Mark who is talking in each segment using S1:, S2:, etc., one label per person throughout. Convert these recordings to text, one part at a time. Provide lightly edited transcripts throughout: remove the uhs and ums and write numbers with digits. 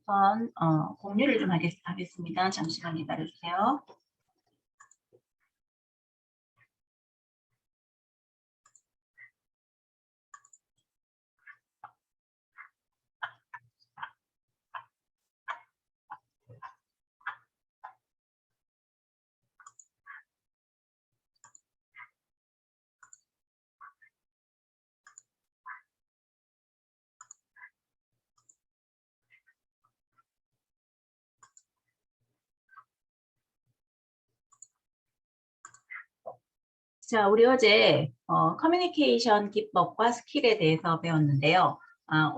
S1: 우선 공유를 좀 하겠습니다. 잠시만 기다려주세요. 자, 우리 어제 커뮤니케이션 기법과 스킬에 대해서 배웠는데요.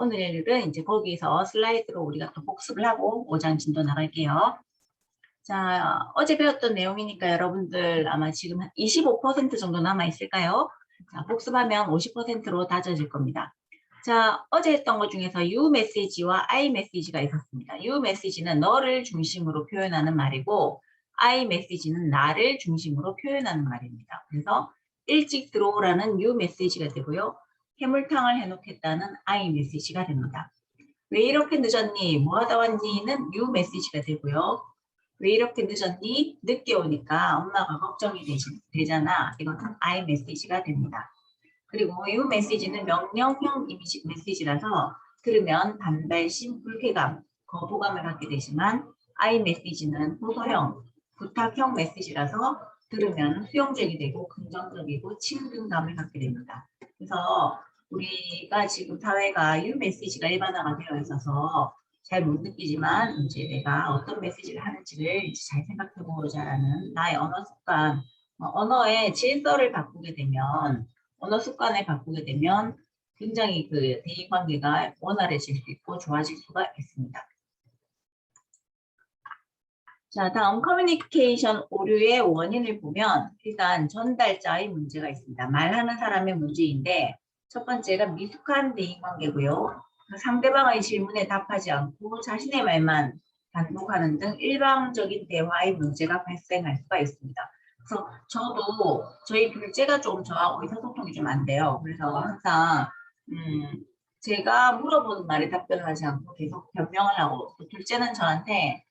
S1: 오늘은 이제 거기서 슬라이드로 우리가 또 복습을 하고 5장 진도 나갈게요. 자, 어제 배웠던 내용이니까 여러분들 아마 지금 한 25% 정도 남아있을까요? 자, 복습하면 50%로 다져질 겁니다. 자, 어제 했던 것 중에서 you 메시지와 I 메시지가 있었습니다. you 메시지는 너를 중심으로 표현하는 말이고 I 메시지는 나를 중심으로 표현하는 말입니다. 그래서 일찍 들어오라는 you 메시지가 되고요. 해물탕을 해놓겠다는 I 메시지가 됩니다. 왜 이렇게 늦었니? 뭐 하다 왔니?는 you 메시지가 되고요. 왜 이렇게 늦었니? 늦게 오니까 엄마가 걱정이 되잖아. 이것은 I 메시지가 됩니다. 그리고 you 메시지는 명령형 이미지 메시지라서 들으면 반발심, 불쾌감, 거부감을 갖게 되지만 I 메시지는 호소형, 부탁형 메시지라서 들으면 수용적이 되고 긍정적이고 친근감을 갖게 됩니다. 그래서 우리가 지금 사회가 you 메시지가 일반화가 되어 있어서 잘 못 느끼지만 이제 내가 어떤 메시지를 하는지를 잘 생각해 보자라는 나의 언어 습관, 언어의 질서를 바꾸게 되면 언어 습관을 바꾸게 되면 굉장히 그 대인관계가 원활해질 수 있고 좋아질 수가 있습니다. 자, 다음 커뮤니케이션 오류의 원인을 보면 일단 전달자의 문제가 있습니다. 말하는 사람의 문제인데 첫 번째가 미숙한 대인관계고요. 상대방의 질문에 답하지 않고 자신의 말만 반복하는 등 일방적인 대화의 문제가 발생할 수가 있습니다. 그래서 저도 저희 둘째가 좀 저하고 의사소통이 좀 안 돼요. 그래서 항상 제가 물어보는 말에 답변을 하지 않고 계속 변명을 하고 둘째는 저한테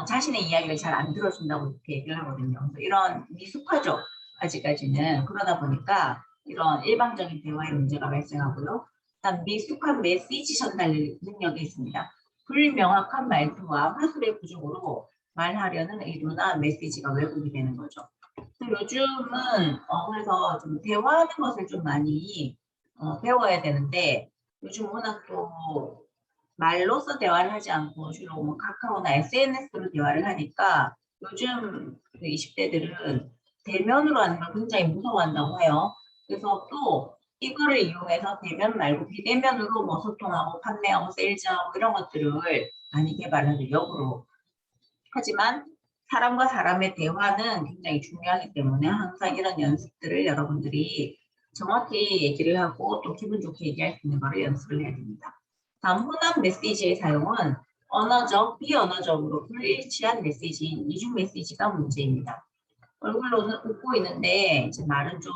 S1: 자신의 이야기를 잘 안 들어준다고 이렇게 얘기를 하거든요. 그래서 이런 미숙하죠. 아직까지는. 그러다 보니까 이런 일방적인 대화의 문제가 발생하고요. 일단 미숙한 메시지 전달 능력이 있습니다. 불명확한 말투와 화술의 부족으로 말하려는 의도나 메시지가 왜곡이 되는 거죠. 요즘은 그래서 좀 대화하는 것을 좀 많이 배워야 되는데 요즘 워낙 또 말로써 대화를 하지 않고 주로 뭐 카카오나 SNS로 대화를 하니까 요즘 그 20대들은 대면으로 하는 걸 굉장히 무서워한다고 해요. 그래서 또 이거를 이용해서 대면 말고 비대면으로 뭐 소통하고 판매하고 세일즈하고 이런 것들을 많이 개발하죠. 역으로. 하지만 사람과 사람의 대화는 굉장히 중요하기 때문에 항상 이런 연습들을 여러분들이 정확히 얘기를 하고 또 기분 좋게 얘기할 수 있는 거를 연습을 해야 됩니다. 다음 혼합 메시지의 사용은 언어적, 비언어적으로 불일치한 메시지인 이중 메시지가 문제입니다. 얼굴로는 웃고 있는데 이제 말은 좀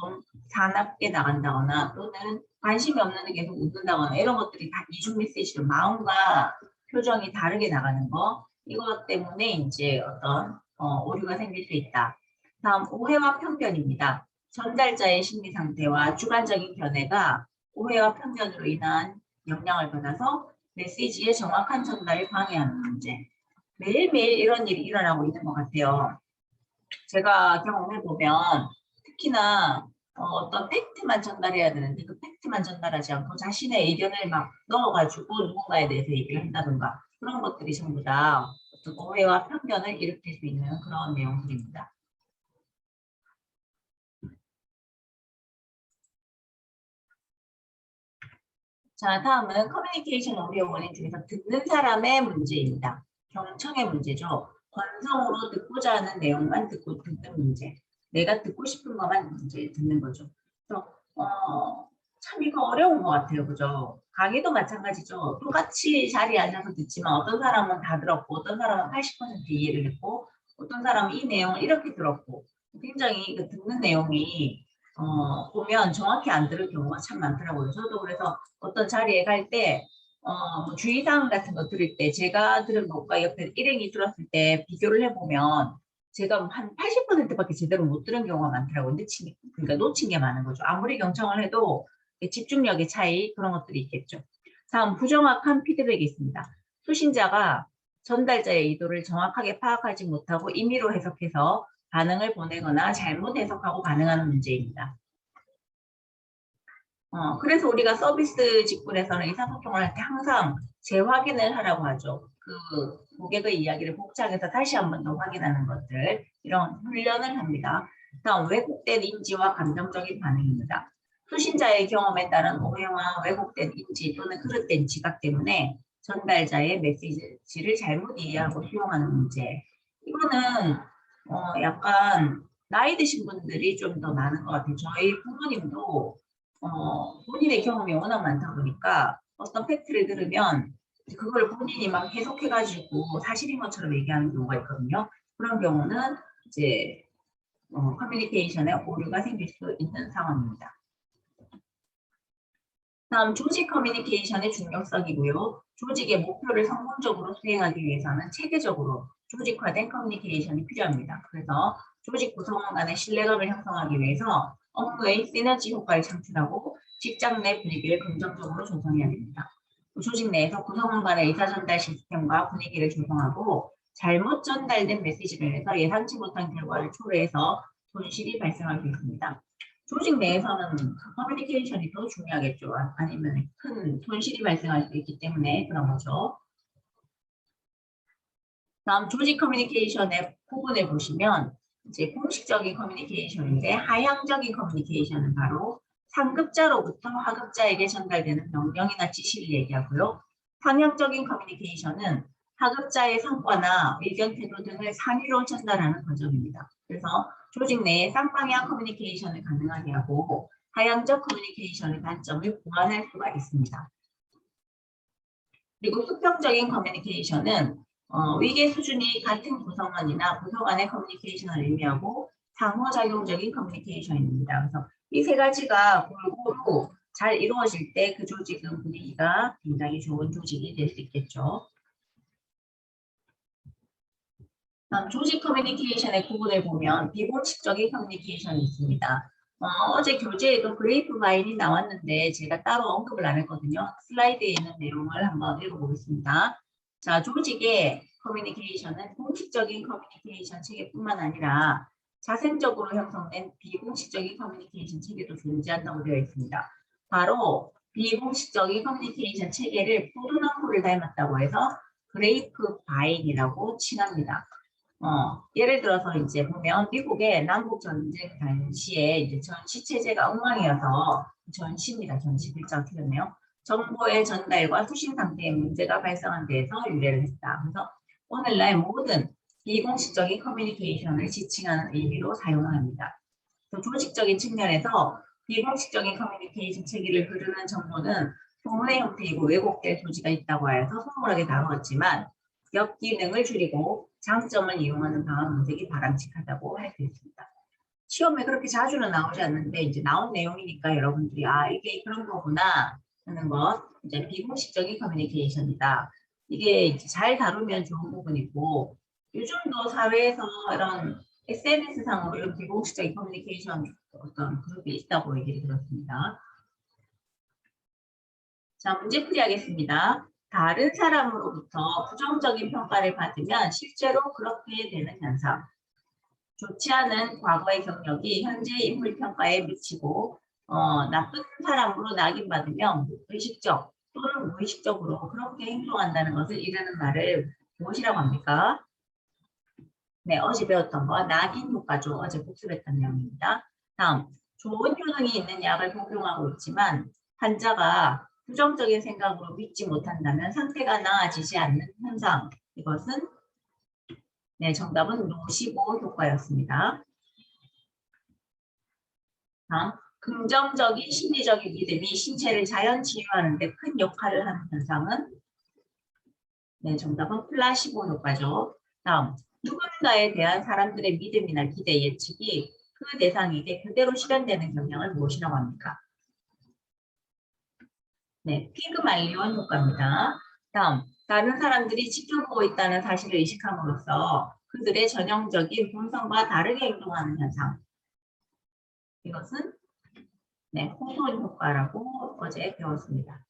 S1: 사납게 나간다거나 또는 관심이 없는데 계속 웃는다거나 이런 것들이 다 이중 메시지로 마음과 표정이 다르게 나가는 거 이것 때문에 이제 어떤 오류가 생길 수 있다. 다음 오해와 편견입니다. 전달자의 심리 상태와 주관적인 견해가 오해와 편견으로 인한 영향을 받아서 메시지의 정확한 전달을 방해하는 문제. 매일매일 이런 일이 일어나고 있는 것 같아요. 제가 경험해 보면 특히나 어떤 팩트만 전달해야 되는데 그 팩트만 전달하지 않고 자신의 의견을 막 넣어가지고 누군가에 대해서 얘기를 한다든가 그런 것들이 전부 다 어떤 오해와 편견을 일으킬 수 있는 그런 내용들입니다. 자, 다음은 커뮤니케이션 오류의 원인 중에서 듣는 사람의 문제입니다. 경청의 문제죠. 건성으로 듣고자 하는 내용만 듣는 문제. 내가 듣고 싶은 것만 이제 듣는 거죠. 그래서 참 이거 어려운 것 같아요. 그죠? 강의도 마찬가지죠. 똑같이 자리에 앉아서 듣지만 어떤 사람은 다 들었고 어떤 사람은 80% 이해를 했고 어떤 사람은 이 내용을 이렇게 들었고 굉장히 그 듣는 내용이 보면 정확히 안 들을 경우가 참 많더라고요. 저도 그래서 어떤 자리에 갈 때 뭐 주의사항 같은 거 들을 때 제가 들은 것과 옆에 일행이 들었을 때 비교를 해보면 제가 한 80%밖에 제대로 못 들은 경우가 많더라고요. 그러니까 놓친 게 많은 거죠. 아무리 경청을 해도 집중력의 차이 그런 것들이 있겠죠. 다음 부정확한 피드백이 있습니다. 수신자가 전달자의 의도를 정확하게 파악하지 못하고 임의로 해석해서 반응을 보내거나 잘못 해석하고 반응하는 문제입니다. 그래서 우리가 서비스 직군에서는 의사소통을 할 때 항상 재확인을 하라고 하죠. 그 고객의 이야기를 복창해서 다시 한 번 더 확인하는 것들, 이런 훈련을 합니다. 다음 왜곡된 인지와 감정적인 반응입니다. 수신자의 경험에 따른 오해와 왜곡된 인지 또는 그릇된 지각 때문에 전달자의 메시지를 잘못 이해하고 수용하는 문제. 이거는 약간 나이 드신 분들이 좀 더 많은 것 같아요. 저희 부모님도 본인의 경험이 워낙 많다 보니까 어떤 팩트를 들으면 그걸 본인이 막 해석해가지고 사실인 것처럼 얘기하는 경우가 있거든요. 그런 경우는 이제 커뮤니케이션에 오류가 생길 수 있는 상황입니다. 다음 조직 커뮤니케이션의 중요성이고요. 조직의 목표를 성공적으로 수행하기 위해서는 체계적으로 조직화된 커뮤니케이션이 필요합니다. 그래서 조직 구성원 간의 신뢰감을 형성하기 위해서 업무의 시너지 효과를 창출하고 직장 내 분위기를 긍정적으로 조성해야 됩니다. 조직 내에서 구성원 간의 의사전달 시스템과 분위기를 조성하고 잘못 전달된 메시지를 인해서 예상치 못한 결과를 초래해서 손실이 발생할 수 있습니다. 조직 내에서는 커뮤니케이션이 더 중요하겠죠. 아니면 큰 손실이 발생할 수 있기 때문에 그런 거죠. 다음 조직 커뮤니케이션의 부분을 보시면 이제 공식적인 커뮤니케이션인데 하향적인 커뮤니케이션은 바로 상급자로부터 하급자에게 전달되는 명령이나 지시를 얘기하고요. 상향적인 커뮤니케이션은 하급자의 성과나 의견 태도 등을 상위로 전달하는 과정입니다. 그래서 조직 내에 쌍방향 커뮤니케이션을 가능하게 하고 하향적 커뮤니케이션의 단점을 보완할 수가 있습니다. 그리고 수평적인 커뮤니케이션은 위계 수준이 같은 구성원이나 부서 간의 커뮤니케이션을 의미하고 상호작용적인 커뮤니케이션입니다. 그래서 이 세 가지가 골고루 잘 이루어질 때 그 조직은 분위기가 굉장히 좋은 조직이 될 수 있겠죠. 조직 커뮤니케이션의 구분을 보면 비공식적인 커뮤니케이션이 있습니다. 어제 교재에도 그레이프바인이 나왔는데 제가 따로 언급을 안 했거든요. 슬라이드에 있는 내용을 한번 읽어보겠습니다. 자, 조직의 커뮤니케이션은 공식적인 커뮤니케이션 체계뿐만 아니라 자생적으로 형성된 비공식적인 커뮤니케이션 체계도 존재한다고 되어 있습니다. 바로 비공식적인 커뮤니케이션 체계를 포도나무를 닮았다고 해서 그레이프바인이라고 칭합니다. 예를 들어서 이제 보면 미국의 남북 전쟁 당시에 이제 전시 체제가 엉망이어서 전시입니다. 전시 글자가 틀렸네요. 정보의 전달과 수신 상태의 문제가 발생한 데에서 유래를 했다. 그래서 오늘날 모든 비공식적인 커뮤니케이션을 지칭하는 의미로 사용합니다. 조직적인 측면에서 비공식적인 커뮤니케이션 체계를 흐르는 정보는 소문의 형태이고 왜곡될 소지가 있다고 해서 소홀하게 다루었지만 역기능을 줄이고 장점을 이용하는 방안 모색이 바람직하다고 할 수 있습니다. 시험에 그렇게 자주는 나오지 않는데 이제 나온 내용이니까 여러분들이 이게 그런 거구나 하는 것, 이제 비공식적인 커뮤니케이션이다. 이게 이제 잘 다루면 좋은 부분이고 요즘도 사회에서 이런 SNS 상으로 이런 비공식적인 커뮤니케이션 어떤 그룹이 있다고 얘기를 들었습니다. 자, 문제풀이 하겠습니다. 다른 사람으로부터 부정적인 평가를 받으면 실제로 그렇게 되는 현상. 좋지 않은 과거의 경력이 현재 인물 평가에 미치고 나쁜 사람으로 낙인받으면 의식적 또는 무의식적으로 그렇게 행동한다는 것을 이르는 말을 무엇이라고 합니까? 네, 어제 배웠던 거 낙인 효과죠. 어제 복습했던 내용입니다. 다음, 좋은 효능이 있는 약을 복용하고 있지만 환자가 부정적인 생각으로 믿지 못한다면 상태가 나아지지 않는 현상. 이것은 네, 정답은 노시보 효과였습니다. 다음, 긍정적인 심리적인 믿음이 신체를 자연 치유하는 데 큰 역할을 하는 현상은 네, 정답은 플라시보 효과죠. 다음, 누군가에 대한 사람들의 믿음이나 기대 예측이 그 대상에게 그대로 실현되는 경향을 무엇이라고 합니까? 네, 피그말리온 효과입니다. 다음, 다른 사람들이 지켜보고 있다는 사실을 의식함으로써 그들의 전형적인 본성과 다르게 행동하는 현상. 이것은 네, 호소인 효과라고 어제 배웠습니다.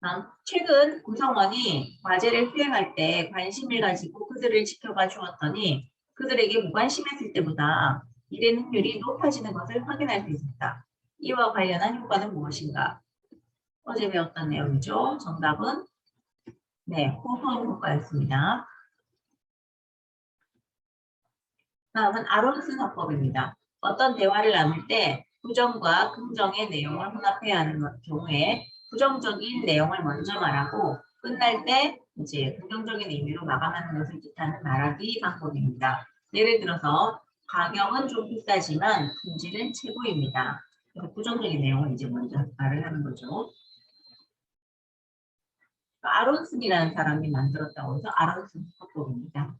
S1: 다음, 최근 구성원이 과제를 수행할 때 관심을 가지고 그들을 지켜봐 주었더니 그들에게 무관심했을 때보다 일의 능률이 높아지는 것을 확인할 수 있었다. 이와 관련한 효과는 무엇인가? 어제 배웠던 내용이죠. 정답은 네, 호소인 효과였습니다. 다음은 아론슨 화법입니다. 어떤 대화를 나눌 때 부정과 긍정의 내용을 혼합해야 하는 경우에 부정적인 내용을 먼저 말하고 끝날 때 이제 긍정적인 의미로 마감하는 것을 뜻하는 말하기 방법입니다. 예를 들어서 가격은 좀 비싸지만 품질은 최고입니다. 부정적인 내용을 이제 먼저 말을 하는 거죠. 아론슨이라는 사람이 만들었다고 해서 아론슨 화법입니다.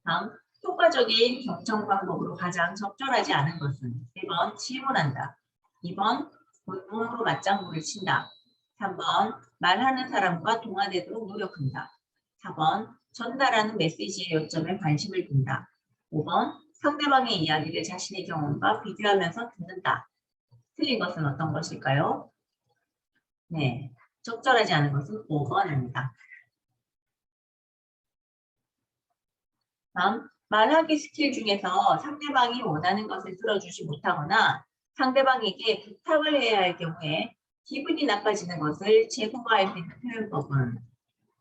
S1: 다음, 효과적인 경청 방법으로 가장 적절하지 않은 것은 1번 질문한다. 2번 본능으로 맞장구를 친다. 3번 말하는 사람과 동화되도록 노력한다. 4번 전달하는 메시지의 요점에 관심을 둔다. 5번 상대방의 이야기를 자신의 경험과 비교하면서 듣는다. 틀린 것은 어떤 것일까요? 네, 적절하지 않은 것은 5번입니다. 다음, 말하기 스킬 중에서 상대방이 원하는 것을 들어주지 못하거나 상대방에게 부탁을 해야 할 경우에 기분이 나빠지는 것을 제공할 수 있는 표현법은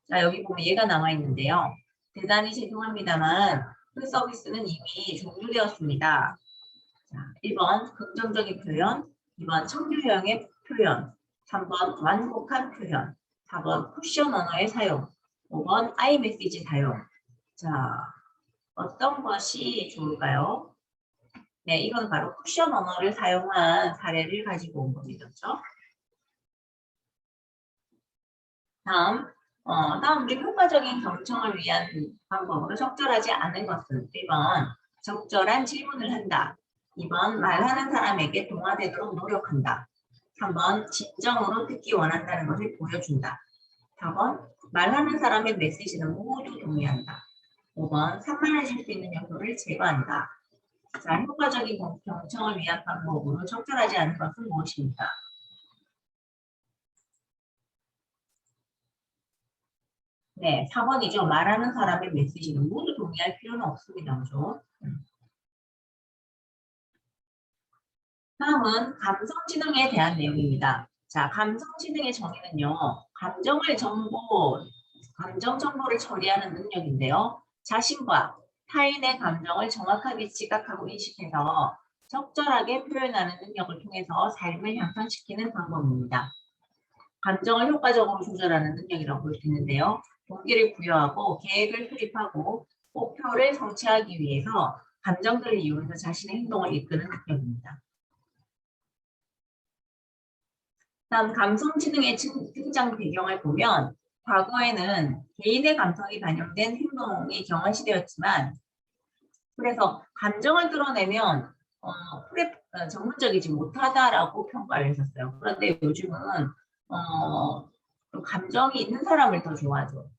S1: 자, 여기 보면 얘가 나와 있는데요. 대단히 죄송합니다만 그 서비스는 이미 종료되었습니다. 자, 1번 긍정적인 표현, 2번 청유형의 표현, 3번 완곡한 표현, 4번 쿠션 언어의 사용, 5번 아이메시지 사용. 자, 어떤 것이 좋을까요? 네, 이건 바로 쿠션 언어를 사용한 사례를 가지고 온 겁니다. 그렇죠? 다음 우리 효과적인 경청을 위한 방법으로 적절하지 않은 것은 1번 적절한 질문을 한다. 2번 말하는 사람에게 동화되도록 노력한다. 3번 진정으로 듣기 원한다는 것을 보여준다. 4번 말하는 사람의 메시지는 모두 동의한다. 5번 산만해질 수 있는 요소를 제거한다. 자, 효과적인 경청을 위한 방법으로 적절하지 않은 것은 무엇입니까? 네, 4번이죠. 말하는 사람의 메시지는 모두 동의할 필요는 없습니다. 그죠? 다음은 감성지능에 대한 내용입니다. 자, 감성지능의 정의는요. 감정 정보를 처리하는 능력인데요. 자신과 타인의 감정을 정확하게 지각하고 인식해서 적절하게 표현하는 능력을 통해서 삶을 향상시키는 방법입니다. 감정을 효과적으로 조절하는 능력이라고 볼 수 있는데요. 동기를 부여하고 계획을 수립하고 목표를 성취하기 위해서 감정들을 이용해서 자신의 행동을 이끄는 능력입니다. 다음 감성지능의 등장 배경을 보면 과거에는 개인의 감성이 반영된 행동이 경화시되었지만 그래서 감정을 드러내면 전문적이지 못하다라고 평가를 했었어요. 그런데 요즘은 좀 감정이 있는 사람을 더 좋아하죠.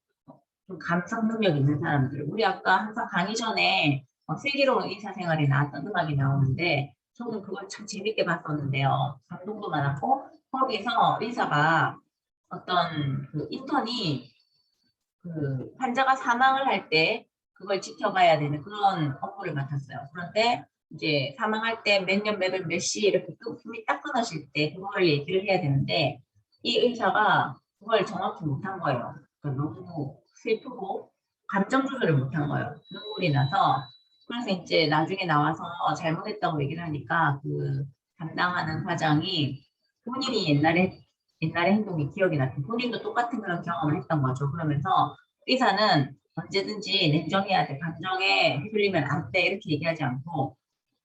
S1: 좀 감성 능력 있는 사람들. 우리 아까 항상 강의 전에 슬기로운 의사생활에 나왔던 음악이 나오는데 저는 그걸 참 재밌게 봤었는데요. 감동도 많았고 거기서 의사가 어떤 그 인턴이 그 환자가 사망을 할 때 그걸 지켜봐야 되는 그런 업무를 맡았어요. 그런데 이제 사망할 때 몇 년 몇 월 몇 시 이렇게 숨이 딱 끊어질 때 그거를 얘기를 해야 되는데 이 의사가 그걸 정확히 못한 거예요. 그러니까 너무 슬프고 감정 조절을 못한 거예요. 눈물이 나서 그래서 이제 나중에 나와서 잘못했다고 얘기를 하니까 그 담당하는 과장이 본인이 옛날의 행동이 기억이 나서 본인도 똑같은 그런 경험을 했던 거죠. 그러면서 의사는 언제든지 냉정해야 돼. 감정에 휘둘리면 안 돼. 이렇게 얘기하지 않고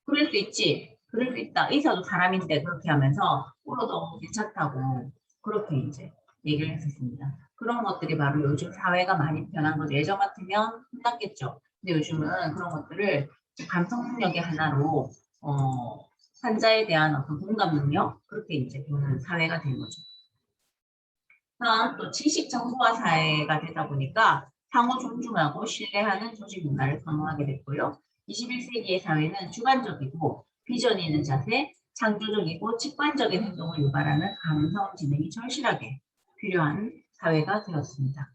S1: 그럴 수 있지. 그럴 수 있다. 의사도 사람인데 그렇게 하면서 울어도 괜찮다고 그렇게 이제 얘기를 했었습니다. 그런 것들이 바로 요즘 사회가 많이 변한 거죠. 예전 같으면 혼났겠죠. 근데 요즘은 그런 것들을 감성 능력의 하나로 환자에 대한 어떤 공감 능력 그렇게 이제 보는 사회가 된 거죠. 다음 또 지식 정보화 사회가 되다 보니까 상호 존중하고 신뢰하는 조직 문화를 선호하게 됐고요. 21세기의 사회는 주관적이고 비전 있는 자세, 창조적이고 직관적인 행동을 유발하는 감성 지능이 절실하게 필요한 사회가 되었습니다.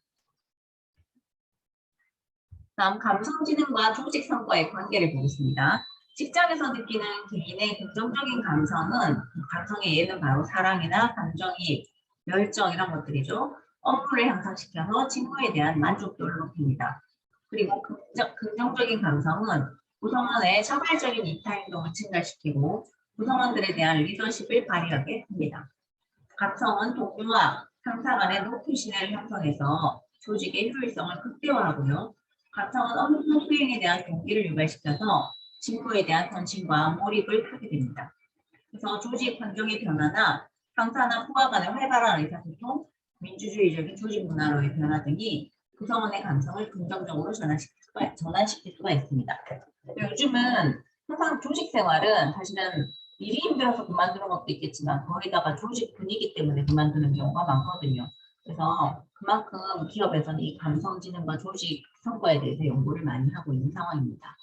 S1: 다음 감성지능과 조직 성과의 관계를 보겠습니다. 직장에서 느끼는 개인의 긍정적인 감성은 감성의 예는 바로 사랑이나 감정이입, 열정 이런 것들이죠. 업무를 향상시켜서 직무에 대한 만족도를 높입니다. 그리고 긍정적인 감성은 구성원의 자발적인 이타 행동을 증가시키고 구성원들에 대한 리더십을 발휘하게 합니다. 감성은 동료와 상사 간의 높은 신뢰를 형성해서 조직의 효율성을 극대화하고요. 감성은 업무 수행에 대한 동기를 유발시켜서 직무에 대한 헌신과 몰입을 하게 됩니다. 그래서 조직 환경의 변화나 상사나 후하 간의 활발한 의사소통, 민주주의적인 조직 문화로의 변화 등이 구성원의 감성을 긍정적으로 전환시킬 수가 있습니다. 요즘은 항상 조직 생활은 사실은 일이 힘들어서 그만두는 것도 있겠지만 거기다가 조직 분위기 때문에 그만두는 경우가 많거든요. 그래서 그만큼 기업에서는 이 감성지능과 조직 성과에 대해서 연구를 많이 하고 있는 상황입니다.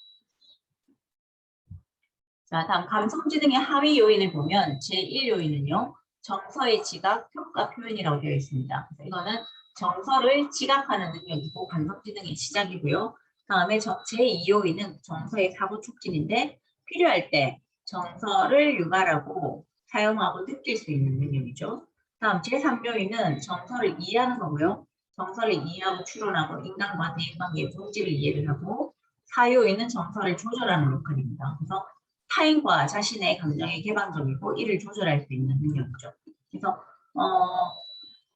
S1: 자, 다음 감성지능의 하위 요인을 보면 제1요인은요. 정서의 지각, 평가 표현이라고 되어 있습니다. 그래서 이거는 정서를 지각하는 능력이고 감성지능의 시작이고요. 다음에 제2요인은 정서의 사고 촉진인데 필요할 때 정서를 유발하고 사용하고 느낄 수 있는 능력이죠. 다음 제3요인은 정서를 이해하는 거고요. 정서를 이해하고 추론하고 인간과 대인관계의 본질을 이해를 하고 4요인은 정서를 조절하는 역할입니다. 그래서 타인과 자신의 감정에 개방적이고 이를 조절할 수 있는 능력이죠. 그래서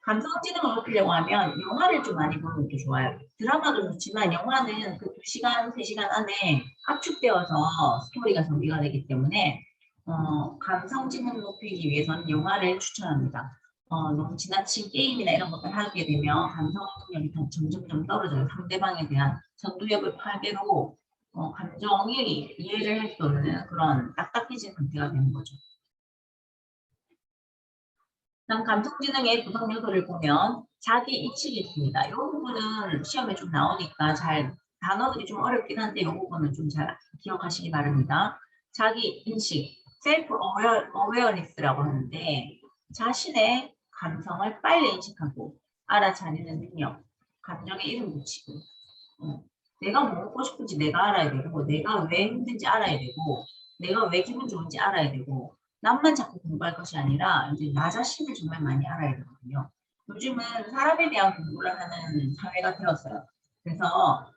S1: 감성지능을 높이려고 하면 영화를 좀 많이 보는 것도 좋아요. 드라마도 좋지만 영화는 그 2시간, 3시간 안에 압축되어서 스토리가 전개가 되기 때문에 감성지능을 높이기 위해서는 영화를 추천합니다. 너무 지나친 게임이나 이런 것들 하게 되면 감성 능력이 점점 떨어져요. 상대방에 대한 전두엽을 팔대로 감정이 이해를 할 수 없는 그런 딱딱해진 상태가 되는 거죠. 다음 감성지능의 구성 요소를 보면 자기 인식이 있습니다. 이 부분은 시험에 좀 나오니까 잘 단어들이 좀 어렵긴 한데 이 부분은 좀 잘 기억하시기 바랍니다. 자기 인식, 셀프 어웨어니스라고 하는데 자신의 감성을 빨리 인식하고 알아차리는 능력, 감정에 이름 붙이고 내가 뭐 먹고 싶은지 내가 알아야 되고 내가 왜 힘든지 알아야 되고 내가 왜 기분 좋은지 알아야 되고 남만 자꾸 공부할 것이 아니라 이제 나 자신을 정말 많이 알아야 되거든요. 요즘은 사람에 대한 공부를 하는 사회가 되었어요. 그래서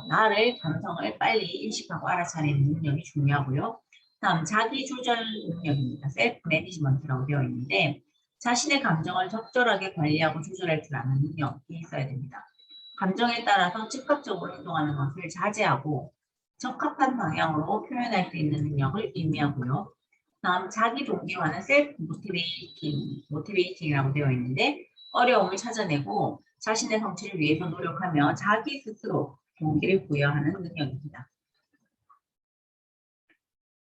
S1: 나를 감성을 빨리 인식하고 알아차리는 능력이 중요하고요. 다음 자기 조절 능력입니다. 셀프 매니지먼트라고 되어 있는데 자신의 감정을 적절하게 관리하고 조절할 줄 아는 능력이 있어야 됩니다. 감정에 따라서 즉각적으로 행동하는 것을 자제하고 적합한 방향으로 표현할 수 있는 능력을 의미하고요. 다음 자기 동기화는 셀프 모티베이팅이라고 되어 있는데 어려움을 찾아내고 자신의 성취를 위해서 노력하며 자기 스스로 동기를 부여하는 능력입니다.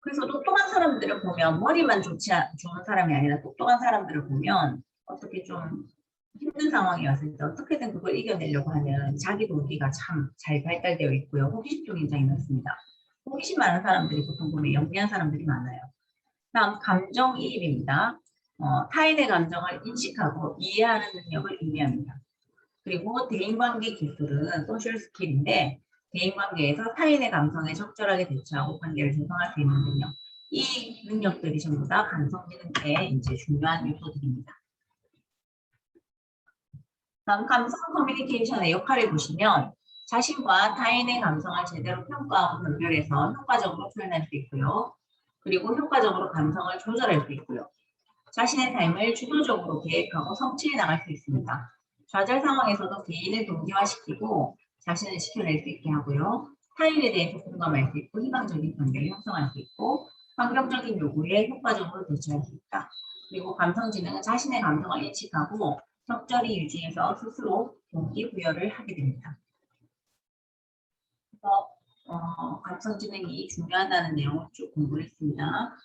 S1: 그래서 똑똑한 사람들을 보면 머리만 좋은 사람이 아니라 똑똑한 사람들을 보면 어떻게 좀 힘든 상황이 왔을 때 어떻게든 그걸 이겨내려고 하는 자기 동기가 참 잘 발달되어 있고요. 호기심도 굉장히 많습니다. 호기심 많은 사람들이 보통 보면 영리한 사람들이 많아요. 다음 감정이입입니다. 타인의 감정을 인식하고 이해하는 능력을 의미합니다. 그리고 대인관계 기술은 소셜 스킬인데 대인관계에서 타인의 감성에 적절하게 대처하고 관계를 조성할 수 있는 능력. 이 능력들이 전부 다 감성지능의 이제 중요한 요소들입니다. 다음 감성 커뮤니케이션의 역할을 보시면 자신과 타인의 감성을 제대로 평가하고 분별해서 효과적으로 표현할 수 있고요. 그리고 효과적으로 감성을 조절할 수 있고요. 자신의 삶을 주도적으로 계획하고 성취해 나갈 수 있습니다. 좌절 상황에서도 개인을 동기화시키고 자신을 지켜낼 수 있게 하고요. 타인에 대해서 공감할 수 있고 희망적인 관계를 형성할 수 있고 환경적인 요구에 효과적으로 대처할 수 있다. 그리고 감성지능은 자신의 감성을 인식하고 적절히 유지해서 스스로 동기부여를 하게 됩니다. 그래서 감성지능이 중요하다는 내용을 쭉 공부했습니다.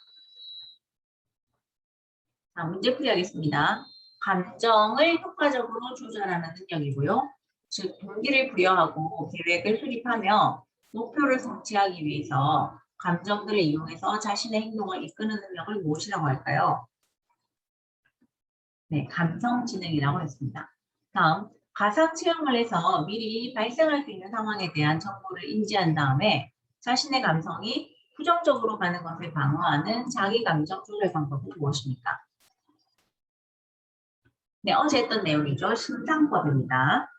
S1: 자, 문제풀이 하겠습니다. 감정을 효과적으로 조절하는 능력이고요. 즉, 동기를 부여하고 계획을 수립하며 목표를 성취하기 위해서 감정들을 이용해서 자신의 행동을 이끄는 능력을 무엇이라고 할까요? 네, 감성지능이라고 했습니다. 다음, 가상 체험을 해서 미리 발생할 수 있는 상황에 대한 정보를 인지한 다음에 자신의 감성이 부정적으로 가는 것을 방어하는 자기 감정 조절 방법은 무엇입니까? 네, 어제 했던 내용이죠. 신상법입니다.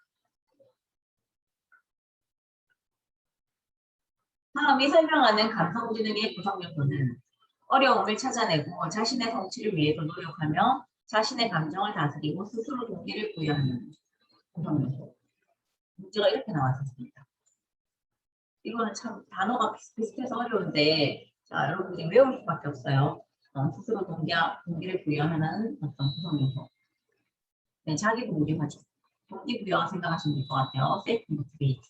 S1: 다음이 설명하는 감성지능의 구성 요소는 어려움을 찾아내고 자신의 성취를 위해서 노력하며 자신의 감정을 다스리고 스스로 동기를 부여하는 구성 요소. 문제가 이렇게 나왔었습니다. 이거는 참 단어가 비슷비슷해서 어려운데 자, 여러분들이 외울 수밖에 없어요. 스스로 동기를 부여하는 어떤 구성 요소. 네, 자기 동기화죠. 동기부여 생각하시면 될 것 같아요. 셀프 모티베이트.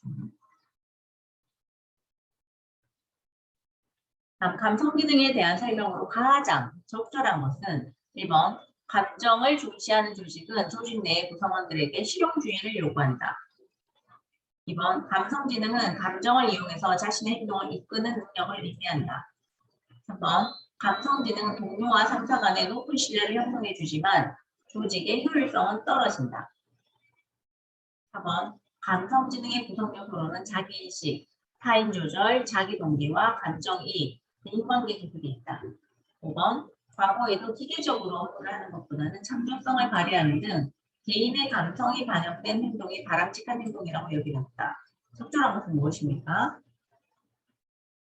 S1: 감성 기능에 대한 설명으로 가장 적절한 것은 1번 감정을 중시하는 조직은 조직 내 구성원들에게 실용주의를 요구한다. 2번 감성지능은 감정을 이용해서 자신의 행동을 이끄는 능력을 의미한다. 3번 감성지능은 동료와 상사 간의 높은 신뢰를 형성해 주지만 조직의 효율성은 떨어진다. 4번 감성지능의 구성 요소로는 자기인식, 타인조절, 자기동기와 감정이입, 인관계 기술이 있다. 5번 과거에도 기계적으로 업무를 하는 것보다는 창조성을 발휘하는 등 개인의 감성이 반영된 행동이 바람직한 행동이라고 여기졌다. 적절한 것은 무엇입니까?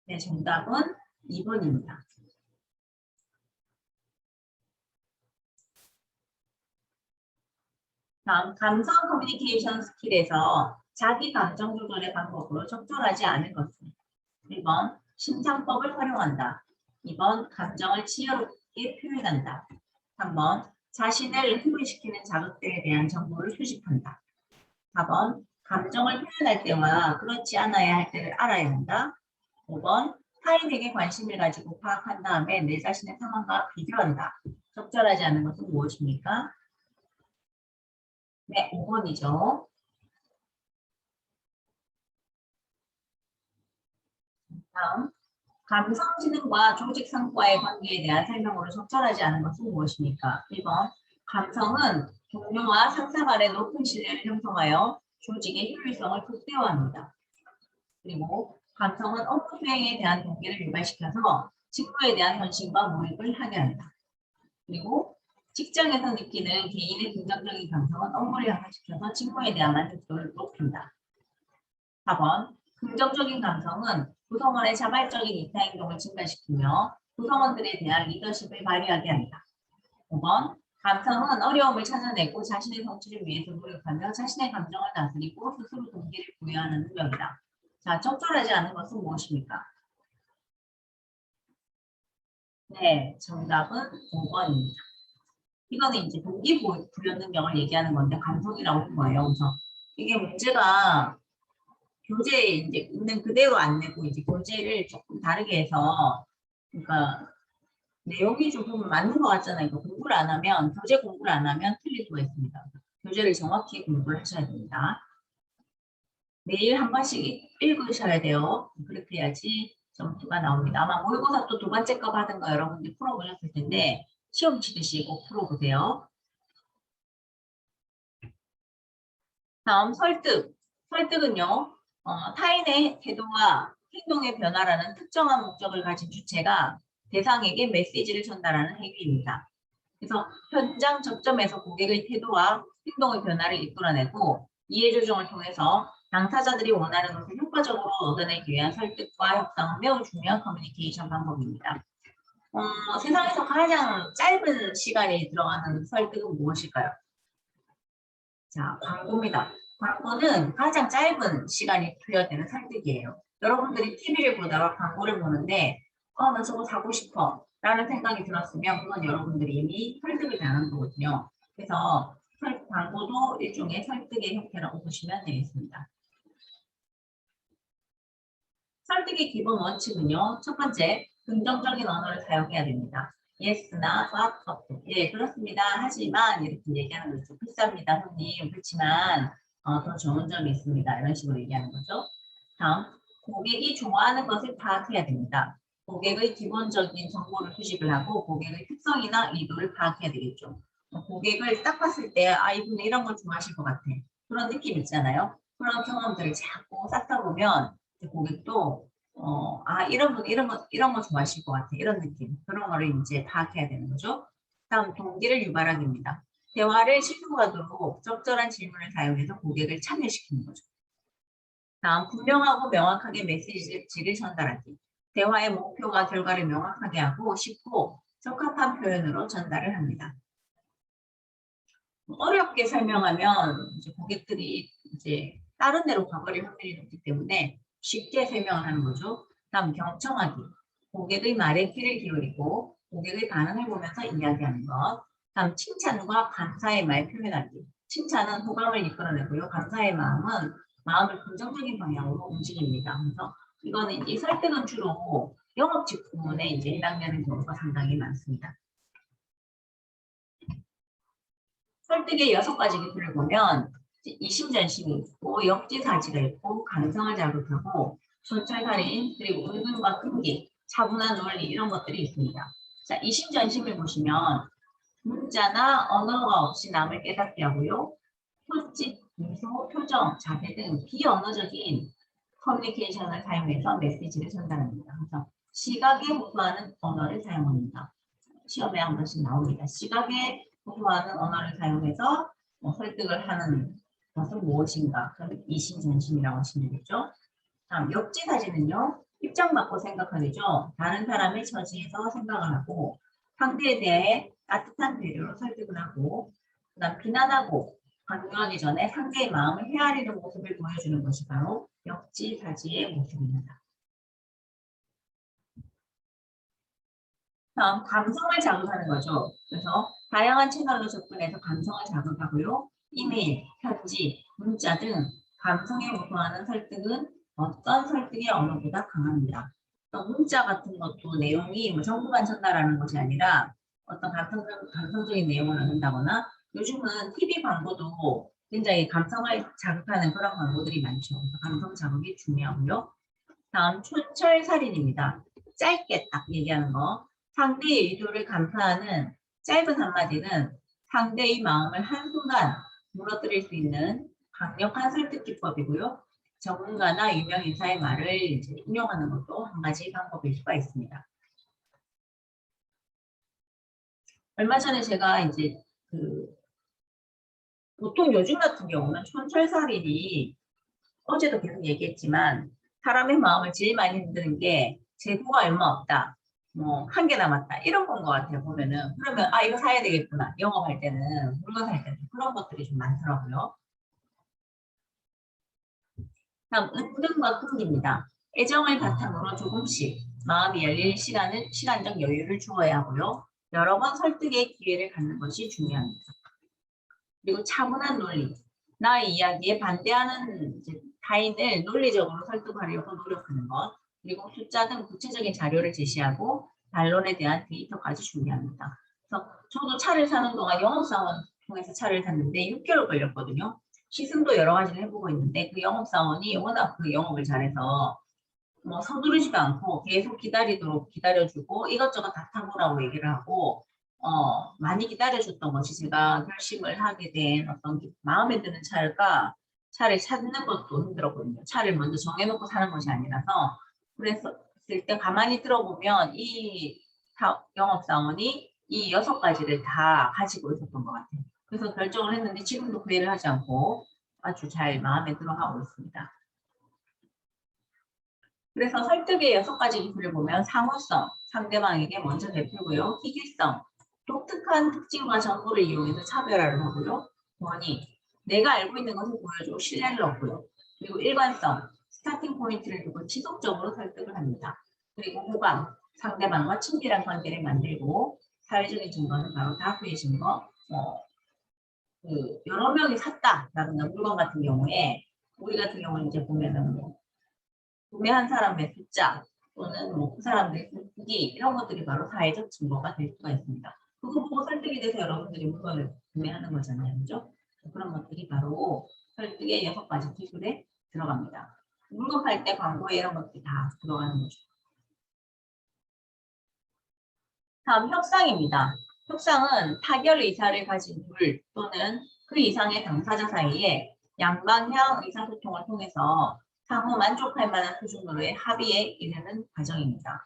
S1: 네, 정답은 2번입니다. 다음, 감성 커뮤니케이션 스킬에서 자기 감정 조절의 방법으로 적절하지 않은 것은 1번 심상법을 활용한다. 2번 감정을 지혜롭게 표현한다. 3번 자신을 흥분시키는 자극들에 대한 정보를 수집한다. 4번 감정을 표현할 때와 그렇지 않아야 할 때를 알아야 한다. 5번 타인에게 관심을 가지고 파악한 다음에 내 자신의 상황과 비교한다. 적절하지 않은 것은 무엇입니까? 네, 5번이죠. 다음 감성지능과 조직 성과의 관계에 대한 설명으로 적절하지 않은 것은 무엇입니까? 1번 감성은 동료와 상사 간의 높은 신뢰를 형성하여 조직의 효율성을 극대화합니다. 그리고 감성은 업무 수행에 대한 동기를 유발시켜서 직무에 대한 헌신과 몰입을 하게 한다. 그리고 직장에서 느끼는 개인의 긍정적인 감성은 업무를 향상시켜서 직무에 대한 만족도를 높인다. 4번 긍정적인 감성은 구성원의 자발적인 이타 행동을 증가시키며 구성원들에 대한 리더십을 발휘하게 한다. 5번 감성은 어려움을 찾아내고 자신의 성취를 위해서 노력하며 자신의 감정을 다스리고 스스로 동기를 부여하는 능력이다. 자, 적절하지 않은 것은 무엇입니까? 네, 정답은 5번입니다. 이거는 이제 동기부여 능력을 얘기하는 건데 감성이라고 한 거예요. 그래서 이게 문제가 교재에 이제 있는 그대로 안 내고 이제 교재를 조금 다르게 해서 그러니까 내용이 조금 맞는 것 같잖아요. 그러니까 공부를 안 하면 교재 공부를 안 하면 틀릴 수가 있습니다. 교재를 정확히 공부를 하셔야 됩니다. 매일 한 번씩 읽으셔야 돼요. 그렇게 해야지 점수가 나옵니다. 아마 모의고사 또 두 번째 거 받은 거 여러분들 풀어보셨을 텐데 시험 치듯이 꼭 풀어보세요. 다음 설득. 설득은요. 타인의 태도와 행동의 변화라는 특정한 목적을 가진 주체가 대상에게 메시지를 전달하는 행위입니다. 그래서 현장 접점에서 고객의 태도와 행동의 변화를 이끌어내고 이해조정을 통해서 당사자들이 원하는 것을 효과적으로 얻어내기 위한 설득과 협상은 매우 중요한 커뮤니케이션 방법입니다. 세상에서 가장 짧은 시간이 들어가는 설득은 무엇일까요? 자, 광고입니다. 광고는 가장 짧은 시간이 투여되는 설득이에요. 여러분들이 TV를 보다가 광고를 보는데 나 저거 사고 싶어 라는 생각이 들었으면 그건 여러분들이 이미 설득을 당한 거거든요. 그래서 광고도 일종의 설득의 형태라고 보시면 되겠습니다. 설득의 기본 원칙은요. 첫 번째, 긍정적인 언어를 사용해야 됩니다. yes나 but, 예, 그렇습니다. 하지만 이렇게 얘기하는 거죠. 비쌉니다, 손님. 그렇지만 더 좋은 점이 있습니다. 이런 식으로 얘기하는 거죠. 다음, 고객이 좋아하는 것을 파악해야 됩니다. 고객의 기본적인 정보를 수집을 하고 고객의 특성이나 의도를 파악해야 되겠죠. 고객을 딱 봤을 때 이분은 이런 걸 좋아하실 것 같아. 그런 느낌 있잖아요. 그런 경험들을 자꾸 쌓다 보면 고객도 이런 분 이런 거 좋아하실 것 같아. 이런 느낌. 그런 거를 이제 파악해야 되는 거죠. 다음 동기를 유발하기입니다. 대화를 시도하도록 적절한 질문을 사용해서 고객을 참여시키는 거죠. 다음 분명하고 명확하게 메시지를 전달하기. 대화의 목표와 결과를 명확하게 하고 쉽고 적합한 표현으로 전달을 합니다. 어렵게 설명하면 이제 고객들이 이제 다른 데로 가버릴 확률이 높기 때문에 쉽게 설명을 하는 거죠. 다음 경청하기. 고객의 말에 귀를 기울이고 고객의 반응을 보면서 이야기하는 것. 다음 칭찬과 감사의 말 표현하기. 칭찬은 호감을 이끌어내고요. 감사의 마음은 마음을 긍정적인 방향으로 움직입니다. 그래서 이거는 이 설득은 주로 영업 직군에 이제 해당되는 경우가 상당히 많습니다. 설득의 6가지 기술을 보면 이심전심이 있고 역지사지가 있고 감성을 자극하고 손철살인 그리고 은근과 끈기 차분한 논리 이런 것들이 있습니다. 자, 이심전심을 보시면 문자나 언어가 없이 남을 깨닫게 하고요. 손짓, 미소, 표정, 자세 등 비언어적인 커뮤니케이션을 사용해서 메시지를 전달합니다. 그래서 시각에 호소하는 언어를 사용합니다. 시험에 한 번씩 나옵니다. 시각에 호소하는 언어를 사용해서 설득을 하는 것은 무엇인가? 그럼 이심전심이라고 하시면 되겠죠. 다음 역지사지는요. 입장 바꿔 생각하죠. 다른 사람의 처지에서 생각을 하고 상대에 대해 따뜻한 배려로 설득을 하고 그다음 비난하고 강요하기 전에 상대의 마음을 헤아리는 모습을 보여주는 것이 바로 역지사지의 모습입니다. 다음 감성을 자극하는 거죠. 그래서 다양한 채널로 접근해서 감성을 자극하고요. 이메일, 편지, 문자 등 감성에 호소하는 설득은 어떤 설득의 언어보다 강합니다. 또 문자 같은 것도 내용이 뭐 정보만 전달하는 것이 아니라 어떤 감성적인 내용을 넣는다거나 요즘은 TV 광고도 굉장히 감성을 자극하는 그런 광고들이 많죠. 그래서 감성 자극이 중요하고요. 다음 촌철살인입니다. 짧게 딱 얘기하는 거. 상대의 의도를 간파하는 짧은 한마디는 상대의 마음을 한순간 무너뜨릴 수 있는 강력한 설득 기법이고요. 전문가나 유명 인사의 말을 이제 인용하는 것도 한 가지 방법일 수가 있습니다. 얼마 전에 제가 이제 보통 요즘 같은 경우는 촌철살인이 어제도 계속 얘기했지만 사람의 마음을 제일 많이 흔드는 게 재고가 얼마 없다. 뭐 한 개 남았다. 이런 건 것 같아요. 보면은. 그러면 이거 사야 되겠구나. 영업할 때는 물건 살 때는 그런 것들이 좀 많더라고요. 다음 은근과 끈기입니다. 애정을 바탕으로 조금씩 마음이 열릴 시간적 여유를 주어야 하고요. 여러 번 설득의 기회를 갖는 것이 중요합니다. 그리고 차분한 논리. 나의 이야기에 반대하는 타인을 논리적으로 설득하려고 노력하는 것. 그리고 숫자 등 구체적인 자료를 제시하고 반론에 대한 데이터까지 준비합니다. 그래서 저도 차를 사는 동안 영업사원 통해서 차를 샀는데 6개월 걸렸거든요. 시승도 여러 가지를 해보고 있는데 그 영업사원이 워낙 그 영업을 잘해서 뭐 서두르지도 않고 계속 기다리도록 기다려주고 이것저것 다 타보라고 얘기를 하고 많이 기다려줬던 것이 제가 결심을 하게 된 어떤 마음에 드는 차를 찾는 것도 힘들었거든요. 차를 먼저 정해놓고 사는 것이 아니라서 그랬을 때 가만히 들어보면 이 영업사원이 이 6가지를 다 가지고 있었던 것 같아요. 그래서 결정을 했는데 지금도 후회를 하지 않고 아주 잘 마음에 들어 하고 있습니다. 그래서 설득의 6가지 기술을 보면 상호성, 상대방에게 먼저 베풀고요. 희귀성, 독특한 특징과 정보를 이용해서 차별화를 하고요. 권위, 내가 알고 있는 것을 보여주고 신뢰를 얻고요. 그리고 일관성, 스타팅 포인트를 두고 지속적으로 설득을 합니다. 그리고 호감, 상대방과 친밀한 관계를 만들고 사회적인 증거는 바로 다수의 증거, 여러 명이 샀다라든가 물건 같은 경우에 우리 같은 경우는 이제 보면은 구매한 사람의 숫자 또는 뭐 그 사람들의 후기 이런 것들이 바로 사회적 증거가 될 수가 있습니다. 그거 보고 설득이 돼서 여러분들이 물건을 구매하는 거잖아요. 그죠? 그런 것들이 바로 설득의 6가지 기술에 들어갑니다. 물건 팔 때 광고에 이런 것들이 다 들어가는 거죠. 다음 협상입니다. 협상은 타결 의사를 가진 둘 또는 그 이상의 당사자 사이에 양방향 의사소통을 통해서 상호 만족할 만한 수준으로의 합의에 이르는 과정입니다.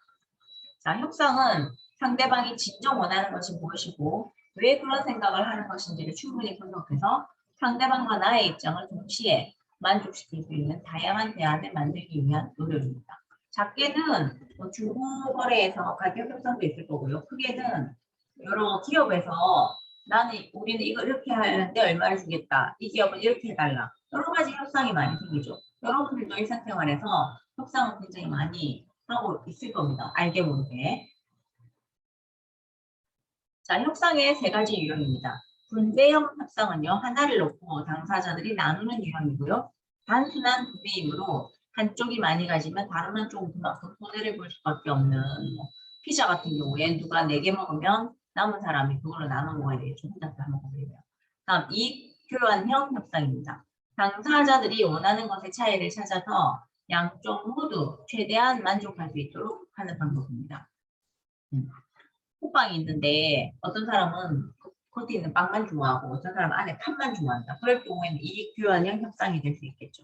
S1: 자, 협상은 상대방이 진정 원하는 것이 무엇이고 왜 그런 생각을 하는 것인지를 충분히 분석해서 상대방과 나의 입장을 동시에 만족시킬 수 있는 다양한 대안을 만들기 위한 노력입니다. 작게는 뭐 중고 거래에서 가격 협상도 있을 거고요. 크게는 여러 기업에서 우리는 이거 이렇게 하는데 얼마를 주겠다. 이 기업은 이렇게 해달라. 여러 가지 협상이 많이 생기죠. 여러분들도 일상생활에서 협상을 굉장히 많이 하고 있을 겁니다. 알게 모르게. 자, 협상의 3가지 유형입니다. 분배형 협상은요, 하나를 놓고 당사자들이 나누는 유형이고요. 단순한 분배이므로 한쪽이 많이 가지면 다른 한쪽은 그만큼 손해를 볼 수밖에 없는 피자 같은 경우에 누가 4개 먹으면 남은 사람이 그걸로 나눠 먹어야 되겠죠. 혼자 다 먹어버리면. 다음, 이익 교환형 협상입니다. 당사자들이 원하는 것의 차이를 찾아서 양쪽 모두 최대한 만족할 수 있도록 하는 방법입니다. 호빵이 있는데 어떤 사람은 겉에 있는 빵만 좋아하고 어떤 사람은 안에 팥만 좋아한다. 그럴 경우에는 이익 교환형 협상이 될 수 있겠죠.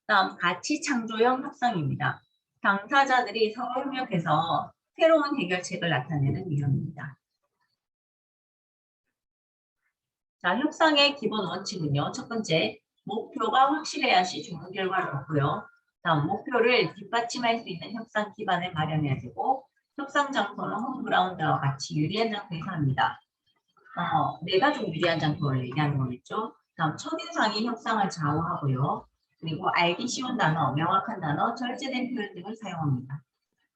S1: 다음 가치 창조형 협상입니다. 당사자들이 서로 협력해서 새로운 해결책을 나타내는 유형입니다. 자, 협상의 기본 원칙은요. 첫 번째, 목표가 확실해야지 좋은 결과를 얻고요. 다음, 목표를 뒷받침할 수 있는 협상 기반을 마련해야 되고 협상 장소는 홈그라운드와 같이 유리한 장소에서 합니다. 내가 좀 유리한 장소를 얘기하는 거겠죠. 다음, 첫인상이 협상을 좌우하고요. 그리고 알기 쉬운 단어, 명확한 단어, 절제된 표현 등을 사용합니다.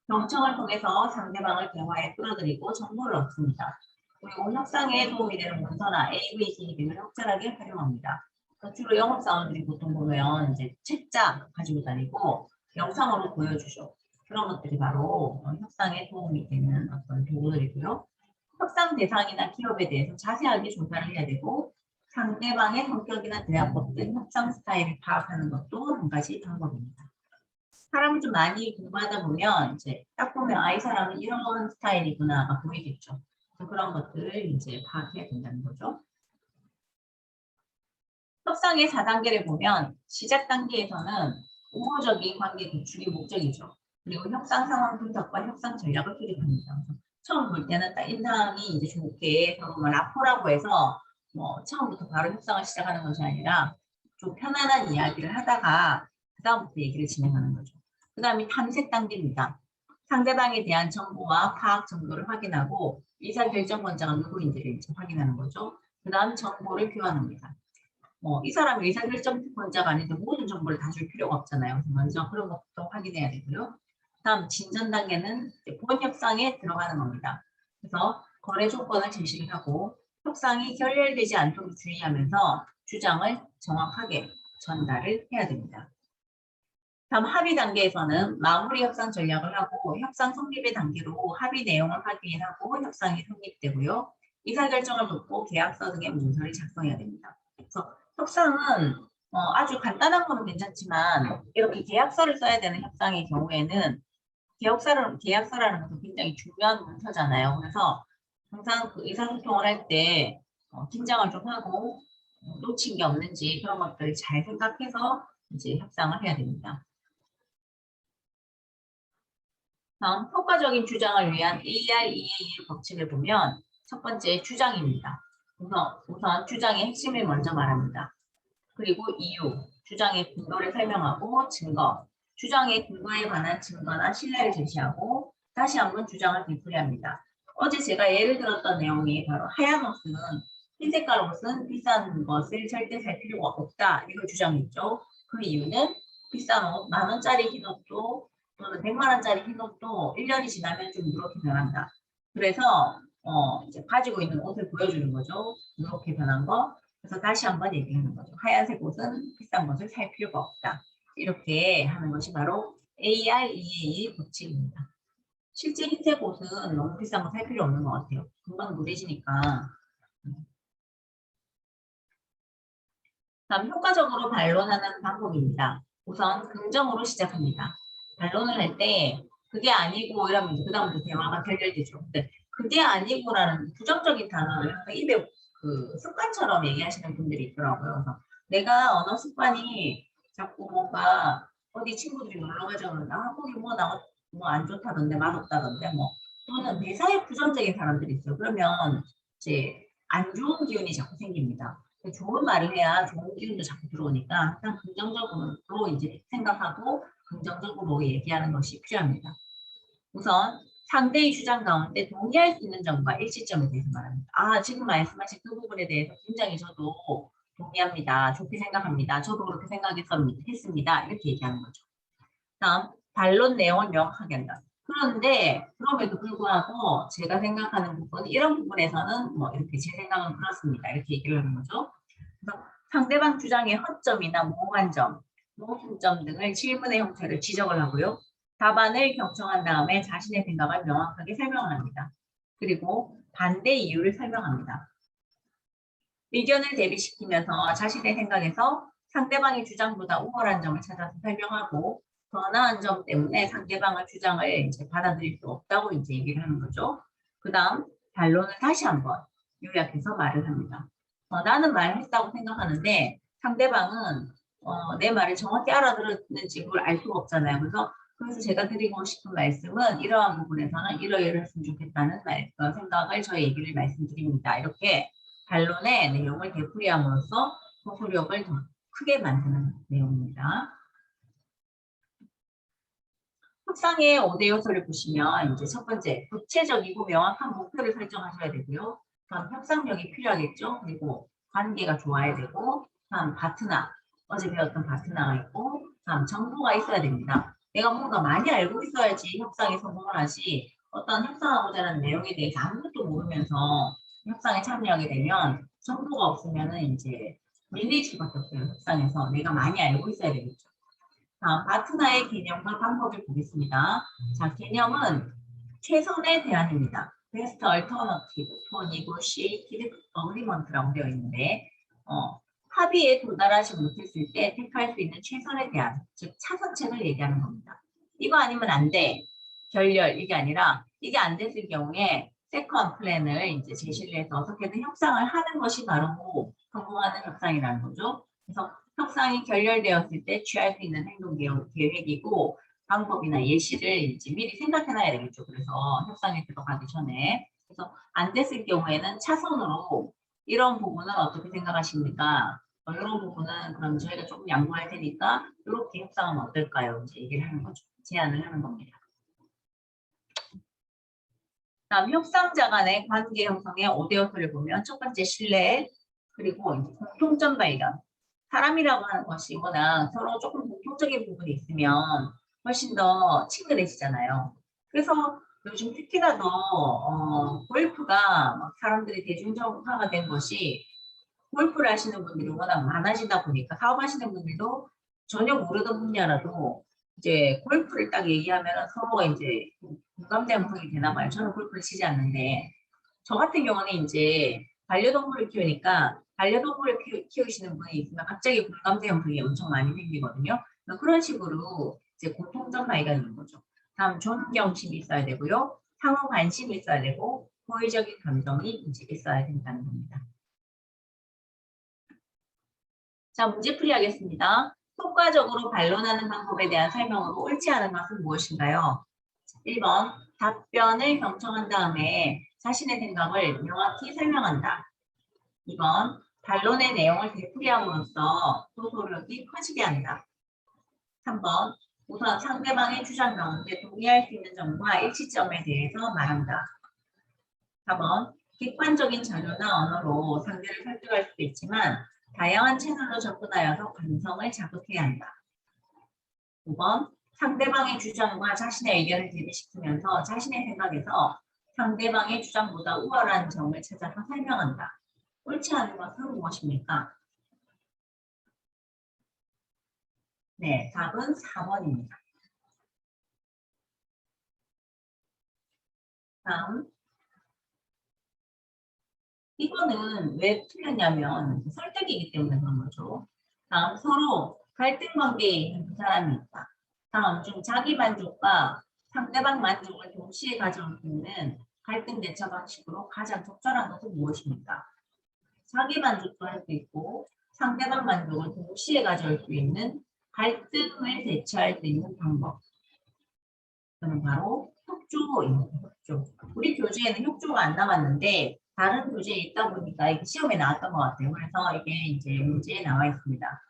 S1: 경청을 통해서 상대방을 대화에 끌어들이고 정보를 얻습니다. 그리고 협상에 도움이 되는 문서나 AVC 등을 적절하게 활용합니다. 주로 영업사원들이 보통 보면 이제 책자 가지고 다니고 영상으로 보여주죠. 그런 것들이 바로 협상에 도움이 되는 어떤 도구들이고요. 협상 대상이나 기업에 대해서 자세하게 조사를 해야 되고 상대방의 성격이나 대화법 등 협상 스타일을 파악하는 것도 한 가지 방법입니다. 사람을 좀 많이 공부하다 보면 이제 딱 보면 이 사람은 이런 스타일이구나가 보이겠죠. 그런 것들을 이제 파악해야 된다는 거죠. 협상의 4단계를 보면 시작 단계에서는 우호적인 관계 구축이 목적이죠. 그리고 협상 상황 분석과 협상 전략을 수립합니다. 처음 볼 때는 딱 인상이 이제 좋게 서로 뭐 라포라고 해서 뭐 처음부터 바로 협상을 시작하는 것이 아니라 좀 편안한 이야기를 하다가 그다음부터 얘기를 진행하는 거죠. 그 다음이 탐색 단계입니다. 상대방에 대한 정보와 파악 정도를 확인하고 의사결정권자가 누구인지를 이제 확인하는 거죠. 그 다음 정보를 교환합니다. 이 사람이 의사결정권자가 아닌데 모든 정보를 다 줄 필요가 없잖아요. 그래서 먼저 그런 것부터 확인해야 되고요. 다음 진전 단계는 본 협상에 들어가는 겁니다. 그래서 거래 조건을 제시를 하고 협상이 결렬되지 않도록 주의하면서 주장을 정확하게 전달을 해야 됩니다. 다음 합의 단계에서는 마무리 협상 전략을 하고 협상 성립의 단계로 합의 내용을 확인하고 협상이 성립되고요. 의사결정을 돕고 계약서 등의 문서를 작성해야 됩니다. 그래서 협상은 아주 간단한 거는 괜찮지만 이렇게 계약서를 써야 되는 협상의 경우에는 계약서라는 것은 굉장히 중요한 문서잖아요. 그래서 항상 그 의사소통을 할 때 긴장을 좀 하고 놓친 게 없는지 그런 것들을 잘 생각해서 이제 협상을 해야 됩니다. 다음 효과적인 주장을 위한 AREA의 법칙을 보면 첫 번째 주장입니다. 우선 주장의 핵심을 먼저 말합니다. 그리고 이유, 주장의 근거를 설명하고 증거, 주장의 근거에 관한 증거나 신뢰를 제시하고 다시 한번 주장을 되풀이합니다. 어제 제가 예를 들었던 내용이 바로 하얀 옷은 흰 색깔 옷은 비싼 것을 절대 살 필요가 없다. 이걸 주장했죠. 그 이유는 비싼 옷, 10,000원짜리 흰 옷도 또는 100만 원짜리 흰 옷도 1년이 지나면 좀 누렇게 변한다. 그래서 이제 가지고 있는 옷을 보여주는 거죠. 누렇게 변한 거. 그래서 다시 한번 얘기하는 거죠. 하얀색 옷은 비싼 것을 살 필요가 없다. 이렇게 하는 것이 바로 AREA 법칙입니다. 실제 흰색 옷은 너무 비싼 거 살 필요 없는 것 같아요. 금방 무뎌지니까. 다음 효과적으로 반론하는 방법입니다. 우선 긍정으로 시작합니다. 반론을 할 때 그게 아니고 이러면 그 다음부터 대화가 결렬되죠. 근데 그게 아니고라는 부정적인 단어를 항상 입에 습관처럼 얘기하시는 분들이 있더라고요. 그래서 내가 언어 습관이 자꾸 뭔가 어디 친구들이 놀러 가자고 그러는데 거기 뭐안 좋다던데 맛없다던데 뭐 또는 대사에 부정적인 사람들이 있어요. 그러면 이제 안 좋은 기운이 자꾸 생깁니다. 좋은 말을 해야 좋은 기운도 자꾸 들어오니까 항상 긍정적으로 이제 생각하고 긍정적으로 얘기하는 것이 필요합니다. 우선 상대의 주장 가운데 동의할 수 있는 점과 일치점에 대해서 말합니다. 지금 말씀하신 그 부분에 대해서 굉장히 저도 동의합니다. 좋게 생각합니다. 저도 그렇게 생각했습니다. 이렇게 얘기하는 거죠. 다음, 반론 내용을 명확하게 한다. 그런데 그럼에도 불구하고 제가 생각하는 부분, 이런 부분에서는 뭐 이렇게 제 생각은 그렇습니다. 이렇게 얘기를 하는 거죠. 그래서 상대방 주장의 허점이나 모호한 점, 모순점 등을 질문의 형태를 지적을 하고요. 답안을 경청한 다음에 자신의 생각을 명확하게 설명을 합니다. 그리고 반대 이유를 설명합니다. 의견을 대비시키면서 자신의 생각에서 상대방의 주장보다 우월한 점을 찾아서 설명하고 더 나은 점 때문에 상대방의 주장을 이제 받아들일 수 없다고 이제 얘기를 하는 거죠. 그 다음 반론을 다시 한번 요약해서 말을 합니다. 나는 말했다고 생각하는데 상대방은 내 말을 정확히 알아들었는지 그걸 알 수가 없잖아요. 그래서 제가 드리고 싶은 말씀은 이러한 부분에서는 이러이러했으면 좋겠다는 생각을 저의 얘기를 말씀드립니다. 이렇게 반론의 내용을 되풀이함으로써 소속력을 더 크게 만드는 내용입니다. 협상의 5대 요소를 보시면 이제 첫 번째, 구체적이고 명확한 목표를 설정하셔야 되고요. 다음 협상력이 필요하겠죠. 그리고 관계가 좋아야 되고, 다음 파트너, 어제 배웠던 파트너가 있고, 다음 정보가 있어야 됩니다. 내가 뭔가 많이 알고 있어야지 협상에 성공을 하지, 어떤 협상하고자 하는 내용에 대해서 아무것도 모르면서 협상에 참여하게 되면 정보가 없으면은 이제 밀릴 수밖에 없어요. 협상에서 내가 많이 알고 있어야 되겠죠. 다음 파트너의 개념과 방법을 보겠습니다. 자, 개념은 최선의 대안입니다. Best alternative for negotiated agreement라고 되어 있는데 합의에 도달하지 못했을 때 택할 수 있는 최선의 대안, 즉 차선책을 얘기하는 겁니다. 이거 아니면 안 돼. 결렬 이게 아니라 이게 안 됐을 경우에 세컨 플랜을 이제 제시를 해서 어떻게든 협상을 하는 것이 바로 성공하는 협상이라는 거죠. 그래서 협상이 결렬되었을 때 취할 수 있는 행동 계획이고 방법이나 예시를 이제 미리 생각해놔야 되겠죠. 그래서 협상에 들어가기 전에. 그래서 안 됐을 경우에는 차선으로 이런 부분은 어떻게 생각하십니까? 이런 부분은 그럼 저희가 조금 양보할 테니까 이렇게 협상은 어떨까요? 이제 얘기를 하는 거죠. 제안을 하는 겁니다. 다음 협상자 간의 관계 형성의 5대 요소를 보면 첫 번째 신뢰, 그리고 이제 공통점 발견. 사람이라고 하는 것이 워낙 서로 조금 공통적인 부분이 있으면 훨씬 더 친근해지잖아요. 그래서 요즘 특히나 더 골프가 막 사람들이 대중적화가 된 것이 골프를 하시는 분들이 워낙 많아지다 보니까 사업하시는 분들도 전혀 모르던 분야라도 이제 골프를 딱 얘기하면 서로가 이제 공감대형성이 되나 봐요. 저는 골프를 치지 않는데 저 같은 경우는 이제 반려동물을 키우니까 반려동물을 키우시는 분이 있으면 갑자기 공감대 형성이 엄청 많이 생기거든요. 그런 식으로 이제 공통점 발견인 거죠. 다음 존경심이 있어야 되고요. 상호 관심이 있어야 되고 호의적인 감정이 이제 있어야 된다는 겁니다. 자, 문제풀이 하겠습니다. 효과적으로 반론하는 방법에 대한 설명으로 옳지 않은 것은 무엇인가요? 1번, 답변을 경청한 다음에 자신의 생각을 명확히 설명한다. 2번, 반론의 내용을 되풀이함으로써 소소력이 커지게 한다. 3번, 우선 상대방의 주장 가운데 동의할 수 있는 점과 일치점에 대해서 말한다. 4번, 객관적인 자료나 언어로 상대를 설득할 수도 있지만 다양한 채널로 접근하여서 감성을 자극해야 한다. 5번, 상대방의 주장과 자신의 의견을 대비시키면서 자신의 생각에서 상대방의 주장보다 우월한 점을 찾아서 설명한다. 옳지 않은 것은 무엇입니까? 네, 답은 4번입니다. 다음. 이거는 왜 틀렸냐면 설득이기 때문에 그런 거죠. 다음 서로 갈등 관계에 있는 두 사람이 있다. 다음 중 자기 만족과 상대방 만족을 동시에 가져올 수 있는 갈등 대처 방식으로 가장 적절한 것은 무엇입니까? 자기 만족도 할 수 있고 상대방 만족을 동시에 가져올 수 있는 갈등을 대처할 수 있는 방법. 그는 바로 협조입니다. 협조. 우리 교재에는 협조가 안 나왔는데 다른 교재에 있다 보니까 이게 시험에 나왔던 것 같아요. 그래서 이게 이제 문제에 나와 있습니다.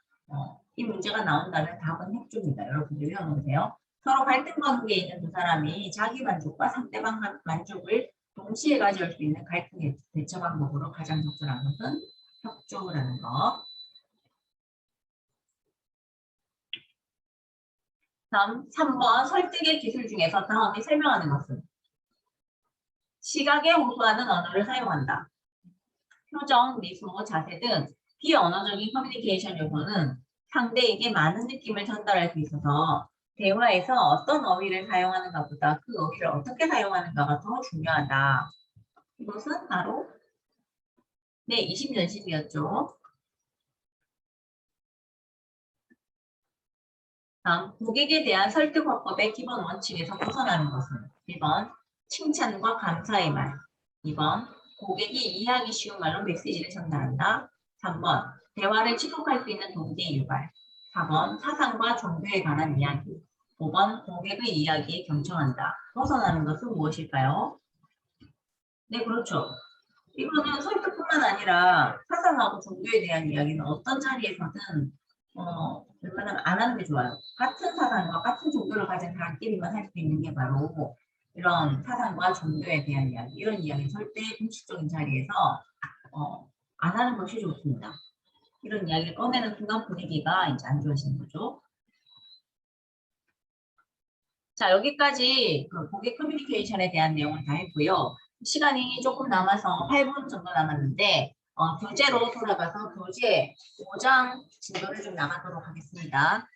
S1: 이 문제가 나온다면 답은 협조입니다. 여러분들 외워놓으세요. 서로 갈등 관계에 있는 두 사람이 자기 만족과 상대방 만족을 동시에 가져올 수 있는 갈등 대처 방법으로 가장 적절한 것은 협조라는 거. 다음 3번 설득의 기술 중에서 다음이 설명하는 것은 시각에 호소하는 언어를 사용한다. 표정, 미소, 자세 등 비언어적인 커뮤니케이션 요소는 상대에게 많은 느낌을 전달할 수 있어서 대화에서 어떤 어휘를 사용하는가보다 그 어휘를 어떻게 사용하는가가 더 중요하다. 이것은 바로 20년식이었죠. 다음, 고객에 대한 설득 화법의 기본 원칙에서 벗어나는 것은 1번, 칭찬과 감사의 말. 2번, 고객이 이해하기 쉬운 말로 메시지를 전달한다. 3번, 대화를 지속할 수 있는 동기의 유발. 4번, 사상과 종교에 관한 이야기. 5번, 고객의 이야기에 경청한다. 벗어나는 것은 무엇일까요? 네, 그렇죠. 이거는 설득뿐만 아니라 사상하고 종교에 대한 이야기는 어떤 자리에서든 웬만하면 안 하는 게 좋아요. 같은 사상과 같은 종교를 가진 사람끼리만 할 수 있는 게 바로 이런 사상과 종교에 대한 이야기, 이런 이야기 절대 공식적인 자리에서 안 하는 것이 좋습니다. 이런 이야기를 꺼내는 순간 분위기가 이제 안 좋아지는 거죠. 자, 여기까지 그 고객 커뮤니케이션에 대한 내용을 다 했고요. 시간이 조금 남아서 8분 정도 남았는데 교재로 돌아가서 교재 5장 진도를 좀 나가도록 하겠습니다.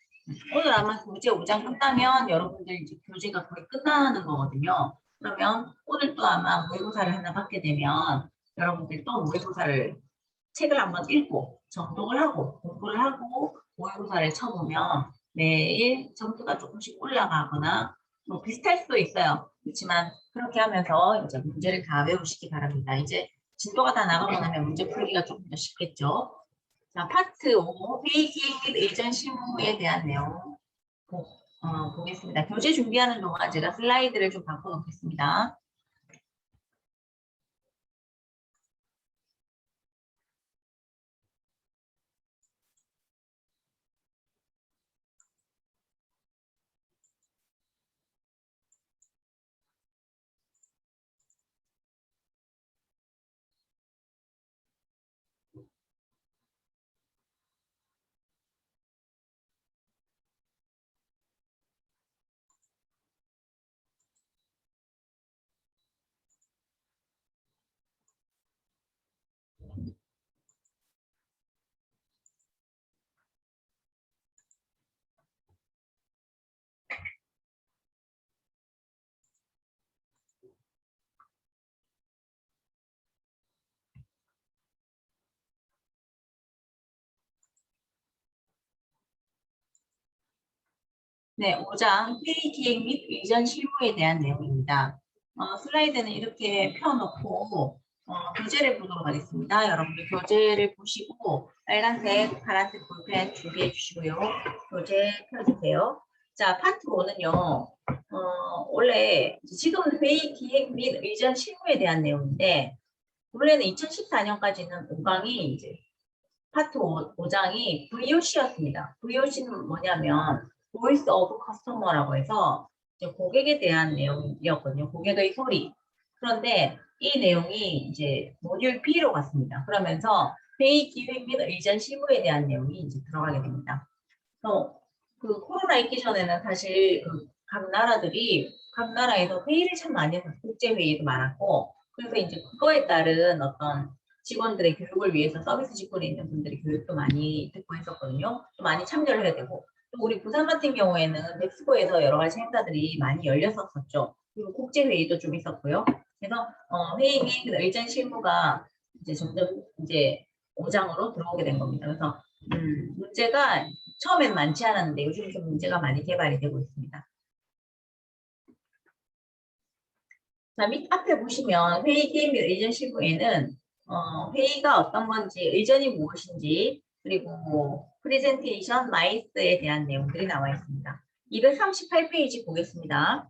S1: 오늘 아마 교재 5장 끝나면 여러분들 이제 교재가 거의 끝나는 거거든요. 그러면 오늘 또 아마 모의고사를 하나 받게 되면 여러분들 또 모의고사를 책을 한번 읽고 정독을 하고 공부를 하고 모의고사를 쳐보면 매일 점수가 조금씩 올라가거나 뭐 비슷할 수도 있어요. 그렇지만 그렇게 하면서 이제 문제를 다 외우시기 바랍니다. 이제 진도가 다 나가고 나면 문제 풀기가 조금 더 쉽겠죠. 자, 파트 5, 회의 기획 및 의전 실무에 대한 내용 보겠습니다. 교재 준비하는 동안 제가 슬라이드를 좀 바꿔놓겠습니다. 네, 5장 회의 기획 및 의전 실무에 대한 내용입니다. 슬라이드는 이렇게 펴놓고 교재를 보도록 하겠습니다. 여러분들 교재를 보시고 빨간색, 파란색 볼펜 준비해 주시고요. 교재 펴주세요. 자, 파트 5는요. 원래 지금 회의 기획 및 의전 실무에 대한 내용인데 원래는 2014년까지는 5강이 이제 파트 5장이 VOC였습니다. VOC는 뭐냐면 Voice of Customer라고 해서 이제 고객에 대한 내용이었거든요. 고객의 소리. 그런데 이 내용이 이제 모듈 B로 갔습니다. 그러면서 회의 기획 및 의전 실무에 대한 내용이 이제 들어가게 됩니다. 그 코로나 있기 전에는 사실 각 나라들이 각 나라에서 회의를 참 많이 해서 국제 회의도 많았고 그래서 이제 그거에 따른 어떤 직원들의 교육을 위해서 서비스 직군에 있는 분들이 교육도 많이 듣고 했었거든요. 또 많이 참여를 해야 되고 또 우리 부산 같은 경우에는 멕시코에서 여러 가지 행사들이 많이 열렸었죠. 그리고 국제 회의도 좀 있었고요. 그래서 회의 계획 의전 실무가 이제 점점 이제 5장으로 들어오게 된 겁니다. 그래서 문제가 처음엔 많지 않았는데 요즘 좀 문제가 많이 개발이 되고 있습니다. 자, 밑 앞에 보시면 회의 계획 및 의전 실무에는 회의가 어떤 건지, 의전이 무엇인지, 그리고 프레젠테이션, 마이스에 대한 내용들이 나와 있습니다. 238페이지 보겠습니다.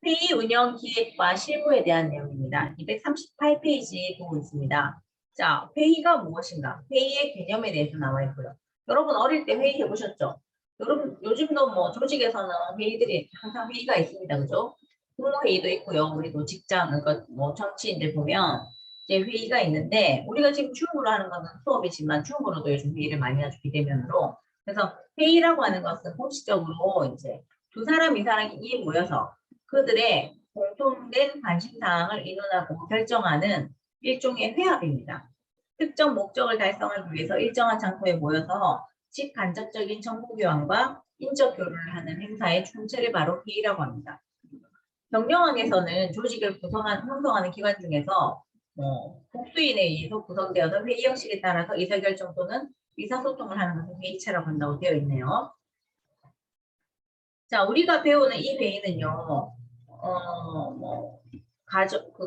S1: 회의 운영 기획과 실무에 대한 내용입니다. 238페이지 보고 있습니다. 자, 회의가 무엇인가? 회의의 개념에 대해서 나와 있고요. 여러분 어릴 때 회의 해보셨죠? 여러분 요즘도 뭐 조직에서는 회의들이 항상 회의가 있습니다. 그죠? 부모회의도 있고요. 그리고 직장, 그러니까 뭐 정치인들 보면 이제 회의가 있는데 우리가 지금 줌으로 하는 거는 수업이지만 줌으로도 요즘 회의를 많이 하죠. 비대면으로. 그래서 회의라고 하는 것은 공식적으로 이제 두 사람 이상이 모여서 그들의 공통된 관심사항을 의논하고 결정하는 일종의 회합입니다. 특정 목적을 달성하기 위해서 일정한 장소에 모여서 직간접적인 정보 교환과 인적 교류를 하는 행사의 총체를 바로 회의라고 합니다. 경영학에서는 조직을 형성하는 기관 중에서 복수인에 의해서 구성되어서 회의 형식에 따라서 의사결정 또는 의사소통을 하는 것을 회의체라고 한다고 되어 있네요. 자, 우리가 배우는 이 회의는요,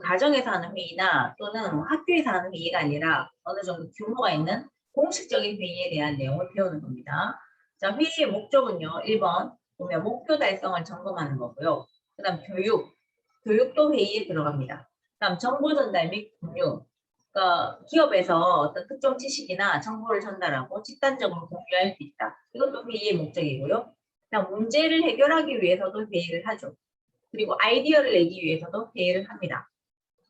S1: 가정에서 하는 회의나 또는 학교에서 하는 회의가 아니라 어느 정도 규모가 있는 공식적인 회의에 대한 내용을 배우는 겁니다. 자, 회의의 목적은요, 1번 보면 목표 달성을 점검하는 거고요. 그 다음 교육도 회의에 들어갑니다. 그 다음 정보 전달 및 공유, 그러니까 기업에서 어떤 특정 지식이나 정보를 전달하고 집단적으로 공유할 수 있다. 이것도 회의의 목적이고요. 그다음 문제를 해결하기 위해서도 회의를 하죠. 그리고 아이디어를 내기 위해서도 회의를 합니다.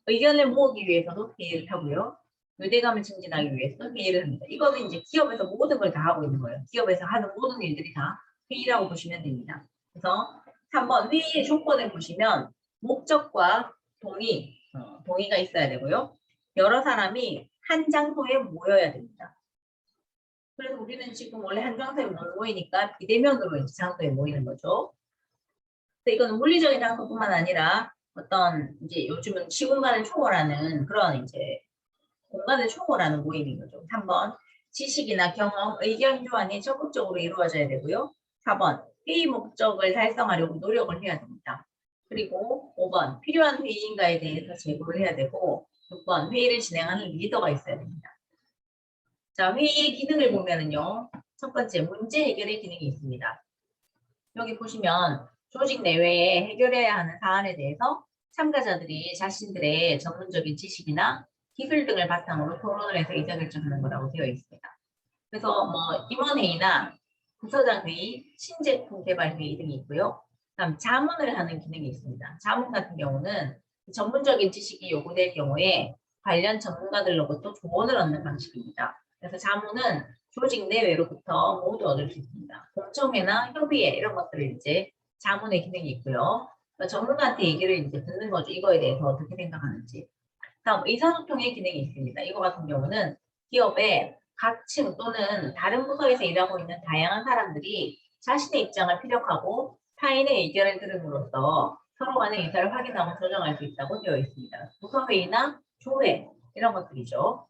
S1: 의견을 모으기 위해서도 회의를 하고요. 유대감을 증진하기 위해서도 회의를 합니다. 이거는 이제 기업에서 모든 걸 다 하고 있는 거예요. 기업에서 하는 모든 일들이 다 회의라고 보시면 됩니다. 그래서 3번 회의의 조건을 보시면 목적과 동의가 있어야 되고요. 여러 사람이 한 장소에 모여야 됩니다. 그래서 우리는 지금 원래 한 장소에 못 모이니까 비대면으로 이제 장소에 모이는 거죠. 근데 이건 물리적인 장소뿐만 아니라 어떤 이제 요즘은 시공간을 초월하는 그런 이제 공간을 초월하는 모임인 거죠. 3번 지식이나 경험, 의견 교환이 적극적으로 이루어져야 되고요. 4번 회의 목적을 달성하려고 노력을 해야 됩니다. 그리고 5번 필요한 회의인가에 대해서 제고를 해야 되고 6번 회의를 진행하는 리더가 있어야 됩니다. 자, 회의의 기능을 보면은요. 첫 번째 문제 해결의 기능이 있습니다. 여기 보시면 조직 내외에 해결해야 하는 사안에 대해서 참가자들이 자신들의 전문적인 지식이나 기술 등을 바탕으로 토론을 해서 의사결정하는 거라고 되어 있습니다. 그래서 뭐 임원회의나 부서장 회의, 신제품 개발 회의 등이 있고요. 다음 자문을 하는 기능이 있습니다. 자문 같은 경우는 전문적인 지식이 요구될 경우에 관련 전문가들로부터 조언을 얻는 방식입니다. 그래서 자문은 조직 내외로부터 모두 얻을 수 있습니다. 공청회나 협의회 이런 것들을 이제 자문의 기능이 있고요. 그러니까 전문가한테 얘기를 이제 듣는 거죠. 이거에 대해서 어떻게 생각하는지. 다음 의사소통의 기능이 있습니다. 이거 같은 경우는 기업의 각 층 또는 다른 부서에서 일하고 있는 다양한 사람들이 자신의 입장을 피력하고 타인의 의견을 들음으로써 서로 간의 의사를 확인하고 조정할 수 있다고 되어 있습니다. 부서회의나 조회 이런 것들이죠.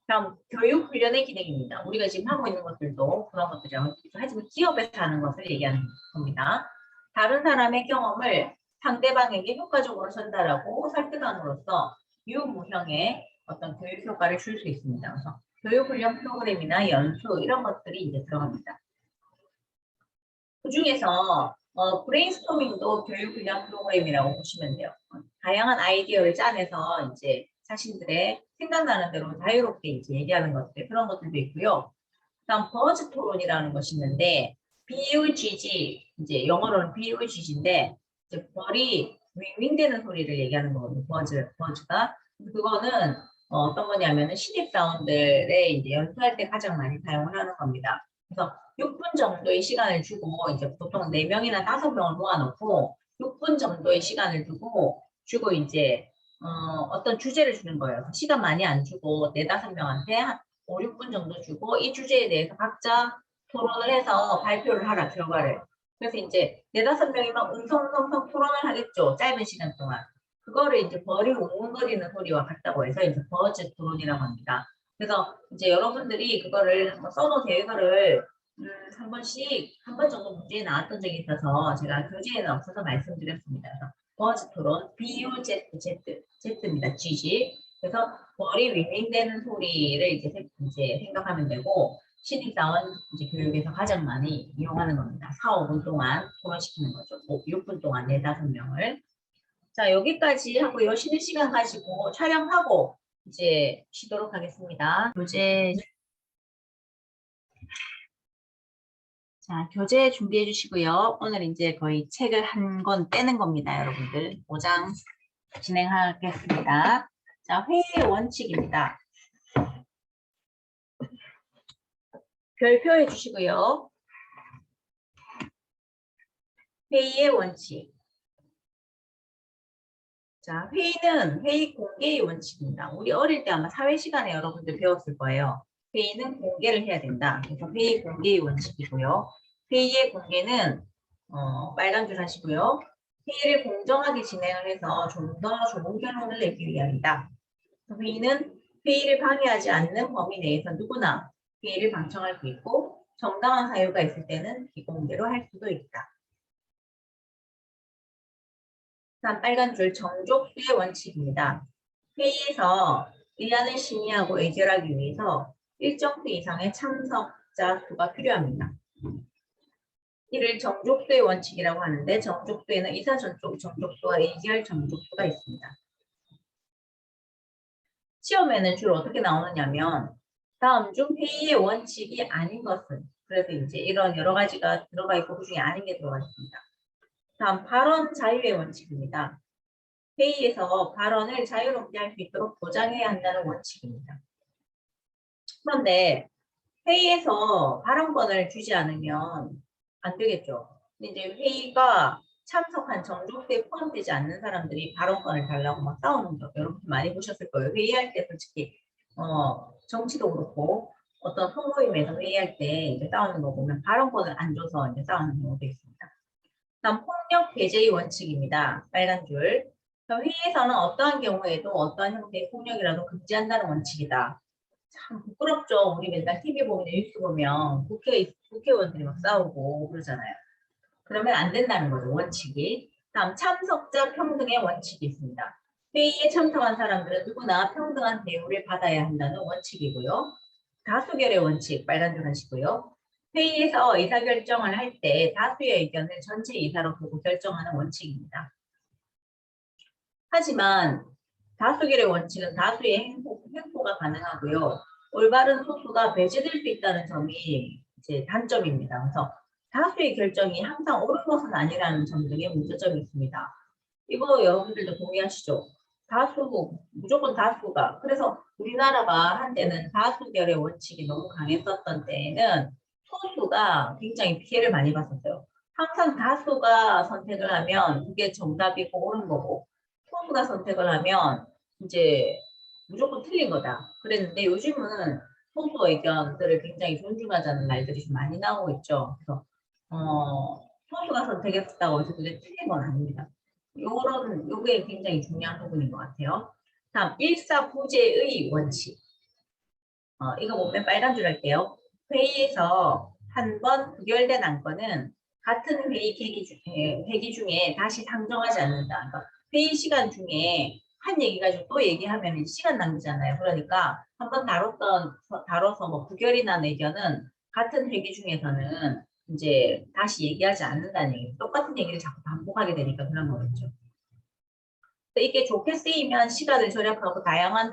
S1: 다음 교육 훈련의 기능입니다. 우리가 지금 하고 있는 것들도 그런 것들이죠. 하지만 기업에서 하는 것을 얘기하는 겁니다. 다른 사람의 경험을 상대방에게 효과적으로 전달하고 설득함으로써 유무형의 어떤 교육 효과를 줄 수 있습니다. 그래서 교육 훈련 프로그램이나 연수 이런 것들이 이제 들어갑니다. 그 중에서 브레인스토밍도 교육 훈련 프로그램이라고 보시면 돼요. 다양한 아이디어를 짜내서 이제 자신들의 생각나는 대로 자유롭게 이제 얘기하는 것들 그런 것들도 있고요. 다음 버즈 토론이라는 것이 있는데 BUGG 이제 영어로는 BUGG인데 이제 벌이 윙윙되는 소리를 얘기하는 거거든요. 버즈가 그거는 어떤 거냐면은 신입 사원들의 이제 연수할 때 가장 많이 사용을 하는 겁니다. 그래서 6분 정도의 시간을 주고 이제 보통 4명이나 5명을 모아놓고 6분 정도의 시간을 주고 이제 어떤 주제를 주는 거예요. 시간 많이 안 주고 4, 5명한테 한 5, 6분 정도 주고 이 주제에 대해서 각자 토론을 해서 발표를 하라 결과를. 그래서 이제 4, 5명이면 웅성웅성 토론을 하겠죠. 짧은 시간 동안. 그거를 이제 벌이 웅웅거리는 소리와 같다고 해서 이제 버즈 토론이라고 합니다. 그래서 이제 여러분들이 그거를 한번 써놓으세요. 이거를 한 번씩 한 번 정도 문제에 나왔던 적이 있어서 제가 교재에는 없어서 말씀드렸습니다. 그래서 버즈 토론, Z입니다. GG. 그래서 벌이 윙윙대는 소리를 이제 생각하면 되고 신입사원 이제 교육에서 가장 많이 이용하는 겁니다. 4, 5분 동안 토론시키는 거죠. 6분 동안 4, 5명을. 자, 여기까지 하고요. 쉬는 시간 가지고 촬영하고 이제 쉬도록 하겠습니다. 교재 준비해 주시고요. 오늘 이제 거의 책을 한 권 떼는 겁니다, 여러분들. 5장 진행하겠습니다. 자, 회의의 원칙입니다. 별표해 주시고요. 회의의 원칙. 자, 회의는 회의 공개의 원칙입니다. 우리 어릴 때 아마 사회 시간에 여러분들 배웠을 거예요. 회의는 공개를 해야 된다. 그래서 회의 공개의 원칙이고요. 회의의 공개는 빨간 줄 하시고요. 회의를 공정하게 진행을 해서 좀 더 좋은 결론을 내기 위함이다. 회의는 회의를 방해하지 않는 범위 내에서 누구나 회의를 방청할 수 있고 정당한 사유가 있을 때는 비공개로 할 수도 있다. 다음 빨간 줄 정족수의 원칙입니다. 회의에서 의안을 심의하고 의결하기 위해서 일정 수 이상의 참석자 수가 필요합니다. 이를 정족수의 원칙이라고 하는데 정족수에는 의사 정족수와 의결 정족수가 있습니다. 시험에는 주로 어떻게 나오느냐면 다음 중 회의의 원칙이 아닌 것은 그래서 이제 이런 여러 가지가 들어가 있고 그 중에 아닌 게 들어가 있습니다. 다음 발언 자유의 원칙입니다. 회의에서 발언을 자유롭게 할 수 있도록 보장해야 한다는 원칙입니다. 그런데 회의에서 발언권을 주지 않으면 안 되겠죠. 근데 이제 회의가 참석한 정족수에 포함되지 않는 사람들이 발언권을 달라고 막 싸우는 거 여러분 많이 보셨을 거예요. 회의할 때 솔직히 정치도 그렇고 어떤 소모임에서 회의할 때 이제 싸우는 거 보면 발언권을 안 줘서 이제 싸우는 경우도 있습니다. 다음 폭력 배제의 원칙입니다. 빨간 줄. 회의에서는 어떠한 경우에도 어떠한 형태의 폭력이라도 금지한다는 원칙이다. 참 부끄럽죠. 우리 맨날 TV 보면 뉴스 보면 국회의원들이 막 싸우고 그러잖아요. 그러면 안 된다는 거죠. 원칙이. 다음 참석자 평등의 원칙이 있습니다. 회의에 참석한 사람들은 누구나 평등한 대우를 받아야 한다는 원칙이고요. 다수결의 원칙 빨간 줄 하시고요. 회의에서 의사결정을 할 때 다수의 의견을 전체 의사로 보고 결정하는 원칙입니다. 하지만 다수결의 원칙은 다수의 횡포가 가능하고요. 올바른 소수가 배제될 수 있다는 점이 이제 단점입니다. 그래서 다수의 결정이 항상 옳은 것은 아니라는 점 등의 문제점이 있습니다. 이거 여러분들도 동의하시죠? 무조건 다수가. 그래서 우리나라가 한때는 다수결의 원칙이 너무 강했었던 때에는 소수가 굉장히 피해를 많이 봤었어요. 항상 다수가 선택을 하면 그게 정답이고 옳은 거고 소수가 선택을 하면 이제 무조건 틀린 거다. 그랬는데 요즘은 소수 의견들을 굉장히 존중하자는 말들이 좀 많이 나오고 있죠. 그래서 소수가 선택했다고 해서 그게 틀린 건 아닙니다. 요게 굉장히 중요한 부분인 것 같아요. 다음 일사부재의 원칙. 이거 보면 빨간 줄 할게요. 회의에서 한 번 부결된 안건은 같은 회기 중에 다시 상정하지 않는다. 그러니까 회의 시간 중에 한 얘기 가지고 또 얘기하면 시간 낭비잖아요. 그러니까 한 번 다뤄서 뭐 부결이 난 의견은 같은 회기 중에서는 이제 다시 얘기하지 않는다는 얘기. 똑같은 얘기를 자꾸 반복하게 되니까 그런 거겠죠. 이게 좋게 쓰이면 시간을 절약하고 다양한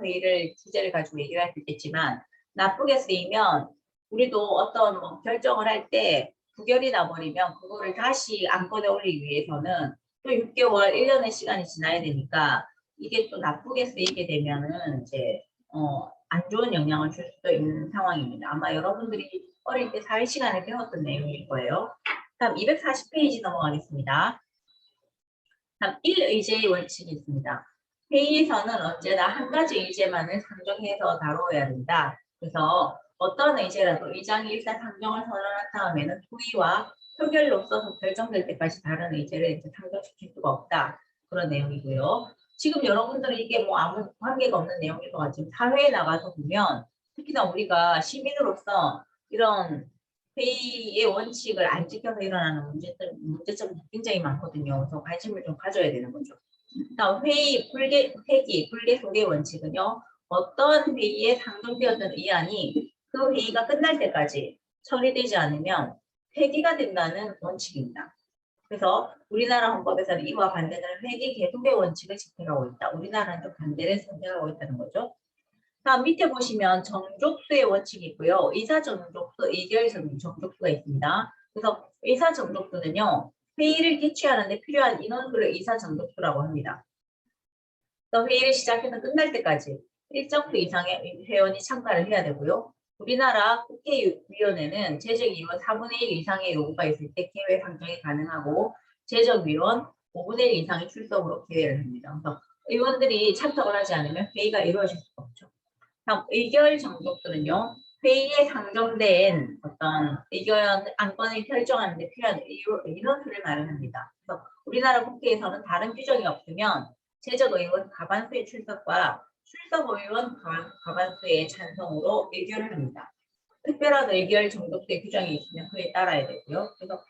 S1: 주제를 가지고 얘기를 할 수 있겠지만 나쁘게 쓰이면 우리도 어떤 결정을 할 때 부결이 나버리면 그거를 다시 안건에 올리기 위해서는 또 6개월, 1년의 시간이 지나야 되니까 이게 또 나쁘게 쓰이게 되면은 이제 안 좋은 영향을 줄 수도 있는 상황입니다. 아마 여러분들이 어릴 때 사회 시간에 배웠던 내용일 거예요. 다음 240페이지 넘어가겠습니다. 다음 1의제의 원칙이 있습니다. 회의에서는 언제나 한 가지 의제만을 상정해서 다루어야 된다. 그래서 어떤 의제라도 의장이 일단 상정을 선언한 다음에는 토의와 표결로서 결정될 때까지 다른 의제를 이제 상정시킬 수가 없다. 그런 내용이고요. 지금 여러분들은 이게 뭐 아무 관계가 없는 내용일 것 같지만 사회에 나가서 보면 특히나 우리가 시민으로서 이런 회의의 원칙을 안 지켜서 일어나는 문제점이 굉장히 많거든요. 그래서 관심을 좀 가져야 되는 거죠. 다음 회기, 불개속의 원칙은요. 어떤 회의에 상정되었던 의안이 그 회의가 끝날 때까지 처리되지 않으면 폐기가 된다는 원칙입니다. 그래서 우리나라 헌법에서는 이와 반대되는 회기 계속의 원칙을 집행하고 있다. 우리나라는 좀 반대를 선택하고 있다는 거죠. 다음 밑에 보시면 정족수의 원칙이 있고요. 의사정족수, 의결정족수가 있습니다. 그래서 의사정족수는요. 회의를 개최하는데 필요한 인원수를 의사정족수라고 합니다. 또 회의를 시작해서 끝날 때까지 일정 수 이상의 회원이 참가를 해야 되고요. 우리나라 국회위원회는 재적위원 4분의 1 이상의 요구가 있을 때 개회 상정이 가능하고 재적위원 5분의 1 이상의 출석으로 개회를 합니다. 그래서 의원들이 참석을 하지 않으면 회의가 이루어질 수가 없죠. 다음 의결 정족수는요. 회의에 상정된 어떤 의견 안건을 결정하는 데 필요한 인원수를 마련합니다. 그래서 우리나라 국회에서는 다른 규정이 없으면 제적의원 과반수의 출석과 출석의원 과반수의 찬성으로 의결을 합니다. 특별한 의결 정족수의 규정이 있으면 그에 따라야 되고요. 그래서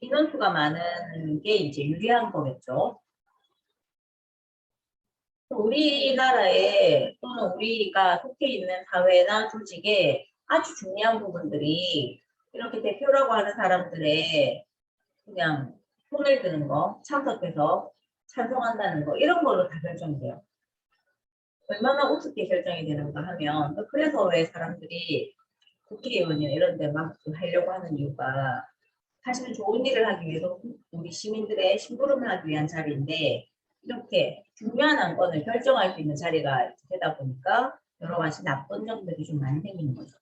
S1: 인원수가 많은 게 이제 유리한 거겠죠. 우리나라에 또는 우리가 속해 있는 사회나 조직에 아주 중요한 부분들이 이렇게 대표라고 하는 사람들의 그냥 손을 드는 거, 참석해서 찬성한다는 거 이런 걸로 다 결정이 돼요. 얼마나 우습게 결정이 되는가 하면 그래서 왜 사람들이 국회의원이나 이런 데 막 하려고 하는 이유가 사실은 좋은 일을 하기 위해서 우리 시민들의 심부름을 하기 위한 자리인데 이렇게 중요한 안건을 결정할 수 있는 자리가 되다 보니까 여러 가지 나쁜 점들이 좀 많이 생기는 거죠.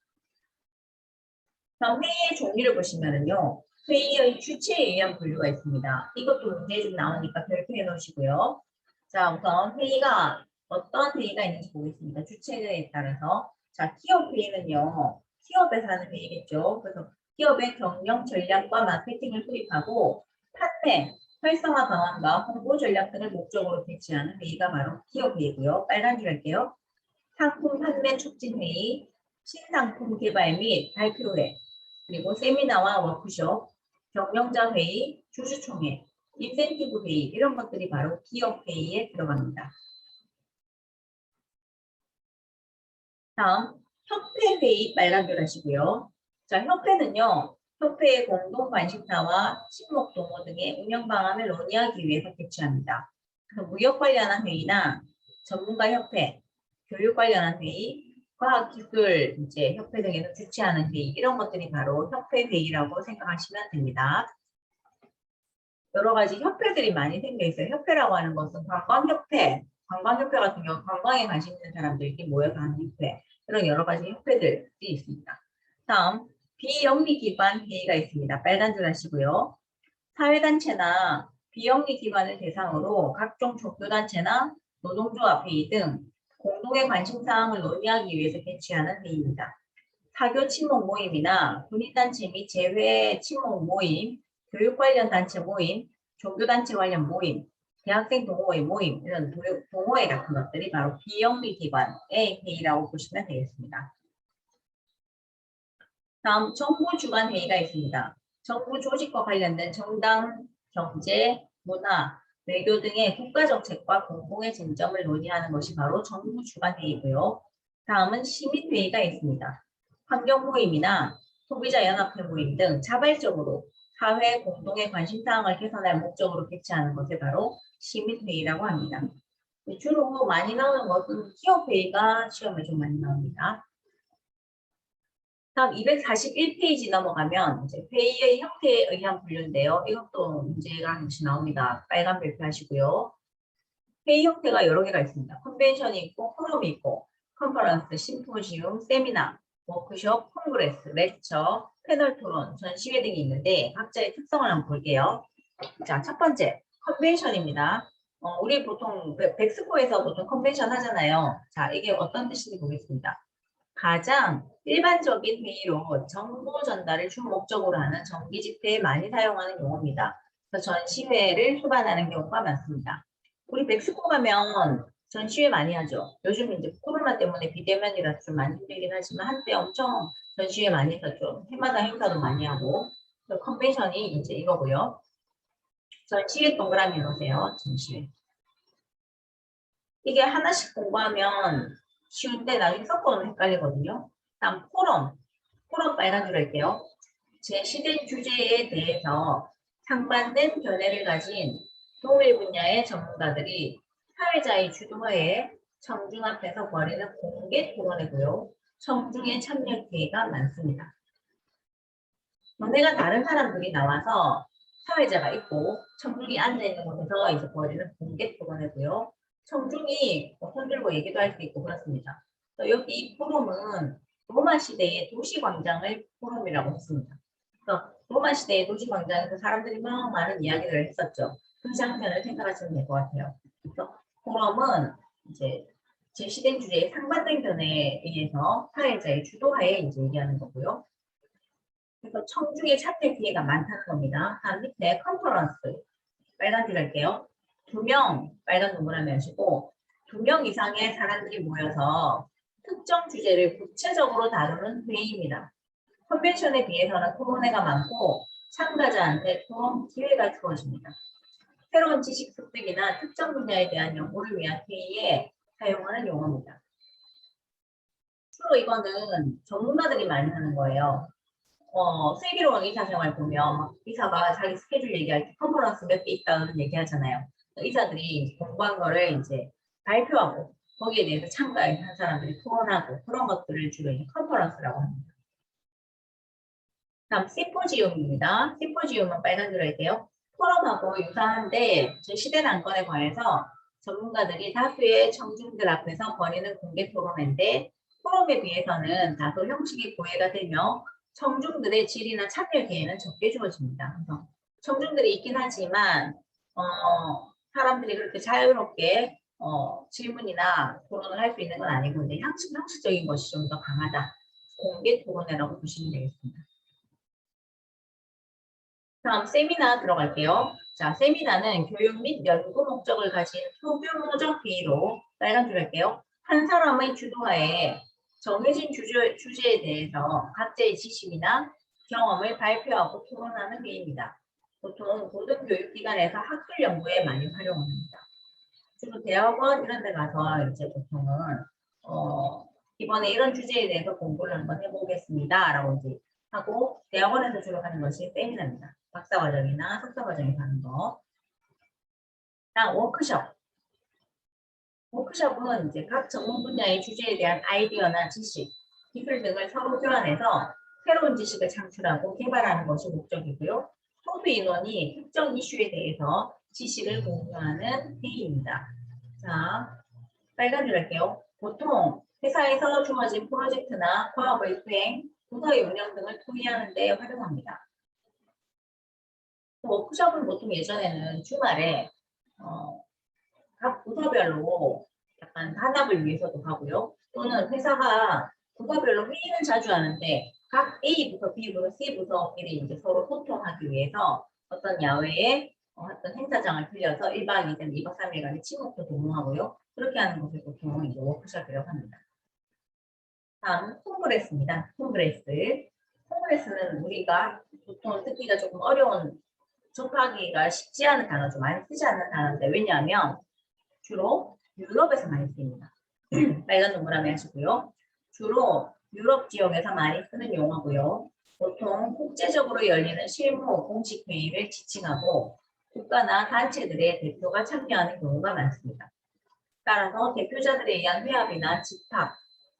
S1: 다음 회의의 종류를 보시면은요. 회의의 주체에 의한 분류가 있습니다. 이것도 문제에 좀 나오니까 별표해 놓으시고요. 자, 우선 회의가 어떤 회의가 있는지 보겠습니다. 주체에 따라서. 자, 기업 회의는요. 기업에서 하는 회의겠죠. 그래서 기업의 경영 전략과 마케팅을 수립하고 판매, 활성화 방안과 홍보 전략 등을 목적으로 개최하는 회의가 바로 기업 회의고요. 빨간 줄 할게요. 상품 판매 촉진 회의, 신상품 개발 및 발표회, 그리고 세미나와 워크숍, 경영자 회의, 주주총회, 인센티브 회의 이런 것들이 바로 기업 회의에 들어갑니다. 다음 협회 회의 빨간 줄 하시고요. 자, 협회는요. 협회의 공동 관심사와 친목 동호 등의 운영 방안을 논의하기 위해서 개최합니다. 무역 관련한 회의나 전문가 협회, 교육 관련한 회의, 과학기술 이제 협회 등에서 주최하는 회의 이런 것들이 바로 협회 회의라고 생각하시면 됩니다. 여러 가지 협회들이 많이 생겨 있어요. 협회라고 하는 것은 관광협회 같은 경우 관광에 관심 있는 사람들이 모여서 하는 협회 이런 여러 가지 협회들이 있습니다. 다음 비영리기관 회의가 있습니다. 빨간 줄 하시고요. 사회단체나 비영리기관을 대상으로 각종 종교단체나 노동조합 회의 등 공동의 관심사항을 논의하기 위해서 개최하는 회의입니다. 사교 친목 모임이나 군인단체 및 재외 친목 모임, 교육 관련 단체 모임, 종교단체 관련 모임, 대학생 동호회 모임, 이런 동호회 같은 것들이 바로 비영리기관의 회의라고 보시면 되겠습니다. 다음 정부 주관 회의가 있습니다. 정부 조직과 관련된 정당, 경제, 문화, 외교 등의 국가 정책과 공공의 쟁점을 논의하는 것이 바로 정부 주관 회의고요. 다음은 시민회의가 있습니다. 환경 모임이나 소비자 연합회 모임 등 자발적으로 사회 공동의 관심사항을 개선할 목적으로 개최하는 것을 바로 시민회의라고 합니다. 주로 많이 나오는 것은 기업회의가 시험에 좀 많이 나옵니다. 다음 241페이지 넘어가면 이제 회의의 형태에 의한 분류인데요. 이것도 문제가 한 번씩 나옵니다. 빨간 별표 하시고요. 회의 형태가 여러 개가 있습니다. 컨벤션이 있고, 포럼이 있고, 컨퍼런스, 심포지움, 세미나, 워크숍, 콩그레스, 렉처, 패널 토론, 전시회 등이 있는데 각자의 특성을 한번 볼게요. 자, 첫 번째, 컨벤션입니다. 우리 보통 백스코에서 보통 컨벤션 하잖아요. 자, 이게 어떤 뜻인지 보겠습니다. 가장 일반적인 회의로 정보 전달을 주 목적으로 하는 정기 집회에 많이 사용하는 용어입니다. 그래서 전시회를 수반하는 경우가 많습니다. 우리 멕시코 가면 전시회 많이 하죠. 요즘 이제 코로나 때문에 비대면이라 좀 많이 힘들긴 하지만 한때 엄청 전시회 많이 했었죠. 해마다 행사도 많이 하고. 그 컨벤션이 이제 이거고요. 전시회 동그라미 놓으세요. 전시회. 이게 하나씩 공부하면 쉬운데 나중에 섞어놓으면 헷갈리거든요. 다음 포럼. 포럼 빨간 줄 할게요. 제시된 주제에 대해서 상반된 견해를 가진 동일 분야의 전문가들이 사회자의 주도하에 청중 앞에서 벌이는 공개 토론이고요. 청중의 참여 기회가 많습니다. 너네가 다른 사람들이 나와서 사회자가 있고 청중이 앉아있는 곳에서 이제 벌이는 공개 토론이고요. 청중이 손 들고 얘기도 할 수 있고 그렇습니다. 여기 이 포럼은 로마 시대의 도시광장을 포럼이라고 했습니다. 그래서 로마 시대의 도시광장에서 사람들이 막 많은 이야기를 했었죠. 그 장면을 생각하시면 될 것 같아요. 그래서 포럼은 이제 제시된 주제의 상반된 견해에 의해서 사회자의 주도하에 이제 얘기하는 거고요. 그래서 청중의 참여 기회가 많다는 겁니다. 다음 밑에 컨퍼런스 빨간색 할게요. 2명 빨간 동그라미 하시고 2명 이상의 사람들이 모여서 특정 주제를 구체적으로 다루는 회의입니다. 컨벤션에 비해서는 토론회가 많고 참가자한테 토론 기회가 주어집니다. 새로운 지식 습득이나 특정 분야에 대한 연구를 위한 회의에 사용하는 용어입니다. 주로 이거는 전문가들이 많이 하는 거예요. 슬기로운 의사생활 보면 의사가 자기 스케줄 얘기할 때 컨퍼런스 몇 개 있다는 얘기하잖아요. 의사들이 공부한 거를 이제 발표하고 거기에 대해서 참가한 사람들이 토론하고 그런 것들을 주로 이제 컨퍼런스라고 합니다. 다음 심포지움입니다. 심포지움은 빨간 줄 할게요. 포럼하고 유사한데 제시된 안건에 관해서 전문가들이 다수의 청중들 앞에서 벌이는 공개 토론회인데 포럼에 비해서는 다소 형식이 고해가 되며 청중들의 질이나 참여 기회는 적게 주어집니다. 그래서 청중들이 있긴 하지만 사람들이 그렇게 자유롭게 질문이나 토론을 할 수 있는 건 아니고 이제 형식적인 것이 좀 더 강하다. 공개 토론회라고 보시면 되겠습니다. 다음 세미나 들어갈게요. 자, 세미나는 교육 및 연구 목적을 가진 소규모적 회의로 빨간 줄 할게요. 한 사람의 주도하에 정해진 주제에 대해서 각자의 지식이나 경험을 발표하고 토론하는 회의입니다. 보통 고등 교육기관에서 학술 연구에 많이 활용합니다. 주로 대학원 이런 데 가서 이제 보통은 이번에 이런 주제에 대해서 공부를 한번 해보겠습니다. 라고 이제 하고 대학원에서 주로 하는 것이 세미나입니다. 박사과정이나 석사과정에서 하는 거. 다음 워크숍. 워크숍은 이제 각 전문 분야의 주제에 대한 아이디어나 지식, 기술 등을 서로 교환해서 새로운 지식을 창출하고 개발하는 것이 목적이고요. 소수 인원이 특정 이슈에 대해서 지식을 공유하는 회의입니다. 자, 빨간 줄 할게요. 보통 회사에서 주어진 프로젝트나 과업의 수행, 부서의 운영 등을 토의하는 데 활용합니다. 워크숍은 보통 예전에는 주말에 각 부서별로 약간 단합을 위해서도 하고요. 또는 회사가 부서별로 회의는 자주 하는데 각 A부서 B부서 C부서끼리 이제 서로 소통하기 위해서 어떤 야외에 어떤 행사장을 빌려서 1박 2일, 2박 3일간의 친목도 도모하고요. 그렇게 하는 것을 보통 이제 워크숍이라고 합니다. 다음 콩그레스입니다. 콩그레스. 콩그레스는 우리가 보통 듣기가 조금 어려운 접하기가 쉽지 않은 단어, 좀 많이 쓰지 않는 단어인데 왜냐하면 주로 유럽에서 많이 쓰입니다. 빨간 동그라미 하시고요. 주로 유럽 지역에서 많이 쓰는 용어고요. 보통 국제적으로 열리는 실무 공식 회의를 지칭하고 국가나 단체들의 대표가 참여하는 경우가 많습니다. 따라서 대표자들에 의한 회합이나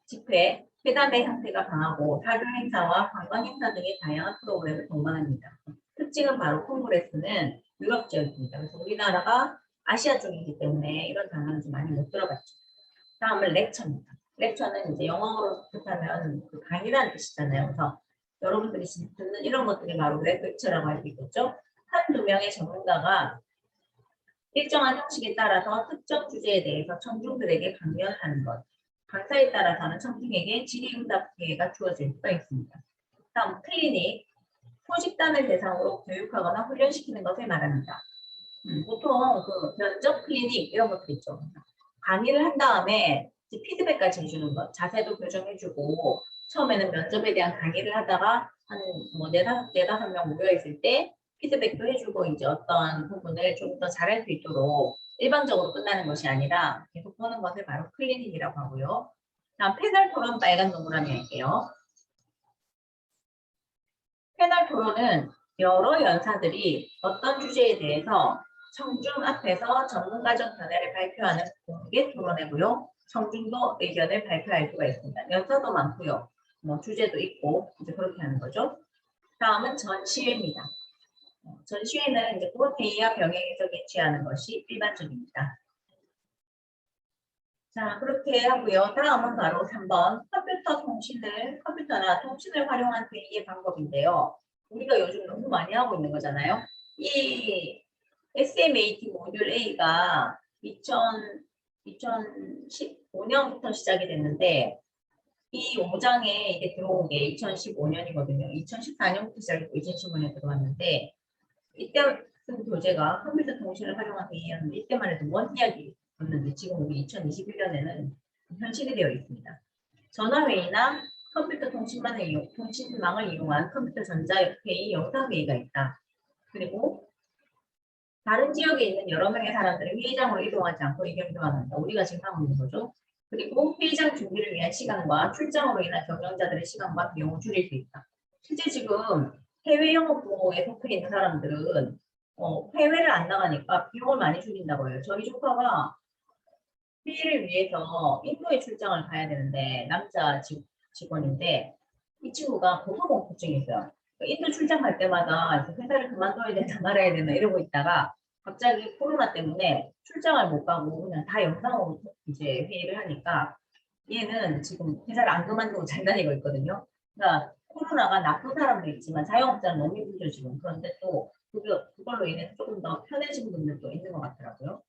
S1: 집회, 회담의 형태가 강하고 사교 행사와 관광 행사 등의 다양한 프로그램을 동반합니다. 특징은 바로 콩그레스는 유럽 지역입니다. 그래서 우리나라가 아시아 쪽이기 때문에 이런 단어는 좀 많이 못 들어봤죠. 다음은 렉처입니다. 렉처는 이제 영어로 뜻하면 그 강의라는 뜻이잖아요. 그래서 여러분들이 듣는 이런 것들이 바로 렉처라고 할 수 있겠죠. 한두 명의 전문가가 일정한 형식에 따라서 특정 주제에 대해서 청중들에게 강연하는 것. 강사에 따라서는 청중에게 질의응답 기회가 주어질 수가 있습니다. 다음 클리닉. 소집단을 대상으로 교육하거나 훈련시키는 것을 말합니다. 보통 그 면접 클리닉 이런 것들 있죠. 강의를 한 다음에 이제 피드백까지 해주는 것, 자세도 교정해주고 처음에는 면접에 대한 강의를 하다가 한 뭐 네다섯 명 모여 있을 때 피드백도 해주고 이제 어떤 부분을 좀 더 잘할 수 있도록 일방적으로 끝나는 것이 아니라 계속 보는 것을 바로 클리닉이라고 하고요. 다음 패널 토론 빨간 동그라미 할게요. 패널 토론은 여러 연사들이 어떤 주제에 대해서 청중 앞에서 전문가적 견해를 발표하는 공개 토론회고요. 청중도 의견을 발표할 수가 있습니다. 연사도 많고요. 뭐 주제도 있고 이제 그렇게 하는 거죠. 다음은 전시회입니다. 전시회는 이제 그룹회의와 병행해서 개최하는 것이 일반적입니다. 자, 그렇게 하고요. 다음은 바로 3번 컴퓨터나 통신을 활용한 회의의 방법인데요. 우리가 요즘 너무 많이 하고 있는 거잖아요. 이 SMAT 모듈 A가 2015년부터 시작이 됐는데 이 5장에 이게 들어온 게 2015년이거든요. 2014년부터 시작했고 2015년에 들어왔는데 이때 쓴 교재가 컴퓨터 통신을 활용한 회의였는데 이때만 해도 먼 이야기였는데 지금 우리 2021년에는 현실이 되어 있습니다. 전화회의나 컴퓨터 통신망을 이용한 컴퓨터 전자회의 영상회의가 있다. 그리고 다른 지역에 있는 여러 명의 사람들이 회의장으로 이동하지 않고 의견 교환한다. 우리가 지금 하고 있는 거죠. 그리고 회의장 준비를 위한 시간과 출장으로 인한 경영자들의 시간과 비용을 줄일 수 있다. 실제 지금 해외 영업 부모에 속해 있는 사람들은 해외를 안 나가니까 비용을 많이 줄인다고 해요. 저희 조카가 회의를 위해서 인도에 출장을 가야 되는데 남자 직원인데 이 친구가 고소공포증이 있어요. 인도 출장 갈 때마다 회사를 그만둬야 되나 말아야 되나 이러고 있다가 갑자기 코로나 때문에 출장을 못 가고 그냥 다 영상으로 이제 회의를 하니까 얘는 지금 회사를 안 그만두고 잘 다니고 있거든요. 그러니까 코로나가 나쁜 사람도 있지만 자영업자는 너무 힘들죠 지금. 그런데 또 그걸로 인해서 조금 더 편해진 분들도 있는 것 같더라고요.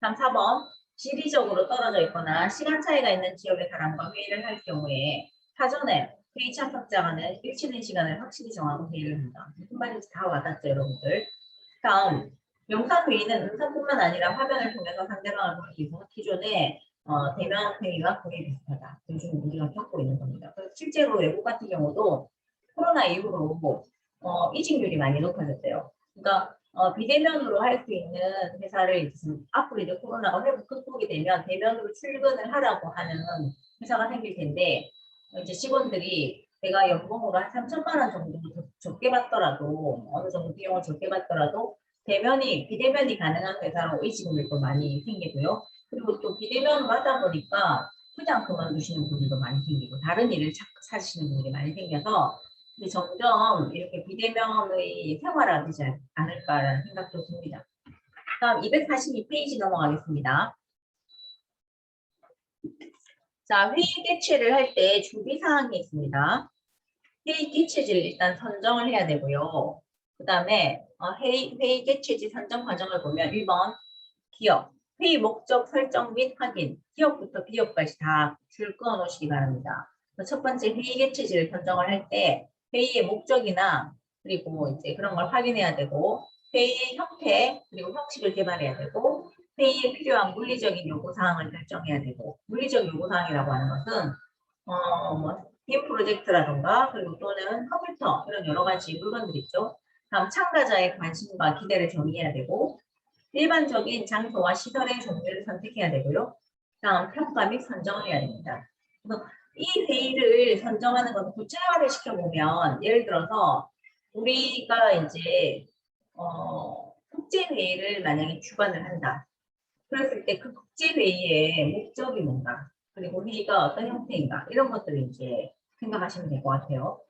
S1: 다음 4번. 지리적으로 떨어져 있거나 시간 차이가 있는 지역의 사람과 회의를 할 경우에 사전에 회의 참석자와는 일치된 시간을 확실히 정하고 회의를 한다. 무슨 말인지 다 와닿죠, 여러분들? 다음, 영상회의는 음성뿐만 아니라 화면을 통해서 상대방을 볼 수 있어서 기존의 대면 회의와 거의 비슷하다. 요즘 우리가 겪고 있는 겁니다. 실제로 외국 같은 경우도 코로나 이후로 이직률이 많이 높아졌대요. 그러니까 비대면으로 할 수 있는 회사를 앞으로 이제 코로나가 회복 극복이 되면 대면으로 출근을 하라고 하는 회사가 생길 텐데 이제 직원들이 내가 연봉으로 한 3천만 원 정도 적게 받더라도 어느 정도 비용을 적게 받더라도 비대면이 가능한 회사로 이직률도 많이 생기고요. 그리고 또 비대면으로 하다 보니까 그냥 그만두시는 분들도 많이 생기고 다른 일을 찾으시는 분들이 많이 생겨서 점점 이렇게 비대면의 생활화되지 않을까라는 생각도 듭니다. 다음 242페이지 넘어가겠습니다. 자, 회의 개최를 할 때 준비사항이 있습니다. 회의 개최지를 일단 선정을 해야 되고요. 그 다음에 회의 개최지 선정 과정을 보면 1번 기업, 회의 목적 설정 및 확인, 기업부터 비업까지 다 줄 그어 놓으시기 바랍니다. 첫 번째 회의 개최지를 선정을 할 때 회의의 목적이나 그리고 이제 그런 걸 확인해야 되고 회의의 형태 그리고 형식을 개발해야 되고 회의에 필요한 물리적인 요구사항을 결정해야 되고 물리적 요구사항이라고 하는 것은 팀 프로젝트라든가 그리고 또는 컴퓨터 이런 여러 가지 물건들 있죠. 다음 참가자의 관심과 기대를 정의해야 되고 일반적인 장소와 시설의 종류를 선택해야 되고요. 다음 평가 및 선정을 해야 됩니다. 그래서 이 회의를 선정하는 건 구체화를 시켜보면 예를 들어서 우리가 이제 국제회의를 만약에 주관을 한다. 그랬을 때 그 국제회의의 목적이 뭔가 그리고 회의가 어떤 형태인가 이런 것들을 이제 생각하시면 될 것 같아요.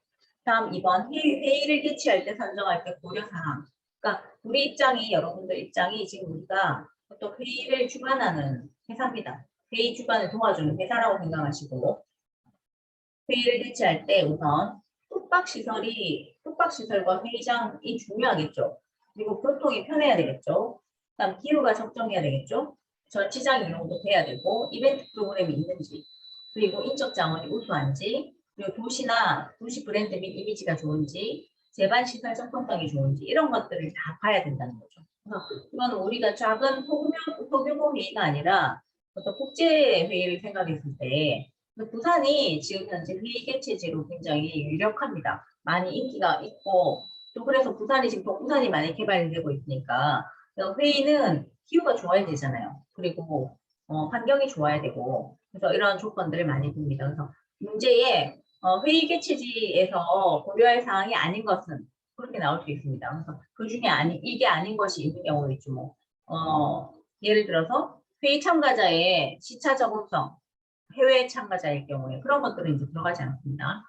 S1: 다음 2번 회의를 개최할 때 선정할 때 고려사항 그러니까 우리 입장이 여러분들 입장이 지금 우리가 어떤 회의를 주관하는 회사입니다. 회의 주관을 도와주는 회사라고 생각하시고 회의를 개최할 때 우선 숙박시설과 회의장이 중요하겠죠. 그리고 교통이 편해야 되겠죠. 그다음 기후가 적정해야 되겠죠. 전시장 이용도 돼야 되고 이벤트 프로그램이 있는지 그리고 인적 자원이 우수한지 그리고 도시 브랜드 및 이미지가 좋은지 재반 시설 접근성이 좋은지 이런 것들을 다 봐야 된다는 거죠. 이건 우리가 작은 소규모 회의가 아니라 어떤 국제 회의를 생각했을 때 부산이 지금 현재 회의 개최지로 굉장히 유력합니다. 많이 인기가 있고 또 그래서 부산이 지금 동부산이 많이 개발되고 있으니까 회의는 기후가 좋아야 되잖아요. 그리고 환경이 좋아야 되고 그래서 이런 조건들을 많이 둡니다. 그래서 문제에 회의 개최지에서 고려할 사항이 아닌 것은 그렇게 나올 수 있습니다. 그래서 그 중에 이게 아닌 것이 있는 경우도 있죠. 뭐, 예를 들어서 회의 참가자의 시차 적응성, 해외 참가자일 경우에 그런 것들은 이제 들어가지 않습니다.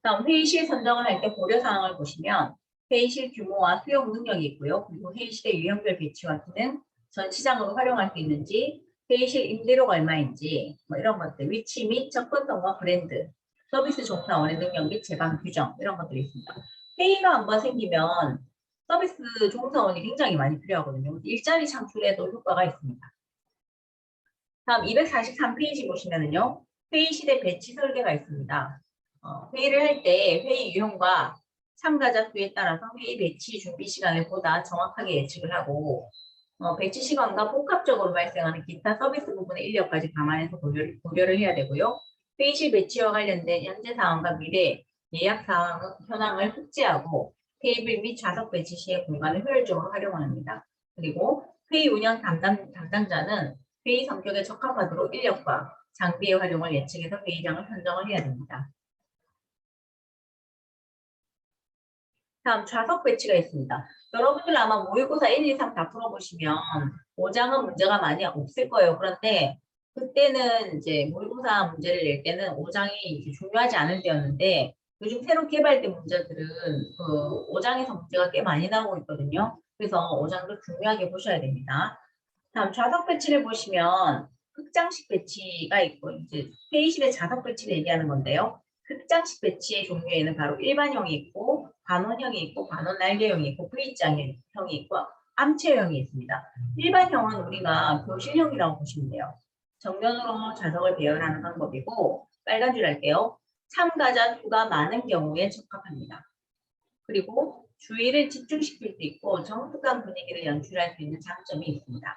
S1: 다음 회의실 선정을 할 때 고려 사항을 보시면 회의실 규모와 수용 능력이 있고요. 그리고 회의실의 유형별 배치와 기능, 전시장으로 활용할 수 있는지, 회의실 임대료가 얼마인지, 뭐 이런 것들, 위치 및 접근성과 브랜드, 서비스 종사원의 능력 및 제방 규정 이런 것들이 있습니다. 회의가 한번 생기면 서비스 종사원이 굉장히 많이 필요하거든요. 일자리 창출에도 효과가 있습니다. 다음 243페이지 보시면은요. 회의실의 배치 설계가 있습니다. 회의를 할 때 회의 유형과 참가자 수에 따라서 회의 배치 준비 시간을 보다 정확하게 예측을 하고 배치 시간과 복합적으로 발생하는 기타 서비스 부분의 인력까지 감안해서 고려를 해야 되고요. 회의실 배치와 관련된 현재 상황과 미래 예약 상황 현황을 숙지하고 테이블 및 좌석 배치 시에 공간을 효율적으로 활용합니다. 그리고 회의 운영 담당자는 회의 성격에 적합하도록 인력과 장비의 활용을 예측해서 회의장을 선정을 해야 됩니다. 다음 좌석 배치가 있습니다. 여러분들 아마 모의고사 1, 2, 3 다 풀어보시면 5장은 문제가 많이 없을 거예요. 그런데 그때는 이제 모의고사 문제를 낼 때는 5장이 이제 중요하지 않을 때였는데 요즘 새로 개발된 문제들은 그 5장에서 문제가 꽤 많이 나오고 있거든요. 그래서 5장도 중요하게 보셔야 됩니다. 다음 좌석 배치를 보시면 흑장식 배치가 있고 이제 회의실의 좌석 배치를 얘기하는 건데요. 흑장식 배치의 종류에는 바로 일반형이 있고 반원형이 있고 반원 날개형이 있고 V자형이 있고 암체형이 있습니다. 일반형은 우리가 교실형이라고 보시면 돼요. 정면으로 좌석을 배열하는 방법이고 빨간 줄 할게요. 참가자 수가 많은 경우에 적합합니다. 그리고 주의를 집중시킬 수 있고 정숙한 분위기를 연출할 수 있는 장점이 있습니다.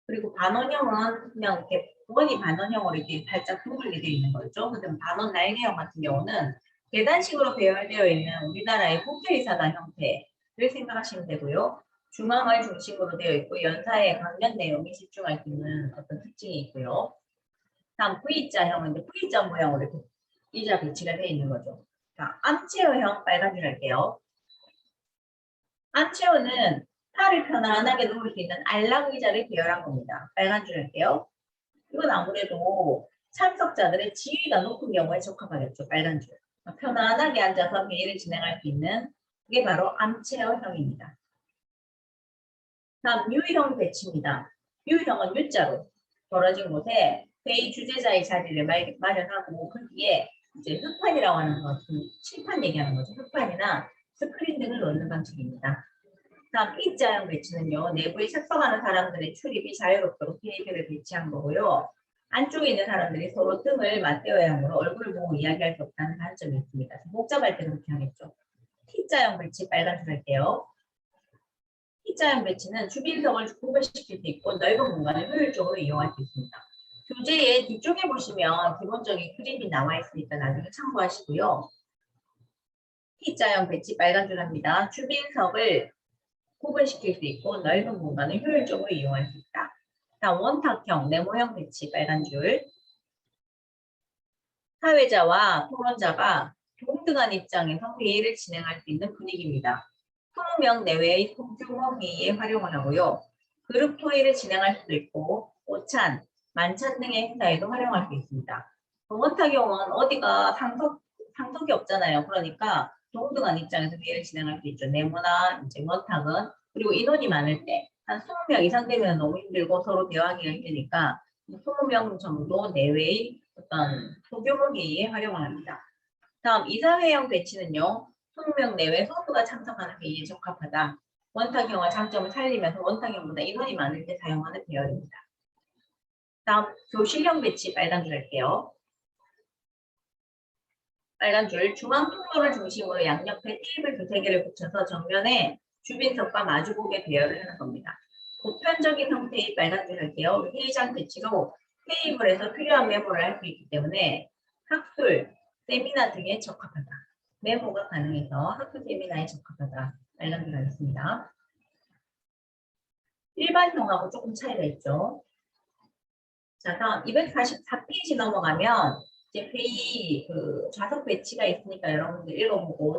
S1: 그리고 반원형은 그냥 이렇게 부분이 반원형으로 이렇게 살짝 둥글게 되어 있는 거죠. 그다음 반원 날개형 같은 경우는 계단식으로 배열되어 있는 우리나라의 국회의사당 형태를 생각하시면 되고요. 중앙을 중심으로 되어 있고 연사의 강연 내용이 집중할 수 있는 어떤 특징이 있고요. 다음 V자형은 이제 V자 모양으로 이렇게 의자 배치가 되어 있는 거죠. 자, 암체어형 빨간 줄 할게요. 암체어는 팔을 편안하게 놓을 수 있는 알랑 의자를 배열한 겁니다. 빨간 줄 할게요. 이건 아무래도 참석자들의 지위가 높은 경우에 적합하겠죠. 빨간 줄. 편안하게 앉아서 회의를 진행할 수 있는 그게 바로 암체어형입니다. 다음 U형 배치입니다. U형은 U자로 벌어진 곳에 회의 주재자의 자리를 마련하고 그 뒤에 이제 흑판이라고 하는 것은 칠판 얘기하는 거죠. 흑판이나 스크린 등을 놓는 방식입니다. 다음 P자형 배치는요. 내부에 착석하는 사람들의 출입이 자유롭도록 테이블을 배치한 거고요. 안쪽에 있는 사람들이 서로 뜸을 맞대어야 하므로 얼굴을 보고 이야기할 수 없다는 단점이 있습니다. 복잡할 때 그렇게 하겠죠. T자형 배치 빨간 줄 할게요. T자형 배치는 주빈석을 구별시킬 수 있고 넓은 공간을 효율적으로 이용할 수 있습니다. 교재의 뒤쪽에 보시면 기본적인 그림이 나와 있으니까 나중에 참고하시고요. T자형 배치 빨간 줄 합니다. 주빈석을 구분시킬 수 있고 넓은 공간을 효율적으로 이용할 수 있다. 다음 원탁형, 네모형 배치 빨간 줄. 사회자와 토론자가 동등한 입장에서 회의를 진행할 수 있는 분위기입니다. 20명 내외의 소규모 회의에 활용을 하고요. 그룹 토의를 진행할 수도 있고 오찬, 만찬 등의 행사에도 활용할 수 있습니다. 원탁형은 어디가 상석이 없잖아요. 그러니까 동등한 입장에서 회의를 진행할 수 있죠. 네모나 이제 원탁은 그리고 인원이 많을 때 한 20명 이상 되면 너무 힘들고 서로 대화하기가 힘드니까 20명 정도 내외의 어떤 소규모 회의에 활용을 합니다. 다음 이사회형 배치는요. 20명 내외 소수가 참석하는 회의에 적합하다. 원탁형의 장점을 살리면서 원탁형보다 인원이 많을 때 사용하는 배열입니다. 다음 교실형 배치 빨간 줄 할게요. 빨간 줄 중앙 통로를 중심으로 양옆에 테이블 두세 개를 붙여서 정면에 주빈석과 마주보게 배열을 하는 겁니다. 보편적인 형태의 빨간 줄 할게요. 회의장 배치로 회의물에서 필요한 메모를 할 수 있기 때문에 학술, 세미나 등에 적합하다. 메모가 가능해서 학술 세미나에 적합하다. 빨간 줄 하겠습니다. 일반형하고 조금 차이가 있죠. 자, 다음 244페이지 넘어가면 이제 회의 좌석 배치가 있으니까 여러분들 읽어보고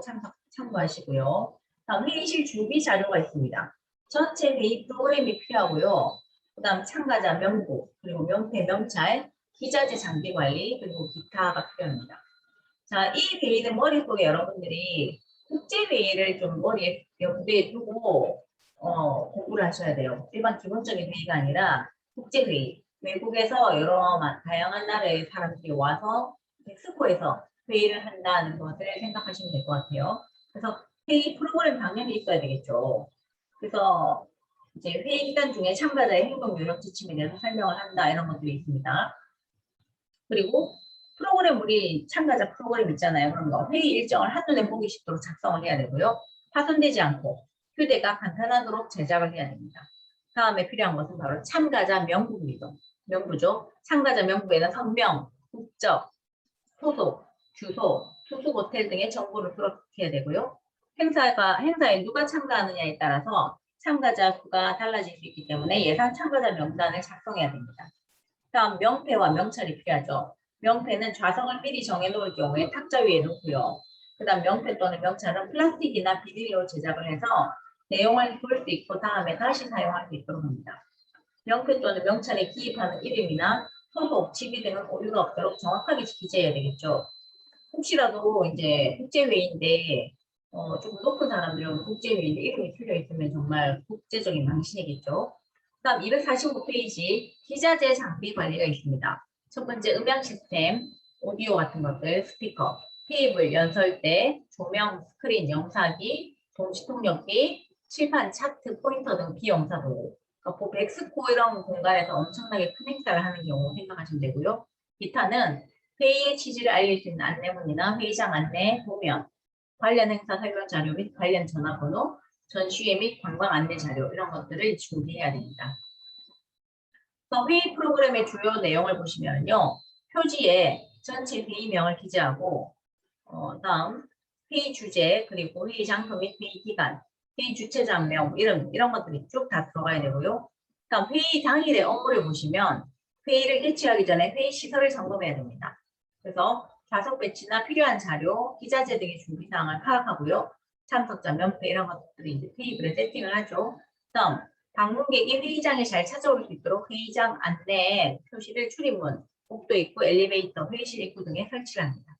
S1: 참고하시고요. 다음 회의실 준비 자료가 있습니다. 전체 회의 프로그램이 필요하고요. 그 다음 참가자 명부, 그리고 명패, 명찰, 기자재 장비 관리, 그리고 기타가 필요합니다. 자, 이 회의는 머릿속에 여러분들이 국제회의를 좀 머리에 염두에 두고 공부를 하셔야 돼요. 일반 기본적인 회의가 아니라 국제회의. 외국에서 여러 다양한 나라의 사람들이 와서 멕시코에서 회의를 한다는 것을 생각하시면 될 것 같아요. 그래서 회의 프로그램 방향이 있어야 되겠죠. 그래서 이제 회의 기간 중에 참가자의 행동 요령 지침에 대해서 설명을 한다 이런 것들이 있습니다. 그리고 프로그램 우리 참가자 프로그램 있잖아요. 그런 거 회의 일정을 한눈에 보기 쉽도록 작성을 해야 되고요. 파손되지 않고 휴대가 간편하도록 제작을 해야 됩니다. 다음에 필요한 것은 바로 참가자 명부입니다. 명부죠. 참가자 명부에는 성명, 국적, 소속, 주소, 투숙 호텔 등의 정보를 수록해야 되고요. 행사에 누가 참가하느냐에 따라서 참가자 수가 달라질 수 있기 때문에 예상 참가자 명단을 작성해야 됩니다. 다음 명패와 명찰이 필요하죠. 명패는 좌석을 미리 정해놓을 경우에 탁자 위에 놓고요. 그 다음 명패 또는 명찰은 플라스틱이나 비닐로 제작을 해서 내용을 볼 수 있고 다음에 다시 사용할 수 있도록 합니다. 명패 또는 명찰에 기입하는 이름이나 소속, 직위 등은 오류가 없도록 정확하게 기재해야 되겠죠. 혹시라도 이제 국제회의인데 좀 높은 사람들은 국제회의인데 이름이 틀려 있으면 정말 국제적인 망신이겠죠. 다음 245페이지 기자재 장비 관리가 있습니다. 첫 번째 음향 시스템, 오디오 같은 것들, 스피커, 테이블, 연설대, 조명, 스크린, 영사기, 동시통역기, 칠판, 차트, 포인터 등 비영사 도구. 그러니까 엑스포 이런 공간에서 엄청나게 큰 행사를 하는 경우 생각하시면 되고요. 기타는 회의의 취지를 알릴 수 있는 안내문이나 회의장 안내, 도면, 관련 행사 설명 자료 및 관련 전화번호, 전시회 및 관광 안내 자료 이런 것들을 준비해야 됩니다. 회의 프로그램의 주요 내용을 보시면요. 표지에 전체 회의명을 기재하고 다음 회의 주제 그리고 회의 장소 및 회의 기간, 회의 주최자명 이런 것들이 쭉 다 들어가야 되고요. 다음 회의 당일의 업무를 보시면 회의를 개최하기 전에 회의 시설을 점검해야 됩니다. 그래서 좌석 배치나 필요한 자료, 기자재 등의 준비 사항을 파악하고요. 참석자 면표 이런 것들이 이제 테이블에 세팅을 하죠. 다음 방문객이 회의장에 잘 찾아올 수 있도록 회의장 안내 표시를 출입문, 복도 입구, 엘리베이터, 회의실 입구 등에 설치를 합니다.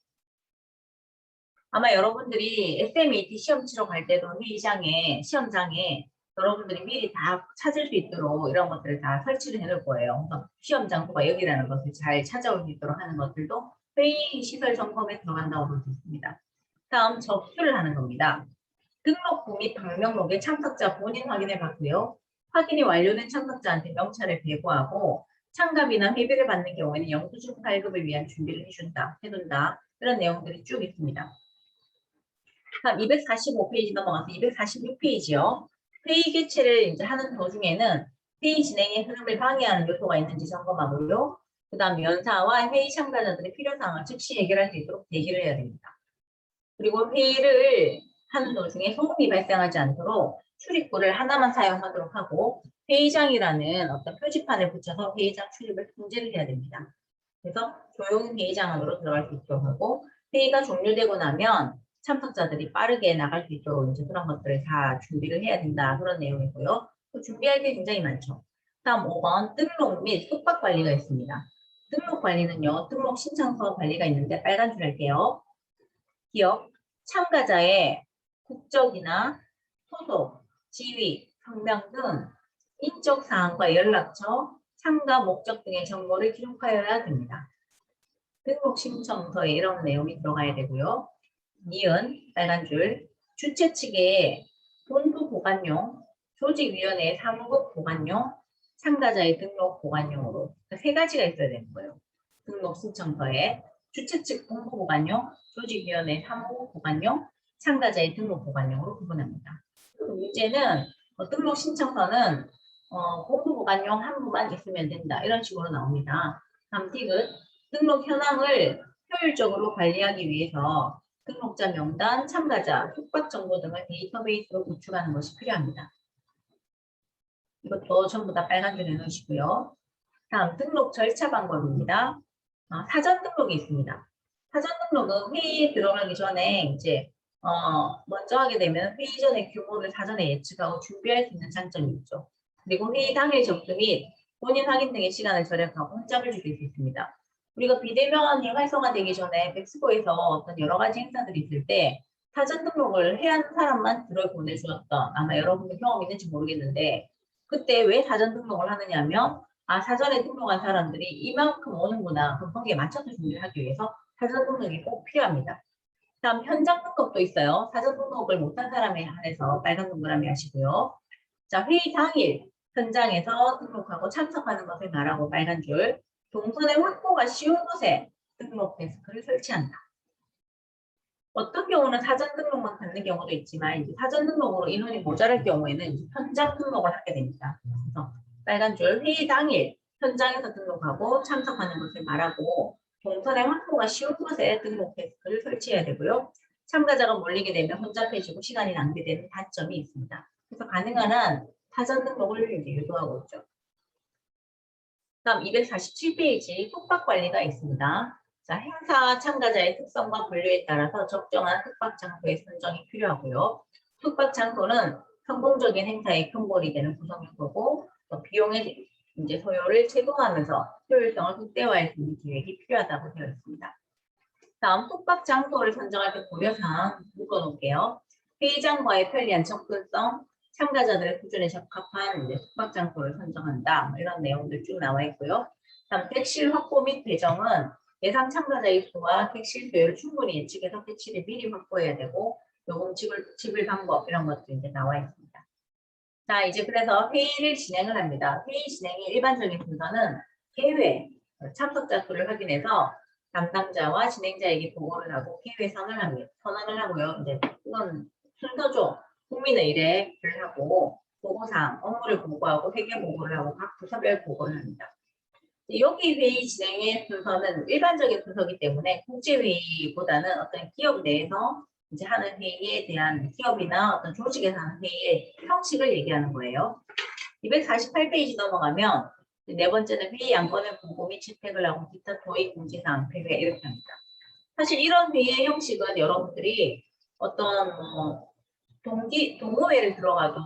S1: 아마 여러분들이 SMAT 시험 치러 갈 때도 회의장에, 시험장에 여러분들이 미리 다 찾을 수 있도록 이런 것들을 다 설치를 해놓을 거예요. 그래서 시험 장소가 여기라는 것을 잘 찾아올 수 있도록 하는 것들도 회의 시설 점검에 들어간다고 볼 수 있습니다. 다음 접수를 하는 겁니다. 등록부 및 방명록에 참석자 본인 확인을 받고요. 확인이 완료된 참석자한테 명찰을 배부하고 참가비나 회비를 받는 경우에는 영수증 발급을 위한 준비를 해둔다. 이런 내용들이 쭉 있습니다. 다음 245페이지 넘어가서 246페이지요. 회의 개최를 이제 하는 도중에는 회의 진행의 흐름을 방해하는 요소가 있는지 점검하고요. 그 다음 연사와 회의 참가자들의 필요사항을 즉시 해결할 수 있도록 대기를 해야 됩니다. 그리고 회의를 하는 도중에 소음이 발생하지 않도록 출입구를 하나만 사용하도록 하고 회의장이라는 어떤 표지판을 붙여서 회의장 출입을 통제를 해야 됩니다. 그래서 조용히 회의장 안으로 들어갈 수 있도록 하고 회의가 종료되고 나면 참석자들이 빠르게 나갈 수 있도록 이제 그런 것들을 다 준비를 해야 된다. 그런 내용이고요. 또 준비할 게 굉장히 많죠. 다음 5번 등록 및 숙박 관리가 있습니다. 등록 관리는요. 등록 신청서 관리가 있는데 빨간 줄 할게요. 기업, 참가자의 국적이나 소속, 지위, 성명 등 인적 사항과 연락처, 참가 목적 등의 정보를 기록하여야 됩니다. 등록 신청서에 이런 내용이 들어가야 되고요. 니은, 빨간 줄, 주최 측의 본부 보관용, 조직위원회의 사무국 보관용, 참가자의 등록 보관용으로 세 가지가 있어야 되는 거예요. 등록 신청서에 주최 측 본부 보관용, 조직위원회 사무국 보관용, 참가자의 등록 보관용으로 구분합니다. 문제는 등록 신청서는 공부 보관용 한 부만 있으면 된다. 이런 식으로 나옵니다. 다음 팁은 등록 현황을 효율적으로 관리하기 위해서 등록자 명단, 참가자, 숙박 정보 등을 데이터베이스로 구축하는 것이 필요합니다. 이것도 전부 다 빨간 줄 해놓으시고요. 다음 등록 절차 방법입니다. 사전 등록이 있습니다. 사전 등록은 회의에 들어가기 전에 이제 먼저 하게 되면 회의 전에 규모를 사전에 예측하고 준비할 수 있는 장점이 있죠. 그리고 회의 당일 접수 및 본인 확인 등의 시간을 절약하고 혼잡을 줄일 수 있습니다. 우리가 비대면이 활성화되기 전에 백스코에서 어떤 여러 가지 행사들이 있을 때 사전 등록을 해야 하는 사람만 들어보내주었던, 아마 여러분들 경험 있는지 모르겠는데, 그때 왜 사전 등록을 하느냐면 사전에 등록한 사람들이 이만큼 오는구나. 그럼 거기에 맞춰서 준비를 하기 위해서 사전 등록이 꼭 필요합니다. 다음 현장 등록도 있어요. 사전 등록을 못한 사람에 한해서 빨간 동그라미 하시고요. 자, 회의 당일 현장에서 등록하고 참석하는 것을 말하고 빨간 줄. 동선의 확보가 쉬운 곳에 등록 데스크를 설치한다. 어떤 경우는 사전 등록만 받는 경우도 있지만 이제 사전 등록으로 인원이 모자랄 경우에는 현장 등록을 하게 됩니다. 그래서 빨간 줄 회의 당일 현장에서 등록하고 참석하는 것을 말하고 동선의 확보가 쉬운 곳에 등록 데스크를 설치해야 되고요. 참가자가 몰리게 되면 혼잡해지고 시간이 낭비되는 단점이 있습니다. 그래서 가능한 한 사전 등록을 유도하고 있죠. 다음 247페이지 숙박 관리가 있습니다. 자, 행사 참가자의 특성과 분류에 따라서 적정한 숙박 장소의 선정이 필요하고요. 숙박 장소는 성공적인 행사의 근본이 되는 구성요소고 비용의 이제 소요를 제공하면서 효율성을 극대화할 수 있는 기획이 필요하다고 되어 있습니다. 다음 숙박 장소를 선정할 때 고려사항 묶어놓을게요. 회의장과의 편리한 접근성, 참가자들의 수준에 적합한 숙박 장소를 선정한다. 이런 내용들 쭉 나와 있고요. 다음 객실 확보 및 배정은 예상 참가자의 수와 객실 수요를 충분히 예측해서 객실을 미리 확보해야 되고 요금 지불 방법 이런 것도 이제 나와 있습니다. 자, 이제 그래서 회의를 진행을 합니다. 회의 진행의 일반적인 순서는 개회, 참석자 수를 확인해서 담당자와 진행자에게 보고를 하고 개회 선언을 하고요. 이제 이건 순서죠. 국민의 의뢰를 하고 보고사항, 업무를 보고하고 회계 보고를 하고 각 부서별 보고를 합니다. 여기 회의 진행의 순서는 일반적인 순서이기 때문에 국제회의보다는 어떤 기업 내에서 이제 하는 회의에 대한 기업이나 어떤 조직에서 하는 회의의 형식을 얘기하는 거예요. 248페이지 넘어가면 네 번째는 회의 양건을 보고 및 채택을 하고 기타 도의 공지사항 폐회 이렇게 합니다. 사실 이런 회의의 형식은 여러분들이 어떤 동호회를 들어가도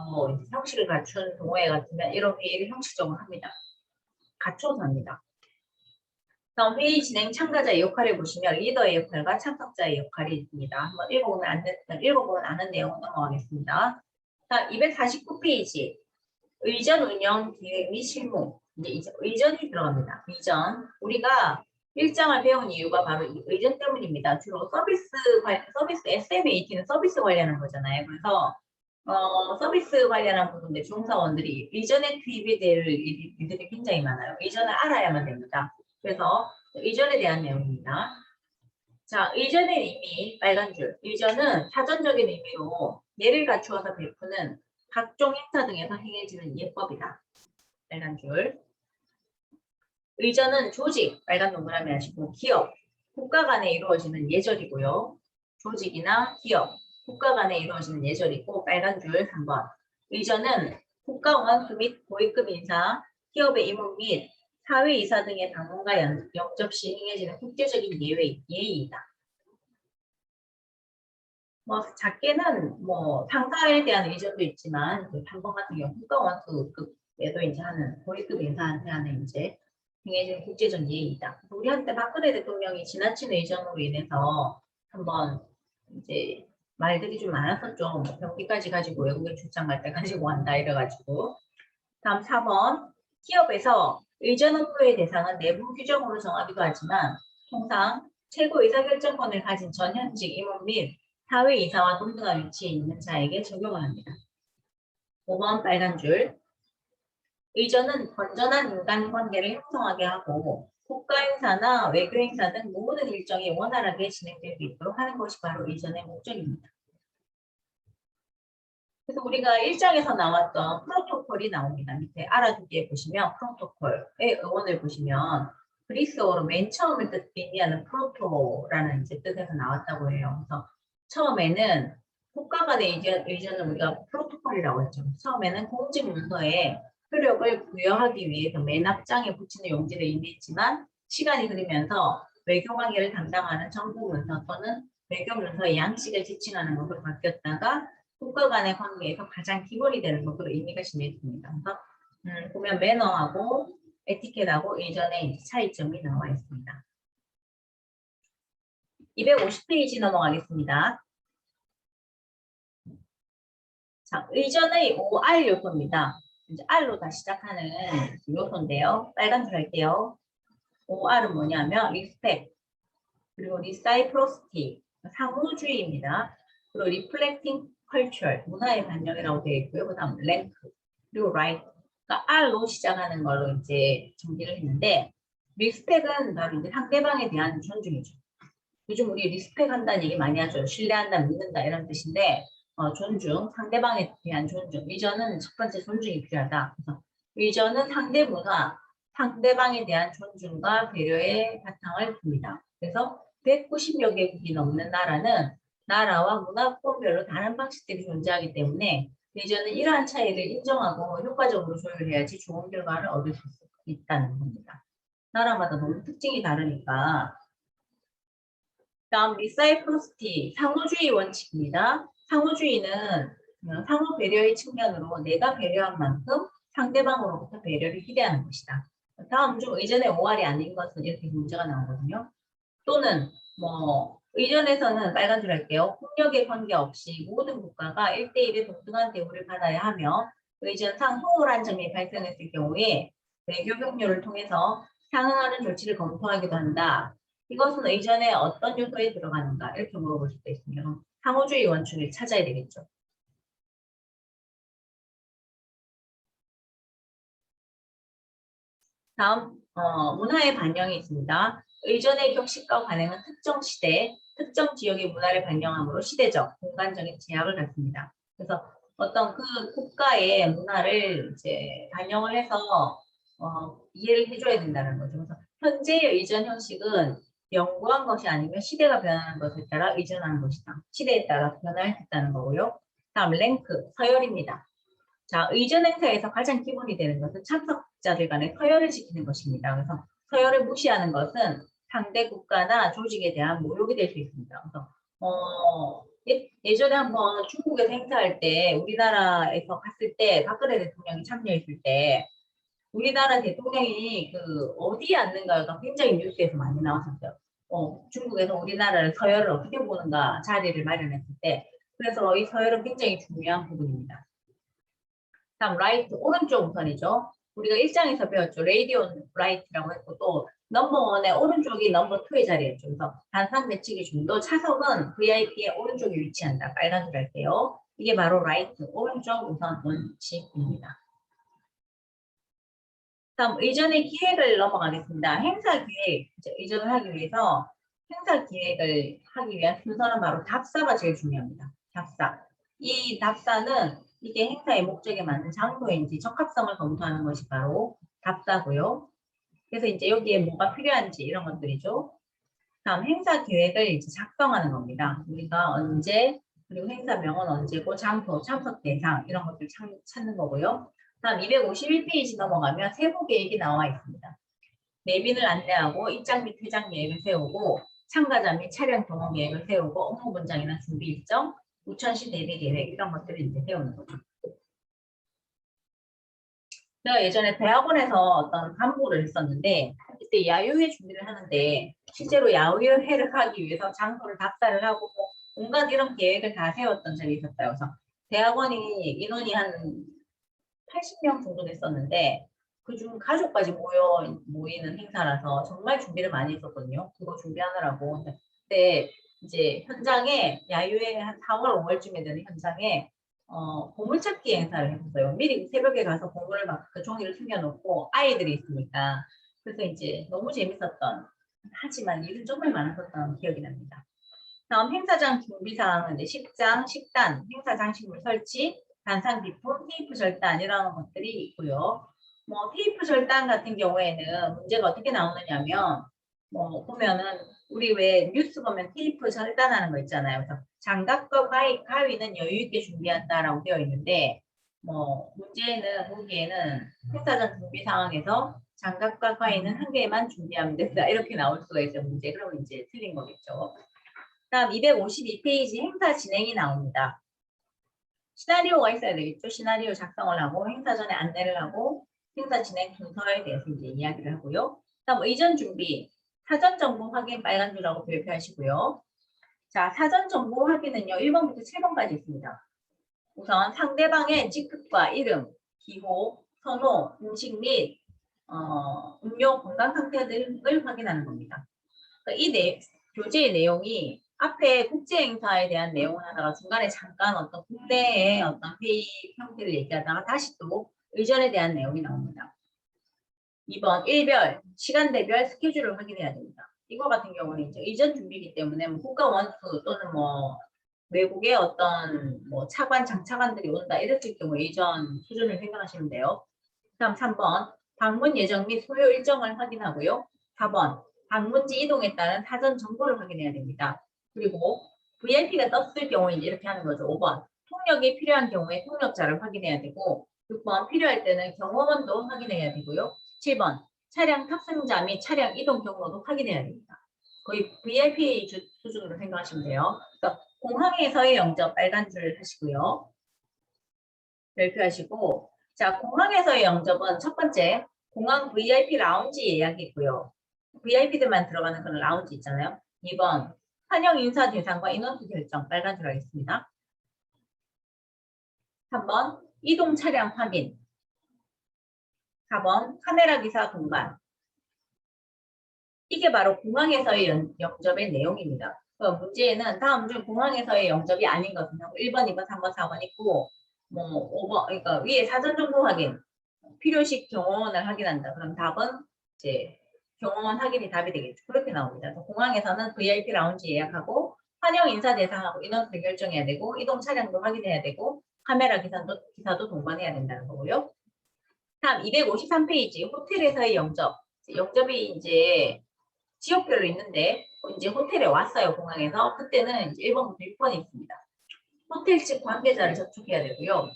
S1: 형식을 갖춘 동호회 같으면 이런 회의를 형식적으로 합니다. 갖춰서 합니다. 다음 회의 진행 참가자의 역할을 보시면 리더의 역할과 참석자의 역할이 있습니다. 한번 읽어보면 아는 내용을 넘어가겠습니다. 자, 249페이지 의전 운영 기획 및 실무. 이제 의전이 들어갑니다. 의전. 우리가 일정을 배운 이유가 바로 이 의전 때문입니다. 주로 서비스 SMAT는 서비스 관리하는 거잖아요. 그래서 서비스 관련한 부분들 종사원들이 의전에 투입이 될 일들이 굉장히 많아요. 의전을 알아야만 됩니다. 그래서 의전에 대한 내용입니다. 자, 의전의 의미, 빨간 줄. 의전은 사전적인 의미로 예를 갖추어서 베푸는 각종 행사 등에서 행해지는 예법이다. 빨간 줄. 의전은 조직, 빨간 동그라미 하시고 기업, 국가 간에 이루어지는 예절이고요. 조직이나 기업, 국가 간에 이루어지는 예절이고 빨간 줄 3번. 의전은 국가 원수 및 고위급 인사, 기업의 임원 및 사회이사 등의 방문과 영접 시 행해지는 국제적인 예의이다. 작게는 상사에 대한 의전도 있지만 3번 같은 경우 국가 원수급에도 이제 하는 고위급 인사한테 하는 이제 행해지는 국제적 예의이다. 우리 한때 박근혜 대통령이 지나친 의전으로 인해서 한번 이제 말들이 좀 많았었죠. 병기까지 가지고 외국에 출장 갈 때 가지고 간다 이래가지고. 다음 4번. 기업에서 의전 업무의 대상은 내부 규정으로 정하기도 하지만 통상 최고 의사결정권을 가진 전현직 임원 및 사회이사와 동등한 위치에 있는 자에게 적용을 합니다. 5번 빨간 줄. 의전은 건전한 인간관계를 형성하게 하고 국가행사나 외교행사 등 모든 일정이 원활하게 진행될 수 있도록 하는 것이 바로 의전의 목적입니다. 그래서 우리가 일장에서 나왔던 프로토콜이 나옵니다. 밑에 알아두기에 보시면 프로토콜의 의원을 보시면 그리스어로 맨 처음에 의미하는 프로토라는 이제 뜻에서 나왔다고 해요. 그래서 처음에는 국가 간의 의전을 우리가 프로토콜이라고 했죠. 처음에는 공직 문서에 효력을 부여하기 위해서 맨 앞장에 붙이는 용지를 의미했지만 시간이 흐르면서 외교 관계를 담당하는 정부 문서 또는 외교 문서의 양식을 지칭하는 것으로 바뀌었다가 국가 간의 관계에서 가장 기본이 되는 것으로 의미가 심해집니다. 그래서 보면 매너하고 에티켓하고 의전의 차이점이 나와 있습니다. 250페이지 넘어가겠습니다. 자, 의전의 5R 요소입니다. 이제 R로 다 시작하는 요소인데요. 빨간 줄 할게요. 5R은 뭐냐면 리스펙, 그리고 리사이프로시티, 상호주의입니다. 그리고 리플렉팅 컬처, 문화의 반영이라고 되어 있고요. 그 다음 랭크, 그리고 라이트. 그러니까 R로 시작하는 걸로 이제 정리를 했는데 리스펙은 바로 이제 상대방에 대한 존중이죠. 요즘 우리 리스펙 한다는 얘기 많이 하죠. 신뢰한다, 믿는다 이런 뜻인데 존중, 상대방에 대한 존중. 의전은 첫 번째 존중이 필요하다. 그래서 의전은 상대 문화, 상대방에 대한 존중과 배려의 바탕을 둡니다. 그래서 190여 개국이 넘는 나라는 나라와 문화권별로 다른 방식들이 존재하기 때문에 의전은 이러한 차이를 인정하고 효과적으로 조율해야지 좋은 결과를 얻을 수 있다는 겁니다. 나라마다 너무 특징이 다르니까. 다음 리사이프로시티, 상호주의 원칙입니다. 상호주의는 상호 배려의 측면으로 내가 배려한 만큼 상대방으로부터 배려를 기대하는 것이다. 다음 중 의전의 5할이 아닌 것은 이렇게 문제가 나오거든요. 또는 뭐 의전에서는 빨간 줄 할게요. 국력에 관계없이 모든 국가가 1대1의 동등한 대우를 받아야 하며 의전상 소홀한 점이 발생했을 경우에 외교 경로를 통해서 상응하는 조치를 검토하기도 한다. 이것은 의전의 어떤 요소에 들어가는가 이렇게 물어볼 수도 있으며 상호주의 원칙을 찾아야 되겠죠. 다음 문화의 반영이 있습니다. 의전의 격식과 관행은 특정 시대, 특정 지역의 문화를 반영하므로 시대적, 공간적인 제약을 갖습니다. 그래서 어떤 그 국가의 문화를 이제 반영을 해서 이해를 해줘야 된다는 거죠. 그래서 현재의 의전 형식은 연구한 것이 아니면 시대가 변하는 것에 따라 의존하는 것이다. 시대에 따라 변화했다는 거고요. 다음 랭크, 서열입니다. 자, 의전 행사에서 가장 기본이 되는 것은 참석자들 간의 서열을 지키는 것입니다. 그래서 서열을 무시하는 것은 상대 국가나 조직에 대한 모욕이 될 수 있습니다. 그래서 예전에 한번 중국에서 행사할 때 우리나라에서 갔을 때 박근혜 대통령이 참여했을 때 우리나라 대통령이 그 어디에 앉는가가 굉장히 뉴스에서 많이 나왔었어요. 중국에서 우리나라를 서열을 어떻게 보는가 자리를 마련했을 때 그래서 이 서열은 굉장히 중요한 부분입니다. 다음 라이트 오른쪽 우선이죠. 우리가 1장에서 배웠죠. 레이디오 라이트라고 했고 또 넘버 1의 오른쪽이 넘버 2의 자리였죠. 그래서 단상 매치기 중도 차석은 VIP의 오른쪽에 위치한다. 빨간색 할게요. 이게 바로 라이트 오른쪽 우선 원칙입니다. 다음 의전의 기획을 넘어가겠습니다. 행사 기획, 의전을 하기 위해서 행사 기획을 하기 위한 순서는 바로 답사가 제일 중요합니다. 답사. 이 답사는 이게 행사의 목적에 맞는 장소인지 적합성을 검토하는 것이 바로 답사고요. 그래서 이제 여기에 뭐가 필요한지 이런 것들이죠. 다음 행사 계획을 이제 작성하는 겁니다. 우리가 언제 그리고 행사명은 언제고 장소, 참석 대상 이런 것들 찾는 거고요. 다음 251페이지 넘어가면 세부 계획이 나와 있습니다. 내빈을 안내하고 입장 및 퇴장 계획을 세우고 참가자 및 촬영 경험 계획을 세우고 업무 분장이나 준비 일정, 우천시 대비 계획 이런 것들을 이제 세우는 거죠. 제가 예전에 대학원에서 어떤 간부를 했었는데 그때 야유회 준비를 하는데 실제로 야유회를 하기 위해서 장소를 답사를 하고 온갖 이런 계획을 다 세웠던 적이 있었어요. 그래서 대학원이 인원이 한 80명 정도 됐었는데 그중 가족까지 모이는 행사라서 정말 준비를 많이 했었거든요. 그거 준비하느라고. 그때 이제 현장에 야유회 한 4월, 5월쯤에 되는 현장에 보물찾기 행사를 했었어요. 미리 새벽에 가서 보물을 막 그 종이를 숨겨놓고 아이들이 있으니까. 그래서 이제 너무 재밌었던 하지만 일은 정말 많았었던 기억이 납니다. 다음 행사장 준비사항은 이제 식장, 식단, 행사 장식물 설치, 단상 비품, 테이프 절단 이런 것들이 있고요. 뭐 테이프 절단 같은 경우에는 문제가 어떻게 나오느냐면 뭐 보면은 우리 왜 뉴스 보면 테이프 절단하는 거 있잖아요. 그래서 장갑과 가위는 여유 있게 준비한다라고 되어 있는데 뭐 문제는 보기에는 행사장 준비 상황에서 장갑과 가위는 한 개만 준비하면 된다 이렇게 나올 수가 있어요. 문제. 그러면 이제 틀린 거겠죠. 다음 252페이지 행사 진행이 나옵니다. 시나리오가 있어야 되겠죠. 시나리오 작성을 하고 행사 전에 안내를 하고 행사 진행 순서에 대해서 이제 이야기를 하고요. 다음 의전 준비, 사전 정보 확인 빨간 줄하고 별표하시고요. 자, 사전 정보 확인은요. 1번부터 7번까지 있습니다. 우선 상대방의 직급과 이름, 기호, 선호, 음식 및 음료 건강 상태 등을 확인하는 겁니다. 그러니까 교재의 내용이 앞에 국제 행사에 대한 내용을 하다가 중간에 잠깐 어떤 국내의 어떤 회의 형태를 얘기하다가 다시 또 의전에 대한 내용이 나옵니다. 2번 일별, 시간대별 스케줄을 확인해야 됩니다. 이거 같은 경우는 이제 의전 준비이기 때문에 뭐 국가 원수 또는 뭐 외국의 어떤 뭐 차관, 장차관들이 온다 이랬을 경우 의전 수준을 생각하시면 돼요. 다음 3번 방문 예정 및 소요 일정을 확인하고요. 4번 방문지 이동에 따른 사전 정보를 확인해야 됩니다. 그리고 VIP가 떴을 경우에 이렇게 하는 거죠. 5번 통역이 필요한 경우에 통역자를 확인해야 되고 6번 필요할 때는 경호원도 확인해야 되고요. 7번 차량 탑승자 및 차량 이동 경로도 확인해야 됩니다. 거의 VIP 수준으로 생각하시면 돼요. 그래서 공항에서의 영접 빨간 줄 하시고요. 별표하시고 자 공항에서의 영접은 첫 번째 공항 VIP 라운지 예약이고요. VIP들만 들어가는 그런 라운지 있잖아요. 2번 환영 인사 대상과 인원수 결정 빨간 줄 하겠습니다. 3번 이동 차량 확인 4번 카메라 기사 동반 이게 바로 공항에서의 영접의 내용입니다. 문제에는 다음 중 공항에서의 영접이 아닌 것은 1번, 2번, 3번, 4번 있고 뭐 5번 그러니까 위에 사전 정보 확인 필요시 경호원을 확인한다. 그럼 답은 이제 경호원 확인이 답이 되겠죠. 그렇게 나옵니다. 공항에서는 VIP 라운지 예약하고 환영 인사 대상하고 인원수 결정해야 되고 이동 차량도 확인해야 되고 카메라 기사도 동반해야 된다는 거고요. 다음 253페이지 호텔에서의 영접. 영접이 이제 지역별로 있는데 이제 호텔에 왔어요. 공항에서. 그때는 이제 1번부터 6번이 있습니다. 호텔 측 관계자를 접촉해야 되고요.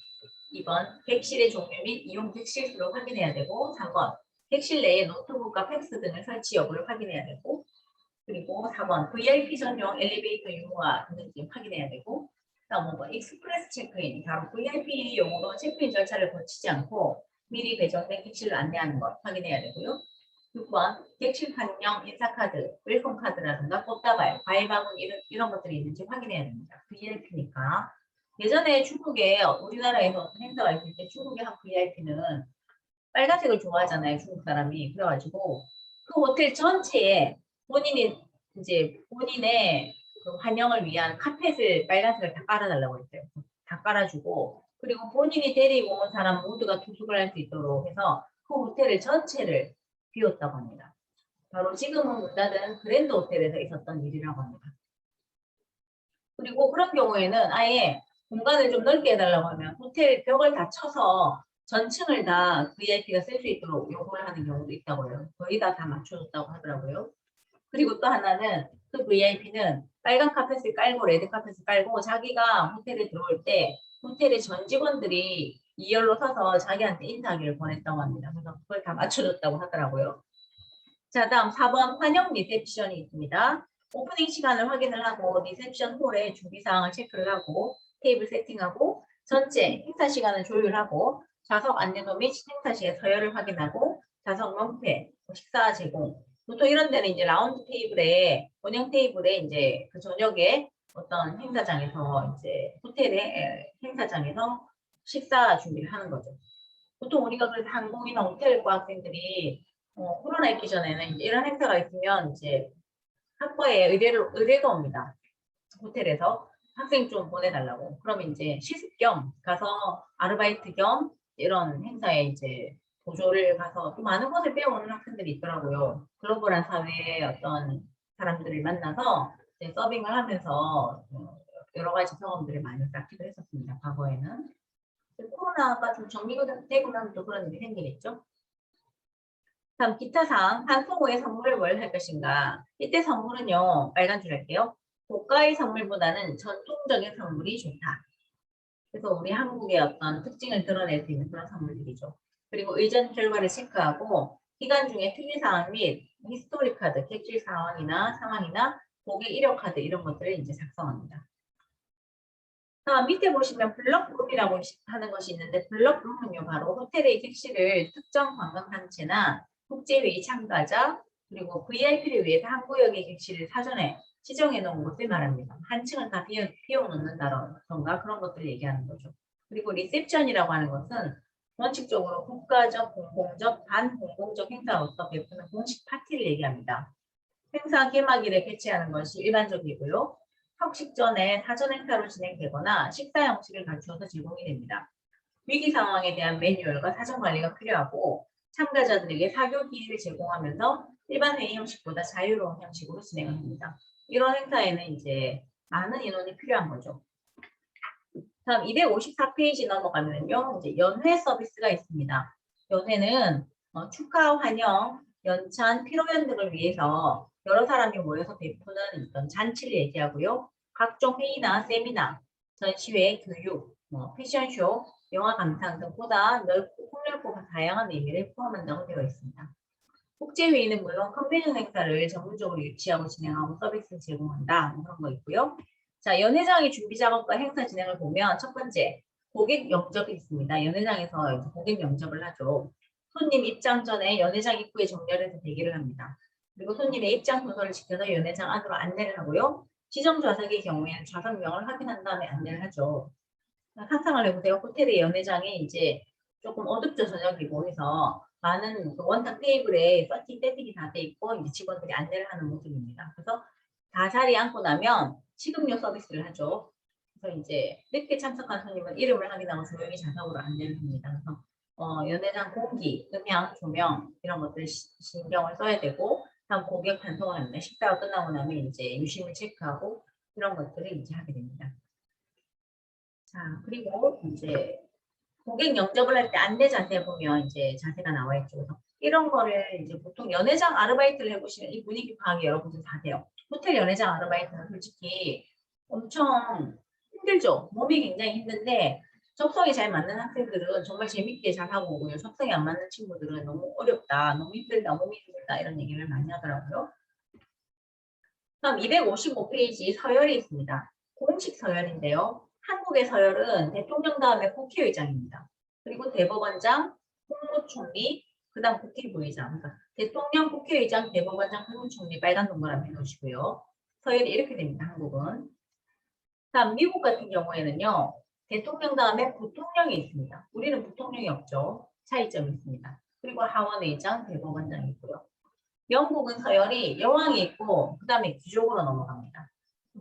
S1: 2번 객실의 종류 및 이용 객실 수를 확인해야 되고 3번 객실 내에 노트북과 팩스 등을 설치 여부를 확인해야 되고 그리고 4번 VIP 전용 엘리베이터 유무와 있는지 확인해야 되고 다음 5번 익스프레스 체크인 바로 VIP용으로 체크인 절차를 거치지 않고 미리 배정된 객실을 안내하는 것 확인해야 되고요. 6번 객실 판명 인사카드, 웰컴카드라든가 꽃다발, 과일바구니 이런 것들이 있는지 확인해야 됩니다. VIP니까. 예전에 중국에 우리나라에서 행사가 있을 때 중국의 한 VIP는 빨간색을 좋아하잖아요. 중국 사람이. 그래가지고 그 호텔 전체에 본인이 이제 본인의 그 환영을 위한 카펫을 빨간색을 다 깔아달라고 했어요. 다 깔아주고 그리고 본인이 데리고 온 사람 모두가 투숙을 할 수 있도록 해서 그 호텔을 전체를 비웠다고 합니다. 바로 지금은 문 닫은 그랜드 호텔에서 있었던 일이라고 합니다. 그리고 그런 경우에는 아예 공간을 좀 넓게 해달라고 하면 호텔 벽을 다 쳐서 전층을 다 VIP가 쓸 수 있도록 요구를 하는 경우도 있다고 해요. 거의 다 맞춰줬다고 하더라고요. 그리고 또 하나는 그 VIP는 빨간 카펫을 깔고 레드 카펫을 깔고 자기가 호텔에 들어올 때 호텔의 전 직원들이 2열로 서서 자기한테 인사하기를 권했다고 합니다. 그래서 그걸 다 맞춰줬다고 하더라고요. 자, 다음 4번 환영 리셉션이 있습니다. 오프닝 시간을 확인을 하고 리셉션 홀의 준비사항을 체크를 하고 테이블 세팅하고 전체 행사 시간을 조율하고 좌석 안내도 및 행사 시에 서열을 확인하고 좌석 명패, 식사 제공 보통 이런 데는 이제 라운드 테이블에 원형 테이블에 이제 그 저녁에 어떤 행사장에서 이제 호텔의 행사장에서 식사 준비를 하는 거죠. 보통 우리가 그래서 항공이나 호텔과 학생들이 코로나 있기 전에는 이런 행사가 있으면 이제 학과에 의뢰가 옵니다. 호텔에서 학생 좀 보내달라고. 그럼 이제 실습 겸 가서 아르바이트 겸 이런 행사에 이제 도조를 가서 또 많은 것을 배워오는 학생들이 있더라고요. 글로벌한 사회의 어떤 사람들을 만나서 이제 서빙을 하면서 여러 가지 경험들을 많이 쌓기도 했었습니다. 과거에는. 코로나가 좀 정리가 되고 나면 또 그런 일이 생기겠죠. 다음 기타 사항, 한송호의 선물을 뭘 할 것인가. 이때 선물은요, 빨간 줄 할게요. 고가의 선물보다는 전통적인 선물이 좋다. 그래서 우리 한국의 어떤 특징을 드러낼 수 있는 그런 선물들이죠. 그리고 의전 결과를 체크하고 기간 중에 특이사항 및 히스토리 카드, 객실 상황이나 고객 이력 카드 이런 것들을 이제 작성합니다. 밑에 보시면 블럭룸이라고 하는 것이 있는데 블럭룸은요 바로 호텔의 객실을 특정 관광단체나 국제회의 참가자 그리고 VIP를 위해서 한 구역의 객실을 사전에 지정해 놓은 곳을 말합니다. 한 층을 다 비워놓는다던가 그런 것들을 얘기하는 거죠. 그리고 리셉션이라고 하는 것은 원칙적으로 국가적, 공공적, 반공공적 행사로서 베푸는 공식 파티를 얘기합니다. 행사 개막일에 개최하는 것이 일반적이고요. 학식 전에 사전 행사로 진행되거나 식사 형식을 갖추어서 제공이 됩니다. 위기 상황에 대한 매뉴얼과 사전 관리가 필요하고 참가자들에게 사교 기회를 제공하면서 일반 회의 형식보다 자유로운 형식으로 진행을 합니다. 이런 행사에는 이제 많은 인원이 필요한 거죠. 다음 254페이지 넘어가면요. 이제 연회 서비스가 있습니다. 연회는 축하, 환영, 연찬, 피로연 등을 위해서 여러 사람이 모여서 베푸는 어떤 잔치를 얘기하고요. 각종 회의나 세미나, 전시회, 교육, 패션쇼, 영화 감상 등 보다 폭넓고 다양한 의미를 포함한다고 되어 있습니다. 국제회의는 물론 컨벤션 행사를 전문적으로 유치하고 진행하고 서비스를 제공한다. 그런 거 있고요. 자, 연회장의 준비 작업과 행사 진행을 보면 첫 번째, 고객 영접이 있습니다. 연회장에서 고객 영접을 하죠. 손님 입장 전에 연회장 입구에 정렬해서 대기를 합니다. 그리고 손님의 입장 순서를 지켜서 연회장 안으로 안내를 하고요. 지정 좌석의 경우에는 좌석명을 확인한 다음에 안내를 하죠. 상상을 해보세요. 호텔의 연회장에 이제 조금 어둡죠, 저녁이고 해서 많은 그 원탁 테이블에 세팅이 다 돼 있고 이제 직원들이 안내를 하는 모습입니다. 그래서 다 자리에 앉고 나면 식음료 서비스를 하죠. 그래서 이제 늦게 참석한 손님은 이름을 확인하고 조용히 좌석으로 안내를 합니다. 그래서 연회장 공기, 음향, 조명 이런 것들 신경을 써야 되고 다음 고객 반송을 합니다. 식사가 끝나고 나면 이제 유심을 체크하고 이런 것들을 이제 하게 됩니다. 자, 그리고 이제 고객 영접을 할 때 안내 자세 보면 이제 자세가 나와 있죠. 그래서 이런 거를 이제 보통 연회장 아르바이트를 해보시면 이 분위기 파악이 여러분들 다 돼요. 호텔 연회장 아르바이트는 솔직히 엄청 힘들죠. 몸이 굉장히 힘든데 적성이 잘 맞는 학생들은 정말 재밌게 잘 하고 오고요. 적성이 안 맞는 친구들은 너무 어렵다, 너무 힘들다, 몸이 힘들다 이런 얘기를 많이 하더라고요. 다음 255페이지 서열이 있습니다. 공식 서열인데요. 한국의 서열은 대통령 다음에 국회의장입니다. 그리고 대법원장, 국무총리, 그 다음 국회부의장. 그러니까 대통령, 국회의장, 대법원장, 국무총리 빨간 동그라미 해놓으시고요. 서열이 이렇게 됩니다. 한국은. 다음 미국 같은 경우에는요. 대통령 다음에 부통령이 있습니다. 우리는 부통령이 없죠. 차이점이 있습니다. 그리고 하원의장, 대법원장이 있고요. 영국은 서열이 여왕이 있고 그 다음에 귀족으로 넘어갑니다.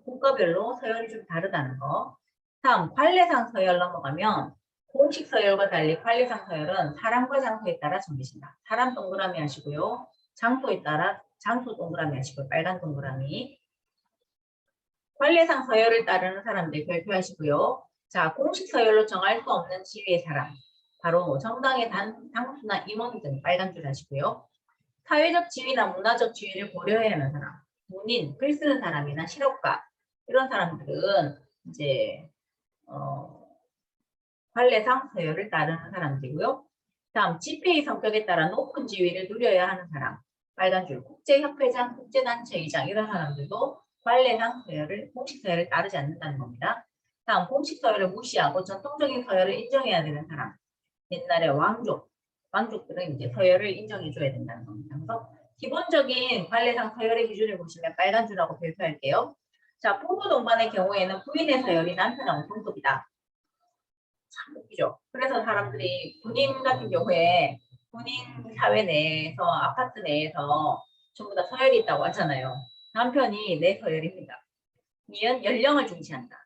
S1: 국가별로 서열이 좀 다르다는 거. 다음 관례상 서열 넘어가면 공식 서열과 달리 관례상 서열은 사람과 장소에 따라 정해진다. 사람 동그라미 하시고요. 장소에 따라 장소 동그라미 하시고요. 빨간 동그라미. 관례상 서열을 따르는 사람들 별표하시고요. 자, 공식 서열로 정할 수 없는 지위의 사람. 바로 정당의 당수나 임원 등 빨간 줄 하시고요. 사회적 지위나 문화적 지위를 고려해야 하는 사람, 문인, 글 쓰는 사람이나 실업가 이런 사람들은 이제 관례상 서열을 따르는 사람들이고요. 다음 집회의 성격에 따라 높은 지위를 누려야 하는 사람, 빨간 줄 국제협회장, 국제단체의장 이런 사람들도 관례상 서열을 공식 서열을 따르지 않는다는 겁니다. 다음 공식 서열을 무시하고 전통적인 서열을 인정해야 되는 사람, 옛날에 왕족들은 이제 서열을 인정해줘야 된다는 겁니다. 그래서 기본적인 관례상 서열의 기준을 보시면 빨간 줄하고 별표할게요. 자, 부부 동반의 경우에는 부인의 서열이 남편하고 동급이다. 참 웃기죠. 그래서 사람들이 군인 같은 경우에 군인 사회 내에서 아파트 내에서 전부 다 서열이 있다고 하잖아요. 남편이 내 서열입니다. 이은 연령을 중시한다.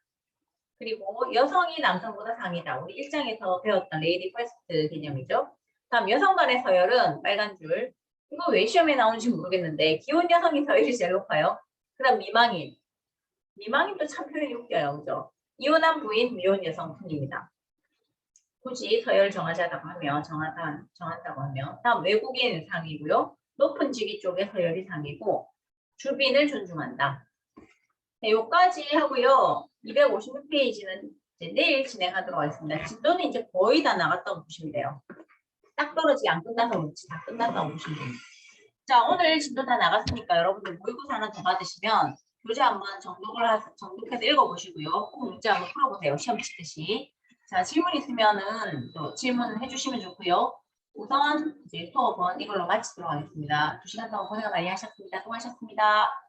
S1: 그리고 여성이 남성보다 상이다. 우리 일장에서 배웠던 레이디 퍼스트 개념이죠. 다음 여성 간의 서열은 빨간 줄. 이거 왜 시험에 나오는지 모르겠는데 기혼 여성이 서열이 제일 높아요. 그 다음 미망인. 미망인도 참 표현이 웃겨요. 그죠? 이혼한 부인, 미혼 여성 뿐입니다. 굳이 서열 정하자고 하면 정한다고 하면 다음 외국인 상이고요. 높은 직위 쪽에 서열이 상이고 주빈을 존중한다. 네, 요까지 하고요. 256페이지는 이제 내일 진행하도록 하겠습니다. 진도는 이제 거의 다 나갔다고 보시면 돼요. 딱 떨어지게 안 끝나서 그렇지 다 끝났다고 보시면 됩니다. 자, 오늘 진도 다 나갔으니까 여러분들 모의고사 하나 더 받으시면 교재 한번 정독해서 읽어보시고요. 꼭 문제 한번 풀어보세요. 시험 치듯이. 자, 질문 있으면은 또 질문해 주시면 좋고요. 우선 이제 수업은 이걸로 마치도록 하겠습니다. 2시간 동안 고생 많이 하셨습니다. 수고하셨습니다.